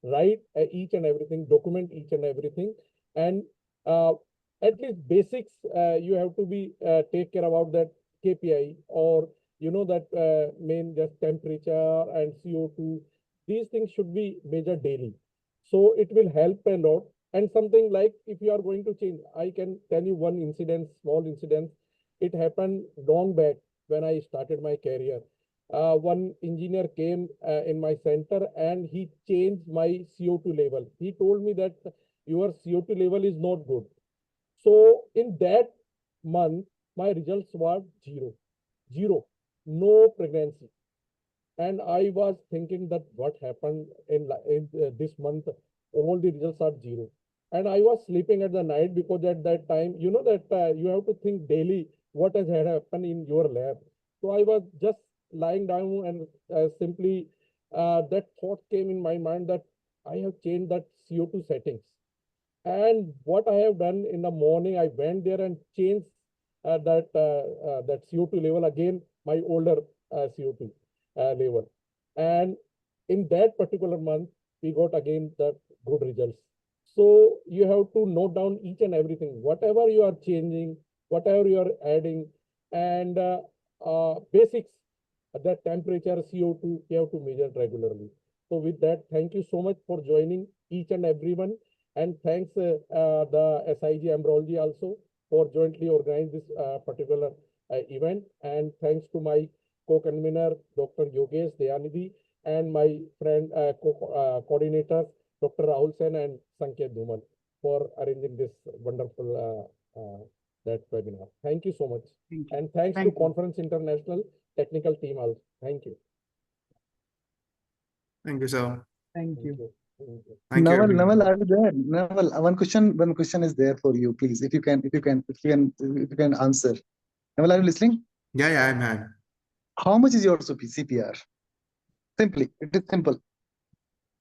write each and everything, document each and everything, and at least basics you have to be take care about that KPI, or that main just temperature and CO2. These things should be measured daily, so it will help a lot. And something like, if you are going to change, I can tell you one incident, small incident. It happened long back when I started my career. One engineer came in my center and he changed my CO2 level. He told me that your CO2 level is not good. So in that month, my results were zero, no pregnancy. And I was thinking that what happened in this month, all the results are zero. And I was sleeping at the night, because at that time, that you have to think daily what has had happened in your lab. So I was just lying down, and simply that thought came in my mind that I have changed that CO2 settings. And what I have done in the morning, I went there and changed that CO2 level again, my older CO2 level. And in that particular month, we got again the good results. So you have to note down each and everything, whatever you are changing, whatever you are adding, and basics, the temperature, CO2, you have to measure regularly. So with that, thank you so much for joining each and everyone. And thanks the SIG Embryology also for jointly organizing this particular event. And thanks to my co-convener, Dr. Yogesh Dayanidhi, and my friend coordinators, Dr. Rahul Sen and Sanket Dhuman, for arranging this wonderful that webinar. Thank you so much. Thank you. And thanks Thank to you. Conference International technical team also. Thank you. Thank you, sir. Thank you. Thank you, Naval, everyone. are you there? Naval, one question is there for you, please. If you can answer. Naval, are you listening? Yeah, I'm here. How much is your CPR? Simply, it is simple.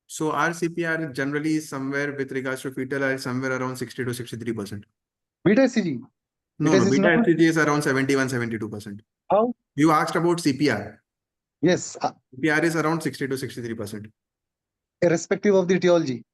So our CPR generally is somewhere with regards to fetal are somewhere around 60 to 63%. Beta SCG? No, Beta beta SCG FCG is around 71, 72%. How? You asked about CPR. Yes, CPR is around 60 to 63%. irrespective of the etiology.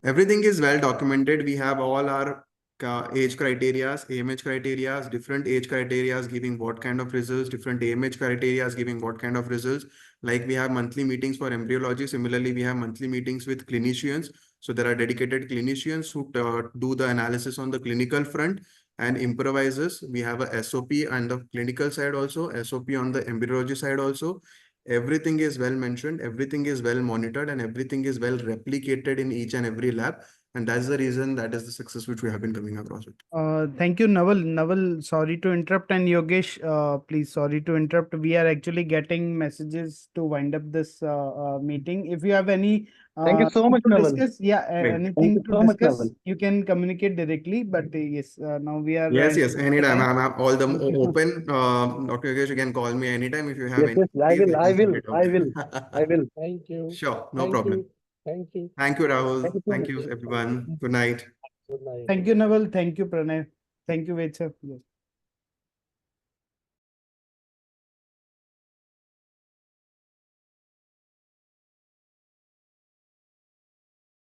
Everything is well documented. We have all our age criterias, AMH criterias, different age criterias giving what kind of results, different AMH criterias giving what kind of results. Like we have monthly meetings for embryology. Similarly, we have monthly meetings with clinicians. So there are dedicated clinicians who do the analysis on the clinical front and improvisers. We have a SOP on the clinical side also, SOP on the embryology side also. Everything is well mentioned, everything is well monitored, and everything is well replicated in each and every lab. And that's the reason that is the success which we have been coming across with. Thank you, Naval. Naval, sorry to interrupt, and Yogesh, please, sorry to interrupt. We are actually getting messages to wind up this meeting. If you have any Thank you so much, to Naval. discuss, yeah, Great. Thank anything you to so much, discuss, Naval. you can communicate directly. But yes, now we are Yes, running yes, out of anytime. time. I'm all the Thank you. open. Dr. Yogesh, you can call me anytime if you have Yes, any yes, I queries, will, I I can sort will, it I will, out. I will. Thank you. Sure, no Thank problem. you. Thank you. Thank you, Thank Rahul. you so Thank much. you, everyone. Good night. Good night. Thank you, Naval. Thank you, Pranay. Thank you, Ved sir. Yes.